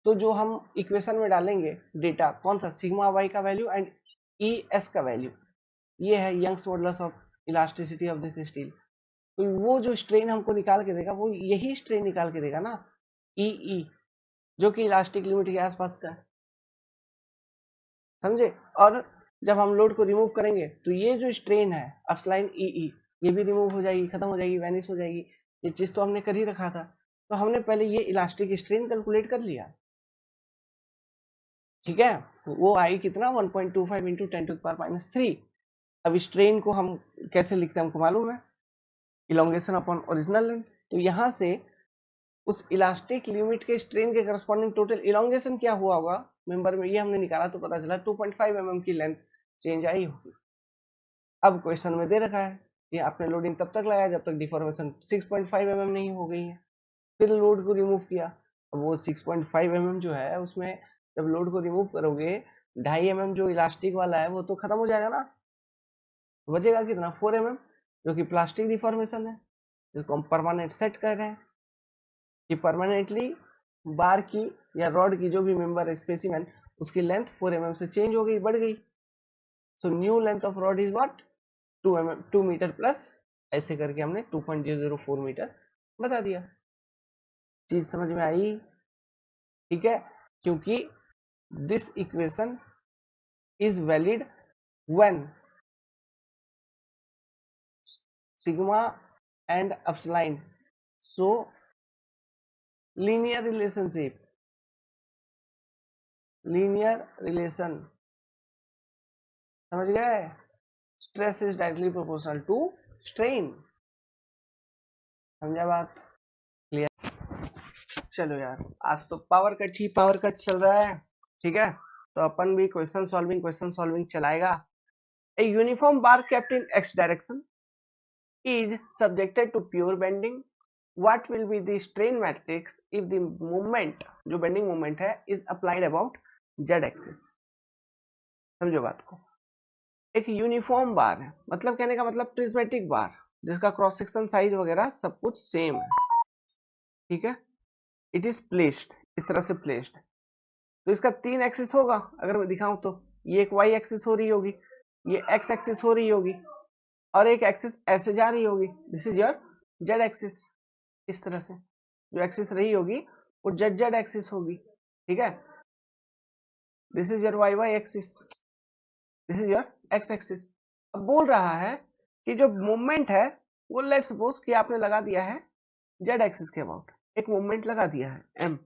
तो जो हम इक्वेशन में डालेंगे डेटा, कौन सा, सिग्मा वाई का वैल्यू एंड ई एस का वैल्यू, ये है Young's modulus of elasticity of this steel. तो वो जो स्ट्रेन हमको निकाल के देगा वो यही स्ट्रेन निकाल के देगा ना, ई जो कि इलास्टिक लिमिट के आसपास का है, समझे? और जब हम लोड को रिमूव करेंगे तो ये जो स्ट्रेन है अपस्लाइन ई ये भी रिमूव हो जाएगी, खत्म हो जाएगी, वैनिश हो जाएगी। ये चीज तो हमने कर ही रखा था, तो हमने पहले ये इलास्टिक स्ट्रेन कैलकुलेट कर लिया, ठीक है। वो आई कितना, 1.25 इंटू 10⁻³ अब स्ट्रेन को हम कैसे लिखते हैं हमको मालूम है, इलोंगेशन अपॉन ओरिजिनल लेंथ। तो यहाँ से उस इलास्टिक लिमिट के स्ट्रेन के करस्पॉन्डिंग टोटल इलोंगेशन क्या हुआ होगा मेंबर में, ये हमने निकाला, तो पता चला 2.5 mm की लेंथ चेंज आई होगी। अब क्वेश्चन में दे रखा है कि आपने लोडिंग तब तक लगाया जब तक डिफॉर्मेशन 6.5 mm नहीं हो गई है, फिर लोड को रिमूव किया। अब वो 6.5 mm जो है उसमें जब लोड को रिमूव करोगे 2.5 mm जो इलास्टिक वाला है वो तो खत्म हो जाएगा ना, बचेगा कितना, 4 mm, जो कि प्लास्टिक डिफॉर्मेशन है, जिसको हम परमानेंट सेट कर रहे हैं कि परमानेंटली बार की या रॉड की जो भी मेंबर है स्पेसिमेन, उसकी लेंथ 4 mm से चेंज हो गई, बढ़ गई। So new length of rod is what, 2 metre plus, ऐसे करके हमने 2.004 मीटर बता दिया। चीज समझ में आई? ठीक है, क्योंकि this equation is valid when sigma and epsilon so linear relationship, linear relation, समझ गए? Stress is directly proportional to strain, समझा बात? क्लियर? चलो यार, आज तो पावर कट ही पावर कट चल रहा है, ठीक है, तो अपन भी क्वेश्चन सॉल्विंग चलाएगा। A uniform bar kept in x direction is subjected to pure bending. What will be the strain matrix if the moment, जो bending moment है, is applied about z axis? समझो बात को। एक यूनिफॉर्म बार है, मतलब कहने का मतलब प्रिज्मेटिक बार, जिसका क्रॉस सेक्शन साइज वगैरह सब कुछ सेम है, ठीक है। इट इज प्लेस्ड, इस तरह से प्लेस्ड, तो इसका 3 एक्सिस होगा, अगर मैं दिखाऊं तो ये एक y एक्सिस हो रही होगी, ये x एक्सिस हो रही होगी, और एक एक्सिस ऐसे जा रही होगी, this is your Z axis. इस तरह से जो एक्सिस रही होगी वो जेड जेड एक्सिस होगी, ठीक है। This is your y y axis, this is your x axis. अब बोल रहा है कि जो मूवमेंट है वो लेट्स सपोज कि आपने लगा दिया है जेड एक्सिस के अबाउट, एक मूवमेंट लगा दिया है एम।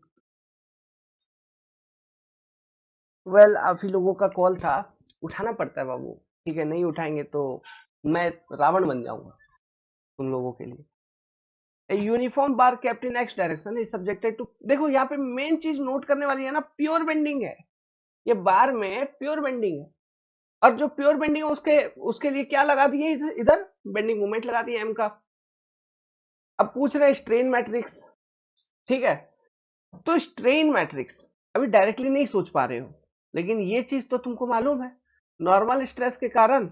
वेल आप ही लोगों का कॉल था, उठाना पड़ता है बाबू, ठीक है, नहीं उठाएंगे तो मैं रावण बन जाऊंगा तुम लोगों के लिए। A uniform bar kept in x direction is subjected to, देखो यहाँ पे मेन चीज नोट करने वाली है ना, प्योर बेंडिंग है, ये बार में प्योर बेंडिंग है, और जो प्योर बेंडिंग है उसके उसके लिए क्या लगा दिए, इधर बेंडिंग मोमेंट लगा दिया m का। अब पूछ रहे स्ट्रेन मैट्रिक्स, ठीक है। तो स्ट्रेन मैट्रिक्स अभी डायरेक्टली नहीं सोच पा रहे हो, लेकिन ये चीज तो तुमको मालूम है, नॉर्मल स्ट्रेस के कारण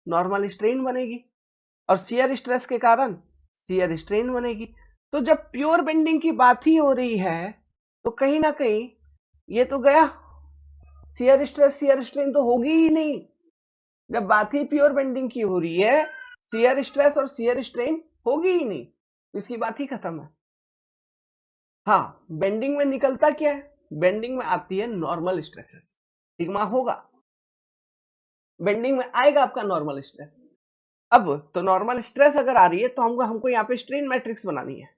नॉर्मल स्ट्रेन बनेगी और शियर स्ट्रेस के कारण शियर स्ट्रेन बनेगी। तो जब प्योर बेंडिंग की बात ही हो रही है तो कहीं ना कहीं ये तो गया, शियर स्ट्रेस शियर स्ट्रेन तो होगी ही नहीं। जब बात ही प्योर बेंडिंग की हो रही है, शियर स्ट्रेस और शियर स्ट्रेन होगी ही नहीं, इसकी बात ही खत्म है। हाँ, बेंडिंग में निकलता क्या है, बेंडिंग में आती है नॉर्मल स्ट्रेसेस, सिग्मा होगा, बेंडिंग में आएगा आपका नॉर्मल स्ट्रेस। अब तो नॉर्मल स्ट्रेस अगर आ रही है तो हमको यहाँ पे स्ट्रेन मैट्रिक्स बनानी है,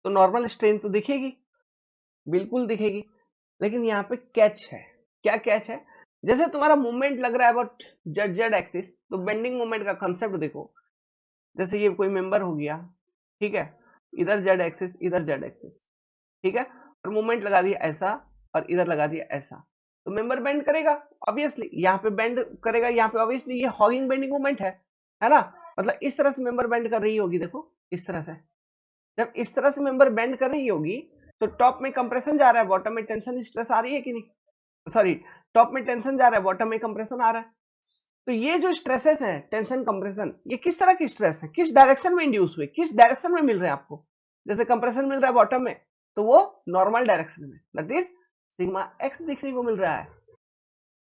तो नॉर्मल स्ट्रेन तो दिखेगी, बिल्कुल दिखेगी, लेकिन यहाँ पे कैच है। क्या कैच है, जैसे तुम्हारा मूवमेंट लग रहा है अबाउट जेड जेड एक्सिस, तो बेंडिंग मूवमेंट का कंसेप्ट देखो, जैसे ये कोई मेंबर हो गया, ठीक है, इधर जेड एक्सिस इधर जेड एक्सिस, ठीक है, और मूवमेंट लगा दिया ऐसा और इधर लगा दिया ऐसा, तो मेंबर बेंड करेगा ऑब्वियसली, यहाँ पे बेंड करेगा, यहाँ पे ऑब्वियसली ये हॉगिंग बेंडिंग मूवमेंट है ना, मतलब इस तरह से मेंबर बेंड कर रही होगी, देखो इस तरह से, जब इस तरह से मेंबर बेंड कर रही होगी तो टॉप में कंप्रेशन जा रहा है, बॉटम में टेंशन स्ट्रेस आ रही है कि नहीं, सॉरी, टॉप में टेंशन जा रहा है, बॉटम में कंप्रेशन आ रहा है। तो ये जो स्ट्रेसेस हैं, टेंशन कंप्रेशन, ये किस तरह की स्ट्रेस है, किस डायरेक्शन में इंड्यूस हुए, किस डायरेक्शन में मिल रहे हैं आपको, जैसे कंप्रेशन मिल रहा है बॉटम में तो वो नॉर्मल डायरेक्शन में, दैट इज सिग्मा एक्स देखने को मिल रहा है।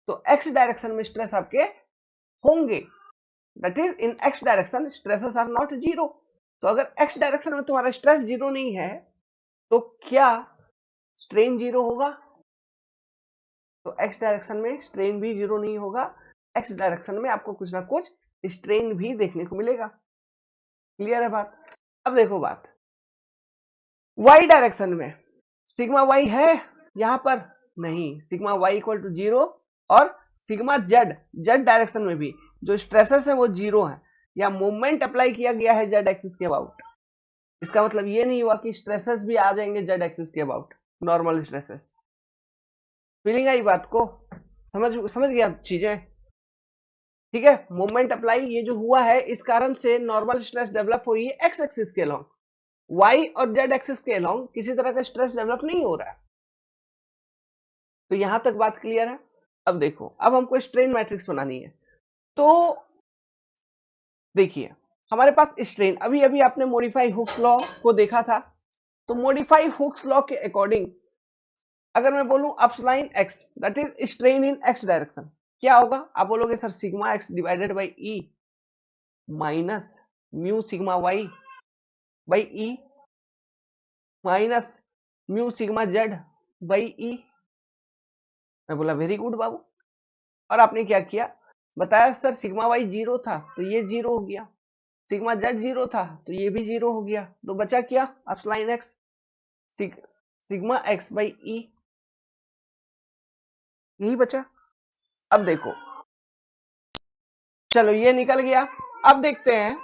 तो एक्स डायरेक्शन में स्ट्रेस आपके होंगे, that is in x direction stresses are not zero. तो अगर एक्स डायरेक्शन में तुम्हारा स्ट्रेस जीरो नहीं है तो क्या स्ट्रेन जीरो होगा, तो एक्स डायरेक्शन में स्ट्रेन भी जीरो नहीं होगा, एक्स डायरेक्शन में आपको कुछ ना कुछ स्ट्रेन भी देखने को मिलेगा। क्लियर है बात। अब देखो बात, वाई डायरेक्शन में सिग्मा वाई है यहां पर, नहीं, sigma y equal to zero, और सिग्मा जेड जेड डायरेक्शन में भी जो स्ट्रेसेस है वो जीरो है, या मूवमेंट अप्लाई किया गया है जेड एक्सिस के अबाउट, इसका मतलब ये नहीं हुआ कि स्ट्रेसेस भी आ जाएंगे जेड एक्सिस के अबाउट, नॉर्मल स्ट्रेसेस। फीलिंग आई बात को, समझ समझ गया चीजें, ठीक है। मूवमेंट अप्लाई ये जो हुआ है इस कारण से नॉर्मल स्ट्रेस डेवलप हो रही है एक्स एक्सिस के अलोंग, वाई और जेड एक्सिस के अलोंग किसी तरह का स्ट्रेस डेवलप नहीं हो रहा है। तो यहां तक बात क्लियर है। अब देखो, अब हमको स्ट्रेन मैट्रिक्स बनानी है, तो देखिए हमारे पास स्ट्रेन, अभी अभी आपने मॉडिफाई हुक्स लॉ को देखा था, तो मॉडिफाई हुक्स लॉ के अकॉर्डिंग अगर मैं बोलूं epsilon x that is strain in x direction, क्या होगा, आप बोलोगे sir sigma x divided by E minus mu sigma Y by E minus mu sigma Z by E. मैं बोला वेरी गुड बाबू, और आपने क्या किया, बताया सर सिग्मा वाई जीरो था तो ये जीरो हो गया, सिग्मा जेड जीरो था तो ये भी जीरो हो गया, तो बचा क्या epsilon x, sigma x by E, यही बचा। अब देखो, चलो ये निकल गया। अब देखते हैं,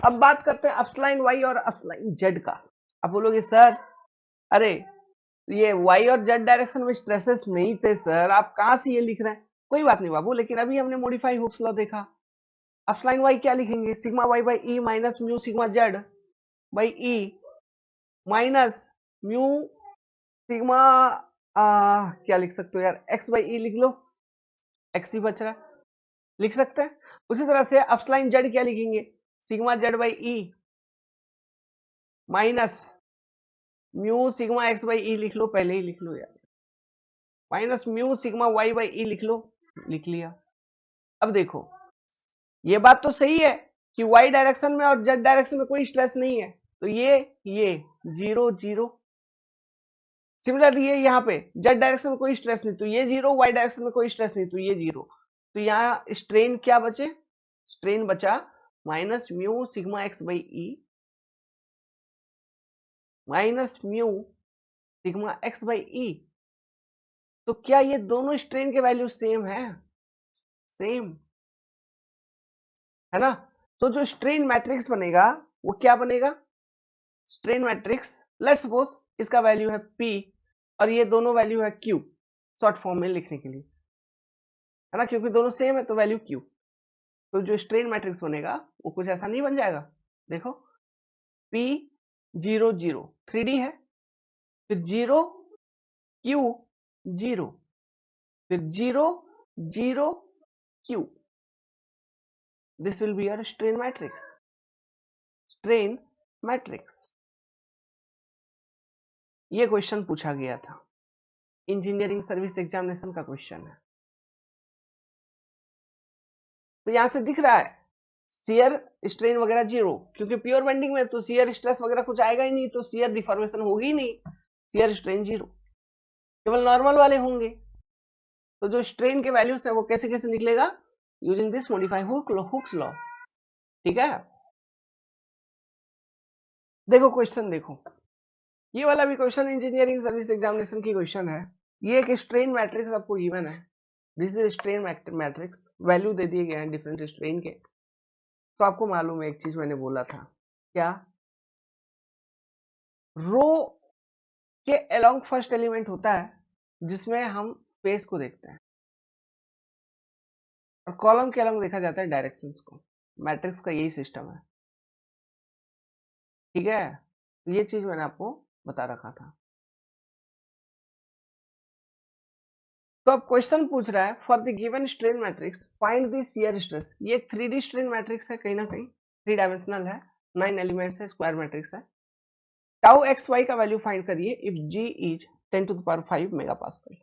अब बात करते हैं अपलाइन वाई और अपलाइन जेड का। अब बोलोगे सर अरे ये वाई और जेड डायरेक्शन में स्ट्रेसेस नहीं थे सर, आप कहां से ये लिख रहे हैं, कोई बात नहीं बाबू, लेकिन अभी हमने मॉडिफाई हुक्स लॉ देखा, अपलाइन वाई क्या लिखेंगे, sigma Y by E minus mu sigma Z by E minus mu sigma क्या लिख सकते हो यार, एक्स बाई ई लिख लो, एक्स ही बच रहा है, लिख सकते हैं। उसी तरह से अपलाइन जेड क्या लिखेंगे, sigma Z by E minus mu sigma x by E लिख लो, पहले ही लिख लो यार, minus mu sigma Y by E लिख लो, लिख लिया। अब देखो ये बात तो सही है कि वाई डायरेक्शन में और जेड डायरेक्शन में कोई स्ट्रेस नहीं है, तो ये जीरो जीरो, सिमिलरली ये यहाँ पे जेड डायरेक्शन में कोई स्ट्रेस नहीं तो ये जीरो, वाई डायरेक्शन में कोई स्ट्रेस नहीं तो ये जीरो, तो यहाँ स्ट्रेन क्या बचे, स्ट्रेन बचा minus mu sigma x by E minus mu sigma x by E. तो क्या ये दोनों स्ट्रेन के वैल्यू सेम है, सेम है ना, तो जो स्ट्रेन मैट्रिक्स बनेगा वो क्या बनेगा, स्ट्रेन मैट्रिक्स, लेट्स सपोज इसका वैल्यू है P और ये दोनों वैल्यू है Q, शॉर्ट फॉर्म में लिखने के लिए, है ना, क्योंकि दोनों सेम है तो वैल्यू क्यू। तो जो स्ट्रेन मैट्रिक्स बनेगा वो कुछ ऐसा नहीं बन जाएगा, देखो P 0 0 3D है, फिर 0 Q 0, फिर 0 0 Q, this will be your strain matrix, strain matrix। ये क्वेश्चन पूछा गया था, इंजीनियरिंग सर्विस एग्जामिनेशन का क्वेश्चन है। तो यहां से दिख रहा है शियर स्ट्रेन वगैरह जीरो, क्योंकि प्योर बेंडिंग में तो शियर स्ट्रेस वगैरह कुछ आएगा ही नहीं, तो शियर डिफॉर्मेशन होगी ही नहीं, शियर स्ट्रेन जीरो, केवल नॉर्मल वाले होंगे। तो जो स्ट्रेन के वैल्यूज है वो कैसे कैसे निकलेगा, using this modify Hooke's law. ठीक है, देखो क्वेश्चन देखो, ये वाला भी क्वेश्चन इंजीनियरिंग सर्विस एग्जामिनेशन की क्वेश्चन है। ये एक स्ट्रेन मैट्रिक्स आपको गिवन है, this is strain matrix, value दे दिए गए हैं डिफरेंट स्ट्रेन के। तो आपको मालूम है एक चीज मैंने बोला था, क्या, रो के अलोंग फर्स्ट एलिमेंट होता है जिसमें हम स्पेस को देखते हैं, और कॉलम के अलोंग देखा जाता है डायरेक्शंस को। मैट्रिक्स का यही सिस्टम है, ठीक है, ये चीज मैंने आपको बता रखा था। तो अब क्वेश्चन पूछ रहा है for the given strain matrix find the shear stress. ये एक 3D स्ट्रेन मैट्रिक्स है, कहीं ना कहीं 3 डायमेंशनल है, 9 एलिमेंट्स है, स्क्वायर मैट्रिक्स है। टाउ एक्स वाई का वैल्यू फाइंड करिए इफ जी इज 10⁵ मेगापास्कल।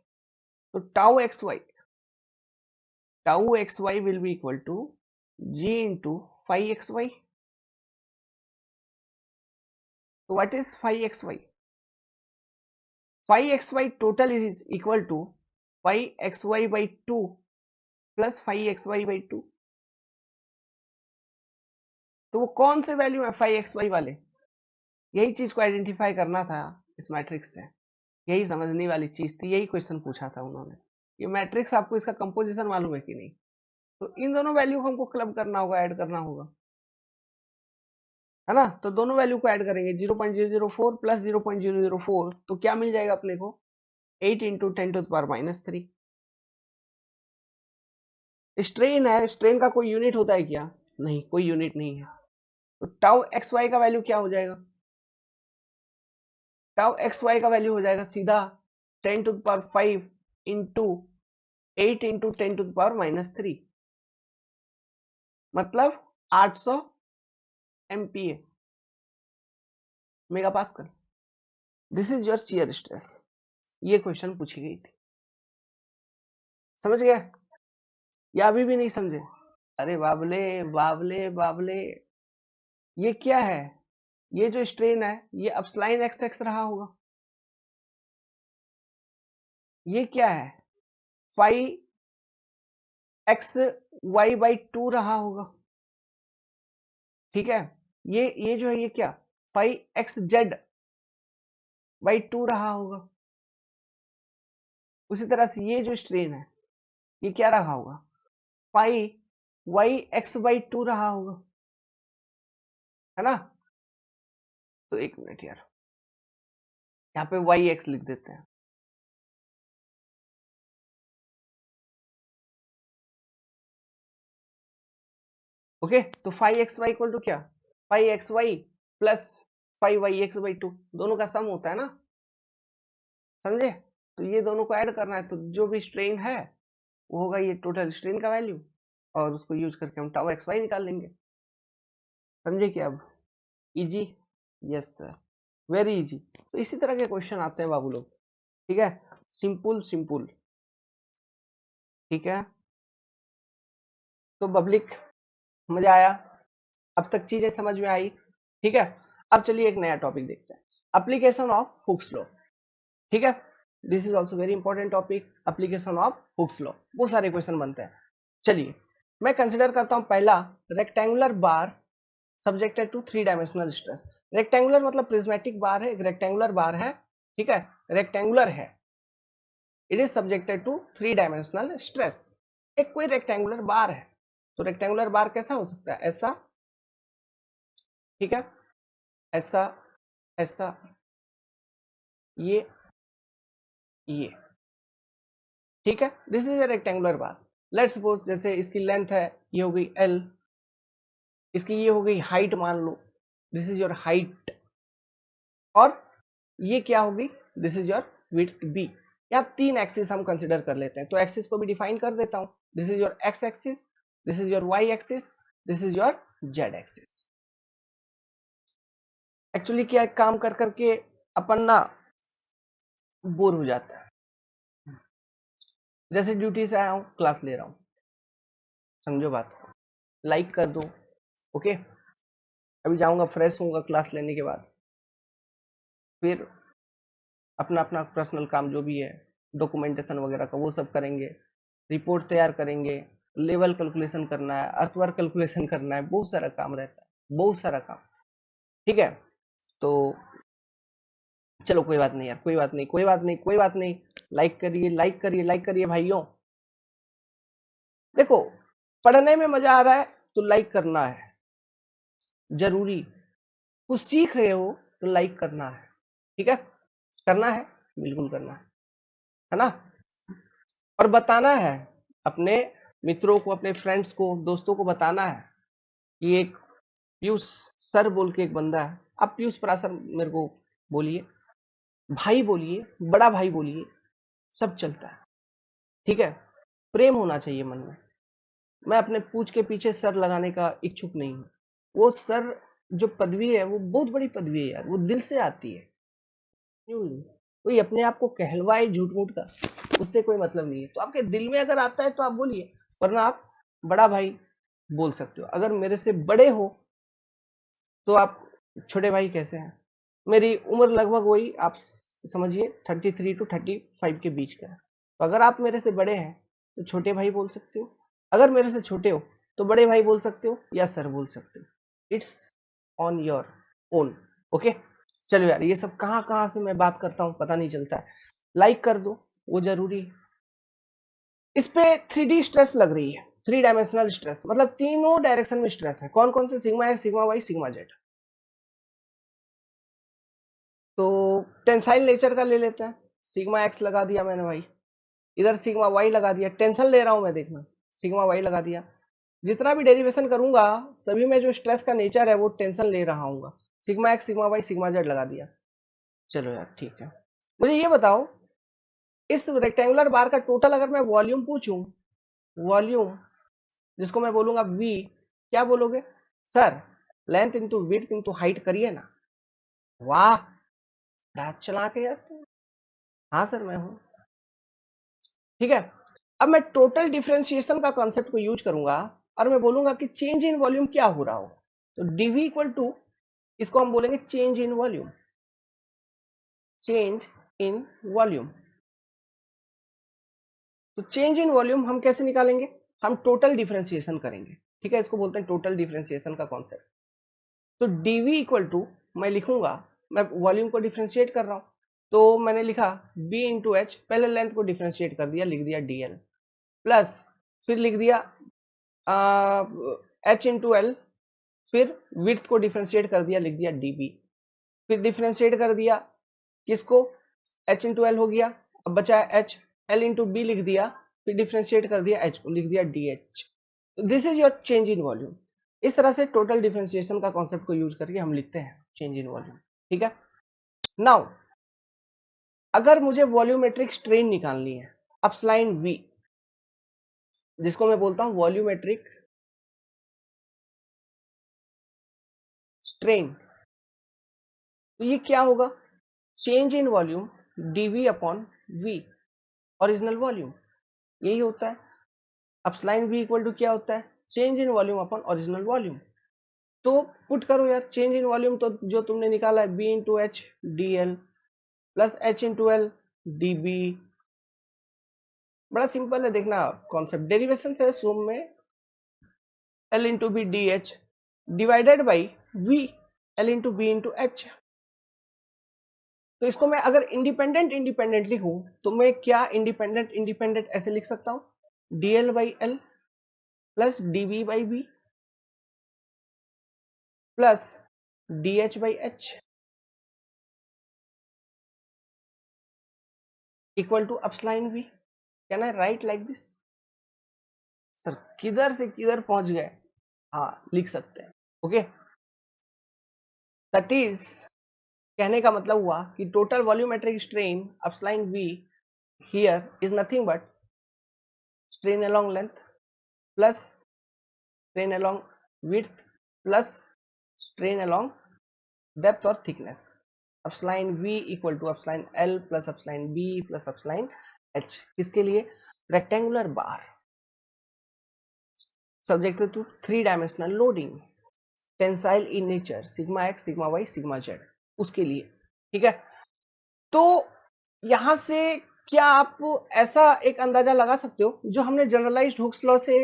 तो tau x y will be equal to g into phi xy। तो what is phi xy? phi xy total is equal to phi xy by 2 plus phi xy by 2। तो वो कौन से value है phi xy वाले, यही चीज को आइडेंटिफाई करना था इस मैट्रिक्स से, यही समझने वाली चीज थी, यही क्वेश्चन पूछा था उन्होंने। ये मैट्रिक्स आपको इसका कंपोजिशन मालूम है कि नहीं, तो इन दोनों वैल्यू को हमको क्लब करना होगा, ऐड करना होगा, है ना। तो दोनों वैल्यू को ऐड करेंगे, 0.004 प्लस 0.004, तो क्या मिल जाएगा अपने को, 8 इंटू 10⁻³ स्ट्रेन है, स्ट्रेन का कोई यूनिट होता है क्या, नहीं, कोई यूनिट नहीं है। तो टाउ एक्स वाई का वैल्यू क्या हो जाएगा, टाउ एक्स वाई का वैल्यू हो जाएगा सीधा 10⁵ इंटू 8 इंटू 10⁻³ मतलब 800 MPa megapascal. This is your shear stress. ये क्वेश्चन पूछी गई थी, समझ गए या अभी भी नहीं समझे? अरे बाबले बाबले बाबले, ये क्या है, ये जो स्ट्रेन है ये अपस्लाइन एक्स एक्स रहा होगा, ये क्या है फाई एक्स वाई बाई 2 रहा होगा, ठीक है, ये जो है ये क्या फाई एक्स जेड बाई 2 रहा होगा। उसी तरह से ये जो स्ट्रेन है ये क्या रहा होगा, फाई वाई एक्स बाई 2 रहा होगा, है ना। तो एक मिनट यार, यहाँ पे वाई एक्स लिख देते हैं, ओके। तो phi x y equal to क्या, phi x y plus phi y x by 2, दोनों का सम होता है ना, समझे। तो ये दोनों को ऐड करना है, तो जो भी स्ट्रेन है वो होगा ये टोटल स्ट्रेन का वैल्यू, और उसको यूज करके हम टाउ एक्स वाई निकाल लेंगे, समझे क्या अब, easy, yes sir, very easy. तो इसी तरह के क्वेश्चन आते हैं बाबू लोग, ठीक है, सिंपल सिंपल, ठीक है। तो पब्लिक मजा आया, अब तक चीजें समझ में आई, ठीक है। अब चलिए एक नया टॉपिक देखते हैं, एप्लीकेशन ऑफ हुक्स लॉ, ठीक है। This is also very important topic, application of Hooke's law, बहुत सारे क्वेश्चन बनते हैं। चलिए मैं कंसिडर करता हूं पहला, rectangular bar subjected to 3 dimensional stress. Rectangular मतलब प्रिज्मेटिक बार है, एक रेक्टेंगुलर बार है, ठीक है, रेक्टेंगुलर है, it is subjected to 3 dimensional stress. एक कोई रेक्टेंगुलर बार है, तो रेक्टेंगुलर बार कैसा हो सकता है, ऐसा, ठीक है, ऐसा, ऐसा, ये, ठीक है, this is a rectangular bar. Let's suppose जैसे इसकी लेंथ है, ये हो गई L, इसकी ये हो गई हाइट, मान लो दिस इज योर हाइट, और ये क्या होगी, this is your width B। या 3 एक्सिस हम कंसिडर कर लेते हैं, तो एक्सिस को भी डिफाइन कर देता हूं, this is your x axis, this is your y axis, this is your z axis. Actually क्या, काम कर करके अपन ना बोर हो जाता है। जैसे ड्यूटी से आया हूं, क्लास ले रहा हूं, समझो बात, लाइक कर दो, ओके। अभी जाऊंगा, फ्रेश होऊंगा क्लास लेने के बाद, फिर अपना अपना पर्सनल काम जो भी है, डॉक्यूमेंटेशन वगैरह का वो सब करेंगे, रिपोर्ट तैयार करेंगे, लेवल कैलकुलेशन करना है, अर्थवर्क कैलकुलेशन करना है, बहुत सारा काम रहता है, बहुत सारा काम, ठीक है। तो चलो कोई बात नहीं यार, कोई बात नहीं, कोई बात नहीं, कोई बात नहीं, लाइक करिए, लाइक करिए, लाइक करिए भाइयों। देखो, पढ़ने में मजा आ रहा है तो लाइक करना है जरूरी, कुछ सीख रहे हो तो लाइक करना है, ठीक है, करना है, बिल्कुल करना है ना। और बताना है अपने मित्रों को, अपने फ्रेंड्स को, दोस्तों को बताना है कि एक पीयूष सर बोल के एक बंदा है, आप पीयूष पराशर मेरे को बोलिए, भाई बोलिए, बड़ा भाई बोलिए, सब चलता है, ठीक है। प्रेम होना चाहिए मन में। मैं अपने पूछ के पीछे सर लगाने का इच्छुक नहीं हूँ। वो सर जो पदवी है वो बहुत बड़ी पदवी है यार, वो दिल से आती है, क्यों नहीं? कोई अपने आप को कहलवाए झूठ मूठ का, उससे कोई मतलब नहीं है। तो आपके दिल में अगर आता है तो आप बोलिए, वरना आप बड़ा भाई बोल सकते हो। अगर मेरे से बड़े हो तो आप छोटे भाई कैसे हैं? मेरी उम्र लगभग वही आप समझिए 33 टू 35 के बीच का है। तो अगर आप मेरे से बड़े हैं तो छोटे भाई बोल सकते हो, अगर मेरे से छोटे हो तो बड़े भाई बोल सकते हो या सर बोल सकते हो, it's on your own, okay. चलो यार, ये सब कहाँ कहाँ से मैं बात करता हूँ पता नहीं चलता है। लाइक कर दो, वो जरूरी है। इस पे 3D स्ट्रेस लग रही है, 3 डायमेंशनल स्ट्रेस, मतलब तीनों डायरेक्शन में स्ट्रेस है। कौन कौन से? Sigma x, sigma y, sigma z. तो टेंसाइल नेचर का ले लेते हैं, सिग्मा एक्स लगा दिया मैंने भाई, इधर सिग्मा वाई लगा दिया, टेंशन ले रहा हूं मैं, देखना, सिग्मा वाई लगा दिया। जितना भी डेरिवेशन करूंगा सभी में जो स्ट्रेस का नेचर है वो टेंशन ले रहा हूँ, sigma x, sigma y, sigma z लगा दिया। चलो यार ठीक है, मुझे ये बताओ, इस रेक्टेंगुलर बार का टोटल अगर मैं वॉल्यूम पूछूं, वॉल्यूम जिसको मैं बोलूंगा वी, क्या बोलोगे? Sir length into width into height करिए ना। वाह, बड़ा चलाक है यार तू। हाँ सर मैं हूं, ठीक है। अब मैं टोटल डिफरेंशिएशन का कॉन्सेप्ट को यूज करूंगा और मैं बोलूंगा कि चेंज इन वॉल्यूम क्या हो रहा हो, तो डीवी इक्वल टू, इसको हम बोलेंगे change in volume, change in volume. तो चेंज इन वॉल्यूम हम कैसे निकालेंगे? हम टोटल डिफरेंशिएशन करेंगे, ठीक है, इसको बोलते हैं टोटल डिफरेंशिएशन का कॉन्सेप्ट। तो डीवी इक्वल टू, मैं लिखूंगा, मैं वॉल्यूम को डिफरेंशिएट कर रहा हूं, तो मैंने लिखा बी इंटू एच, पहले लेंथ को डिफरेंशिएट कर दिया, लिख दिया डीएल, प्लस फिर लिख दिया एच इंटू एल, फिर विड्थ को डिफरेंशिएट कर दिया, लिख दिया डीबी, फिर डिफरेंशिएट कर दिया किसको, एच इंटू एल हो गया, अब बचा एच, एल इंटू बी लिख दिया, फिर डिफरेंशिएट कर दिया एच को, लिख दिया D H. This is your change in volume. इस तरह से टोटल डिफरेंशिएशन का कॉन्सेप्ट को यूज करके हम लिखते हैं चेंज इन वॉल्यूम, ठीक है। नाउ अगर मुझे वॉल्यूमेट्रिक स्ट्रेन निकालनी है, अपस्लाइन वी, जिसको मैं बोलता हूं वॉल्यूमेट्रिक स्ट्रेन, तो ये क्या होगा? Change in volume d V upon V, original volume, यही होता है। अपस्लाइन वी इक्वल टू क्या होता है? Change in volume upon original volume. तो पुट करो यार, चेंज इन वॉल्यूम तो जो तुमने निकाला है B into H D L plus H into L D B, बड़ा सिंपल है, देखना कॉन्सेप्ट, डेरिवेशन से सुम में L into B D H divided by V L into B into H. तो इसको मैं अगर इंडिपेंडेंट इंडिपेंडेंट लिखूं तो मैं क्या इंडिपेंडेंट इंडिपेंडेंट ऐसे लिख सकता हूं, D L by L plus D B by B plus D H by H equal to upsline v. Can I write like this? Sir किधर से किधर पहुंच गए, हाँ लिख सकते हैं। ओके, दैट इज, कहने का मतलब हुआ कि total volumetric strain epsilon V here is nothing but strain along length plus strain along width plus strain along depth or thickness. Epsilon V equal to epsilon L plus epsilon B plus epsilon H, किसके लिए, rectangular bar subjected to 3-dimensional loading, tensile in nature, sigma x sigma y sigma z, उसके लिए। ठीक है, तो यहां से क्या आप ऐसा एक अंदाजा लगा सकते हो, जो हमने जनरलाइज्ड हुक्स लॉ से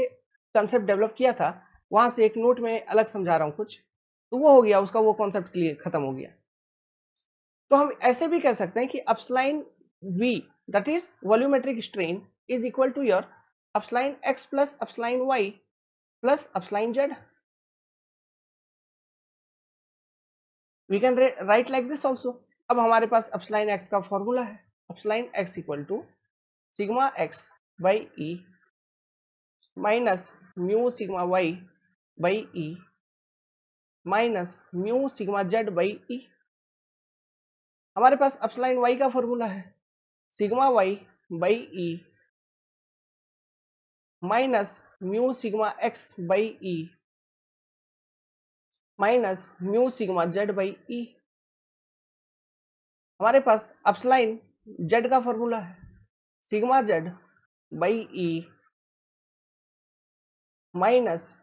कंसेप्ट डेवलप किया था, वहां से एक नोट में अलग समझा रहा हूं कुछ, तो वो हो गया, उसका वो कॉन्सेप्ट क्लियर खत्म हो गया। तो हम ऐसे भी कह सकते हैं कि epsilon V that is volumetric strain is equal to your epsilon x plus epsilon y plus epsilon z। We can write like this also. अब हमारे पास अपस्लाइन x का फॉर्मूला है, epsilon x equal to sigma x by E minus mu sigma y by E minus mu sigma z by E. हमारे पास epsilon y का formula है sigma y by E minus mu sigma x by E minus mu sigma z by E. हमारे पास epsilon z का formula है sigma z by E minus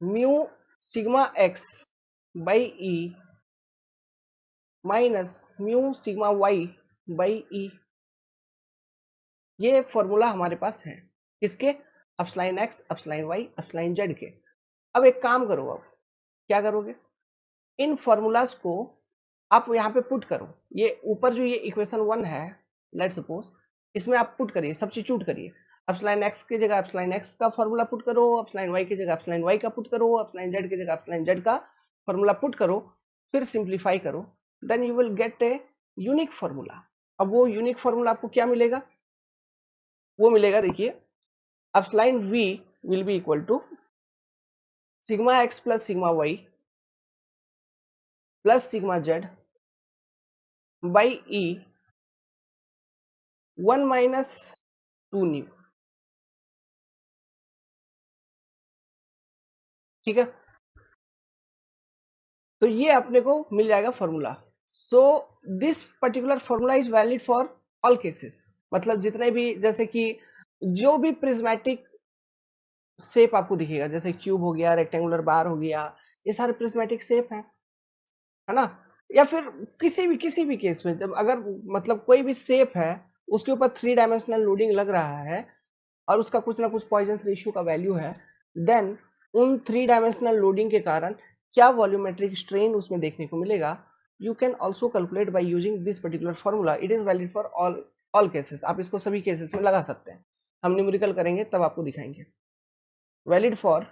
mu sigma x by E minus mu sigma y by E. ये formula हमारे पास है किसके, अपस्लाइन x अपस्लाइन y अपस्लाइन z के। अब एक काम करो, अब क्या करोगे, इन फॉर्मूलाज को आप यहाँ पे पुट करो। ये ऊपर जो ये इक्वेशन 1 है, लेट्स सपोज, इसमें आप पुट करिए, सब्स्टिट्यूट करिए। अपस्लाइन x की जगह अपस्लाइन x का फॉर्मूला पुट करो, अपस्लाइन y की जगह अपस्लाइन y का पुट करो, अपस्लाइन z की जगह अपस्लाइन z का फॉर्मूला पुट करो, फिर सिंप्लीफाई करो, then you will get a unique formula. अब वो यूनिक फॉर्मूला आपको क्या मिलेगा, वो मिलेगा, देखिए, epsilon v will be equal to sigma x plus sigma y plus sigma z by E 1 minus 2 nu. ठीक है, तो ये अपने को मिल जाएगा formula. So this particular formula is valid for all cases, मतलब जितने भी, जैसे कि जो भी प्रिज्मेटिक शेप आपको दिखेगा, जैसे क्यूब हो गया, रेक्टेंगुलर बार हो गया, ये सारे प्रिज्मेटिक शेप है ना, या फिर किसी भी केस में, जब अगर मतलब कोई भी शेप है, उसके ऊपर 3-डायमेंशनल लोडिंग लग रहा है और उसका कुछ ना कुछ पॉइजन रेशियो का वैल्यू है, देन उन 3-डायमेंशनल लोडिंग के कारण क्या वॉल्यूमेट्रिक स्ट्रेन उसमें देखने को मिलेगा, you can also calculate by using this particular formula. It is valid for all cases, आप इसको सभी केसेस में लगा सकते हैं। हम न्यूमेरिकल करेंगे तब आपको दिखाएंगे। Valid for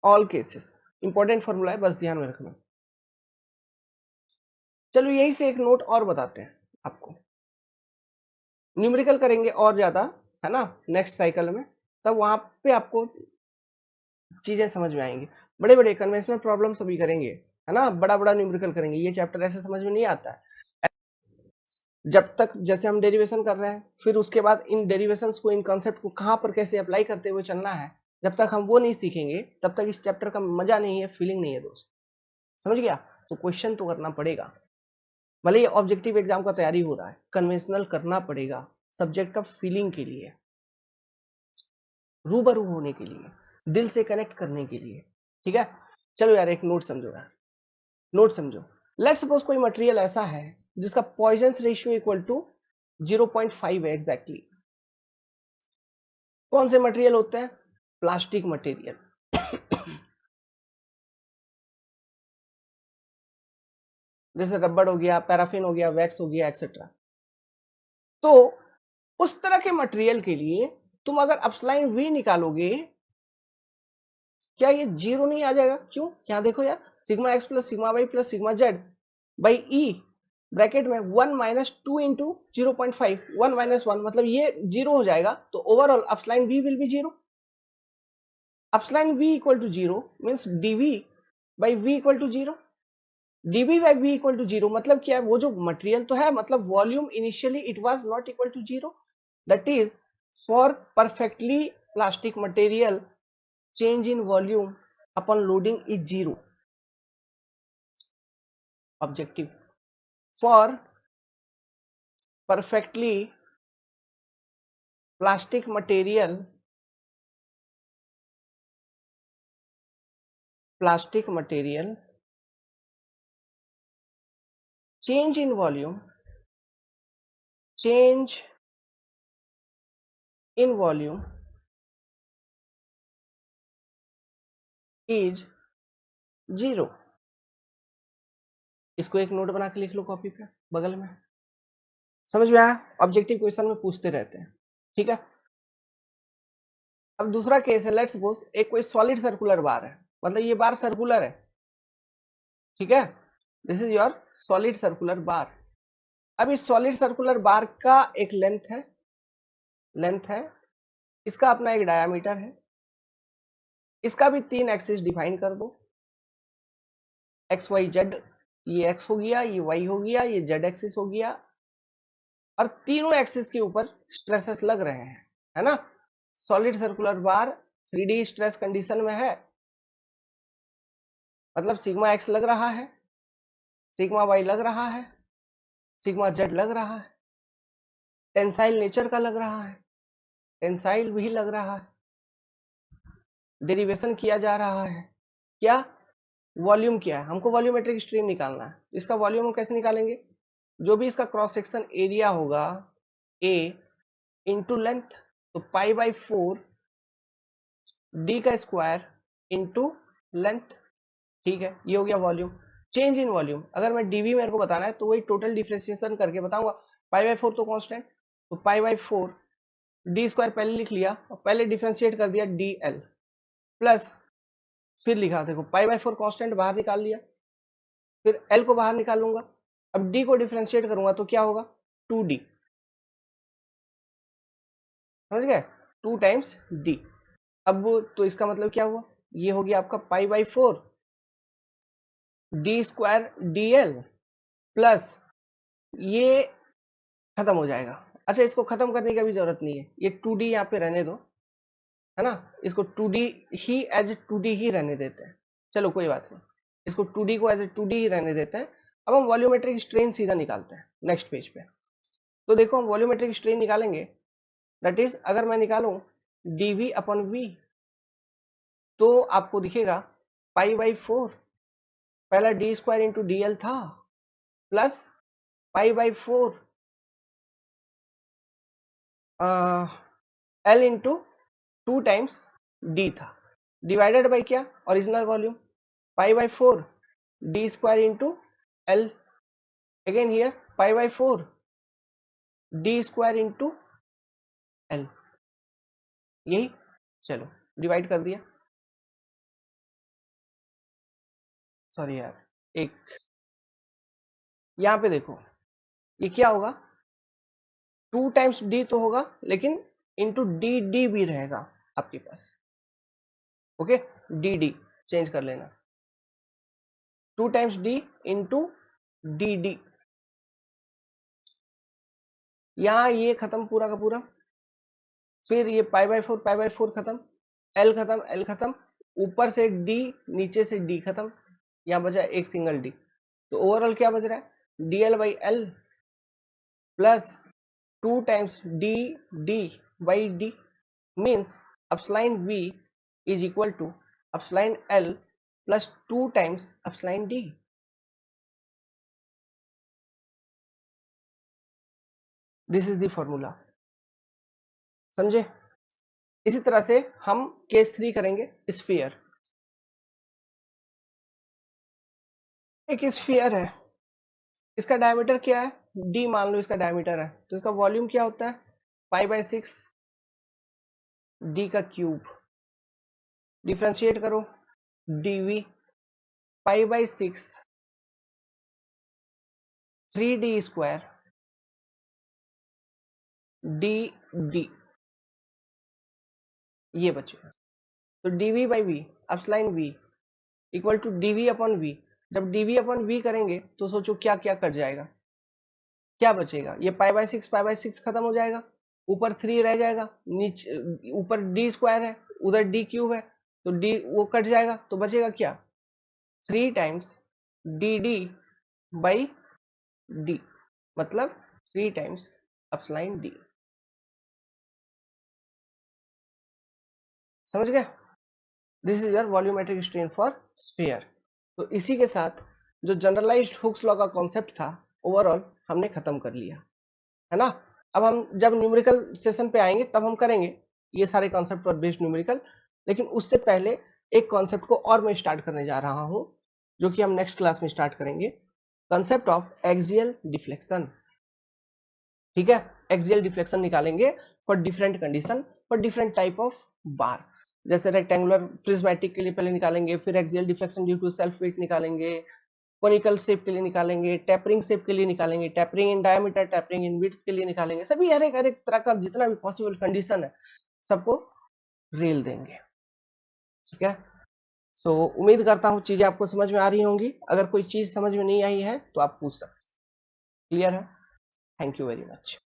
all cases, important formula है, बस ध्यान में रखना। चलो यही से एक नोट और बताते हैं आपको, न्यूमेरिकल करेंगे और ज्यादा, है ना, नेक्स्ट साइकिल में, तब वहां पे आपको चीजें समझ में आएंगी। बड़े बड़े कन्वेंशनल प्रॉब्लम सभी करेंगे, है ना, बड़ा बड़ा न्यूमेरिकल करेंगे, ये चैप्टर ऐसे समझ में नहीं आता है जब तक, जैसे हम डेरिवेशन कर रहे हैं, फिर उसके बाद इन डेरिवेशंस को, इन कॉन्सेप्ट को कहां पर कैसे अप्लाई करते हुए चलना है, जब तक हम वो नहीं सीखेंगे तब तक इस चैप्टर का मजा नहीं है, फीलिंग नहीं है दोस्त, समझ गया। तो क्वेश्चन तो करना पड़ेगा, भले ही ऑब्जेक्टिव एग्जाम का तैयारी हो रहा है, कन्वेंशनल करना पड़ेगा सब्जेक्ट का फीलिंग के लिए, रूबरू होने के लिए, दिल से कनेक्ट करने के लिए। ठीक है, चलो यार एक नोट समझो यार, नोट समझो। लेट्स सपोज कोई मटेरियल ऐसा है जिसका पॉइजन रेशियो इक्वल टू 0.5 है एग्जैक्टली। कौन से मटेरियल होते हैं, प्लास्टिक मटेरियल, जैसे रबड़ हो गया, पैराफिन हो गया, वैक्स हो गया, एक्सेट्रा। तो उस तरह के मटेरियल के लिए तुम अगर अपस्लाइन V निकालोगे, क्या ये जीरो नहीं आ जाएगा, क्यों, यहां देखो यार, sigma x plus sigma y plus sigma z by E bracket में 1 माइनस 2 इंटू 0.5, 1 माइनस 1 मतलब ये जीरो हो जाएगा, तो overall epsilon v will be zero. Epsilon v equal to zero means dv by v equal to zero. dv by v equal to zero मतलब क्या है, वो जो मटेरियल तो है, मतलब volume initially it was not equal to zero. That is for perfectly plastic material change in volume upon loading is zero. Objective: for perfectly plastic material change in volume is zero. इसको एक note बना के लिख लो copy पे बगल में. समझ में आया? ऑब्जेक्टिव क्वेश्चन में पूछते रहते हैं. ठीक है. अब दूसरा केस है, लेट्स सपोज एक कोई सॉलिड सर्कुलर बार है, मतलब ये बार सर्कुलर है. ठीक है. This is your solid circular bar. अब इस सॉलिड सर्कुलर बार का एक लेंथ है, इसका अपना एक डायामीटर है, इसका भी 3 एक्सिस डिफाइन कर दो, एक्स वाई जेड. ये एक्स हो गया, ये वाई हो गया, ये जेड एक्सिस हो गया, और तीनों एक्सिस के ऊपर स्ट्रेसेस लग रहे हैं, है ना. सॉलिड सर्कुलर बार 3D स्ट्रेस कंडीशन में है, मतलब सिग्मा एक्स लग रहा है, सिग्मा वाई लग रहा है, सिग्मा जेड लग रहा है, टेंसाइल नेचर का लग रहा है, टेंसाइल भी लग रहा है, डेरिवेशन किया जा रहा है. क्या वॉल्यूम क्या है, हमको वॉल्यूमेट्रिक स्ट्रेन निकालना है. इसका वॉल्यूम हम कैसे निकालेंगे, जो भी इसका क्रॉस सेक्शन एरिया होगा ए इंटू लेंथ, तो पाई बाई 4 डी का स्क्वायर इंटू लेंथ. ठीक है, ये हो गया वॉल्यूम. चेंज इन वॉल्यूम अगर मैं डीवी मेरे को बताना है तो वही टोटल डिफरेंशिएशन करके बताऊंगा. पाई बाई 4 तो कांस्टेंट, तो पाई बाई 4 डी स्क्वायर पहले लिख लिया और पहले डिफरेंशिएट कर दिया डी एल प्लस, फिर लिखा देखो पाई बाई 4 कांस्टेंट बाहर निकाल लिया, फिर एल को बाहर निकालूंगा. अब डी को डिफरेंशिएट करूंगा तो क्या होगा 2d. समझ गए, 2 टाइम्स डी. अब तो इसका मतलब क्या हुआ, ये हो गया आपका पाई by 4 d square D L plus, ये खत्म हो जाएगा. अच्छा, इसको खत्म करने की भी जरूरत नहीं है, ये 2d यहाँ पे रहने दो, है ना. इसको 2d ही एज 2d ही रहने देते हैं. चलो कोई बात नहीं, इसको 2d को एज 2d ही रहने देते हैं. अब हम वॉल्यूमेट्रिक स्ट्रेन सीधा निकालते हैं नेक्स्ट पेज पे. तो देखो हम वॉल्यूमेट्रिक स्ट्रेन निकालेंगे, दैट इज अगर मैं निकालूं dv अपॉन v, तो आपको दिखेगा पाई बाई 4 पहला d square into d L था plus pi by 4 L into 2 times d था, डिवाइडेड बाई क्या, original volume, pi by 4 d square into L, again here pi by 4 d square into L. यही, चलो divide कर दिया. Sorry यार, एक यहां पे देखो, ये क्या होगा 2 टाइम्स डी तो होगा, लेकिन इंटू डी डी भी रहेगा आपके पास. ओके, डी डी चेंज कर लेना, 2 times D into D D. यहां ये खत्म पूरा का पूरा, फिर ये पाई बाई 4 खत्म, एल खत्म, एल खत्म, ऊपर से डी, नीचे से डी खत्म, यहां बचा एक सिंगल डी. तो ओवरऑल क्या बच रहा है d L by L plus 2 times d d by d, means epsilon v is equal to upsline L plus 2 times upsline D. This is the formula. समझे? इसी तरह से हम केस 3 करेंगे. स्फीयर, एक स्फीयर है, इसका डायमीटर क्या है d, मान लो इसका डायमीटर है, तो इसका वॉल्यूम क्या होता है पाई बाई 6 d का क्यूब. डिफ्रेंशिएट करो dv pi by 6 3d² dd ये बचेगा। तो dv by v epsilon v equal to dv upon v। जब dv अपॉन v करेंगे तो सोचो क्या क्या कट जाएगा, क्या बचेगा, ये पाई बाई 6 खत्म हो जाएगा, ऊपर 3 रह जाएगा, नीचे ऊपर d² है, उधर d³ है, तो d वो कट जाएगा, तो बचेगा क्या 3 टाइम्स dd बाई d, मतलब 3 टाइम्स अपस्लाइन d। समझ गया? This is your volumetric strain for sphere. तो इसी के साथ जो जनरलाइज्ड हुक्स लॉ का कॉन्सेप्ट था ओवरऑल हमने खत्म कर लिया, है ना। अब हम जब न्यूमेरिकल सेशन पे आएंगे तब हम करेंगे ये सारे कॉन्सेप्ट पर बेस्ड न्यूमेरिकल, लेकिन उससे पहले एक कॉन्सेप्ट को और मैं स्टार्ट करने जा रहा हूं जो कि हम नेक्स्ट क्लास में स्टार्ट करेंगे, कॉन्सेप्ट ऑफ एक्सियल डिफ्लेक्शन। ठीक है, एक्सियल डिफ्लेक्शन निकालेंगे for different condition, for different type of bar. जैसे रेक्टेंगुलर प्रिज्मेटिक के लिए पहले निकालेंगे, फिर axial deflection due to self weight निकालेंगे, कोनिकल शेप के लिए निकालेंगे, टेपरिंग शेप के लिए निकालेंगे, tapering in diameter, tapering in width के लिए निकालेंगे, सभी हर एक तरह का जितना भी पॉसिबल कंडीशन है सबको रेल देंगे। ठीक है, सो उम्मीद करता हूँ चीजें आपको समझ में आ रही होंगी। अगर कोई चीज समझ में नहीं आई है तो आप पूछ सकते। क्लियर है? Thank you very much.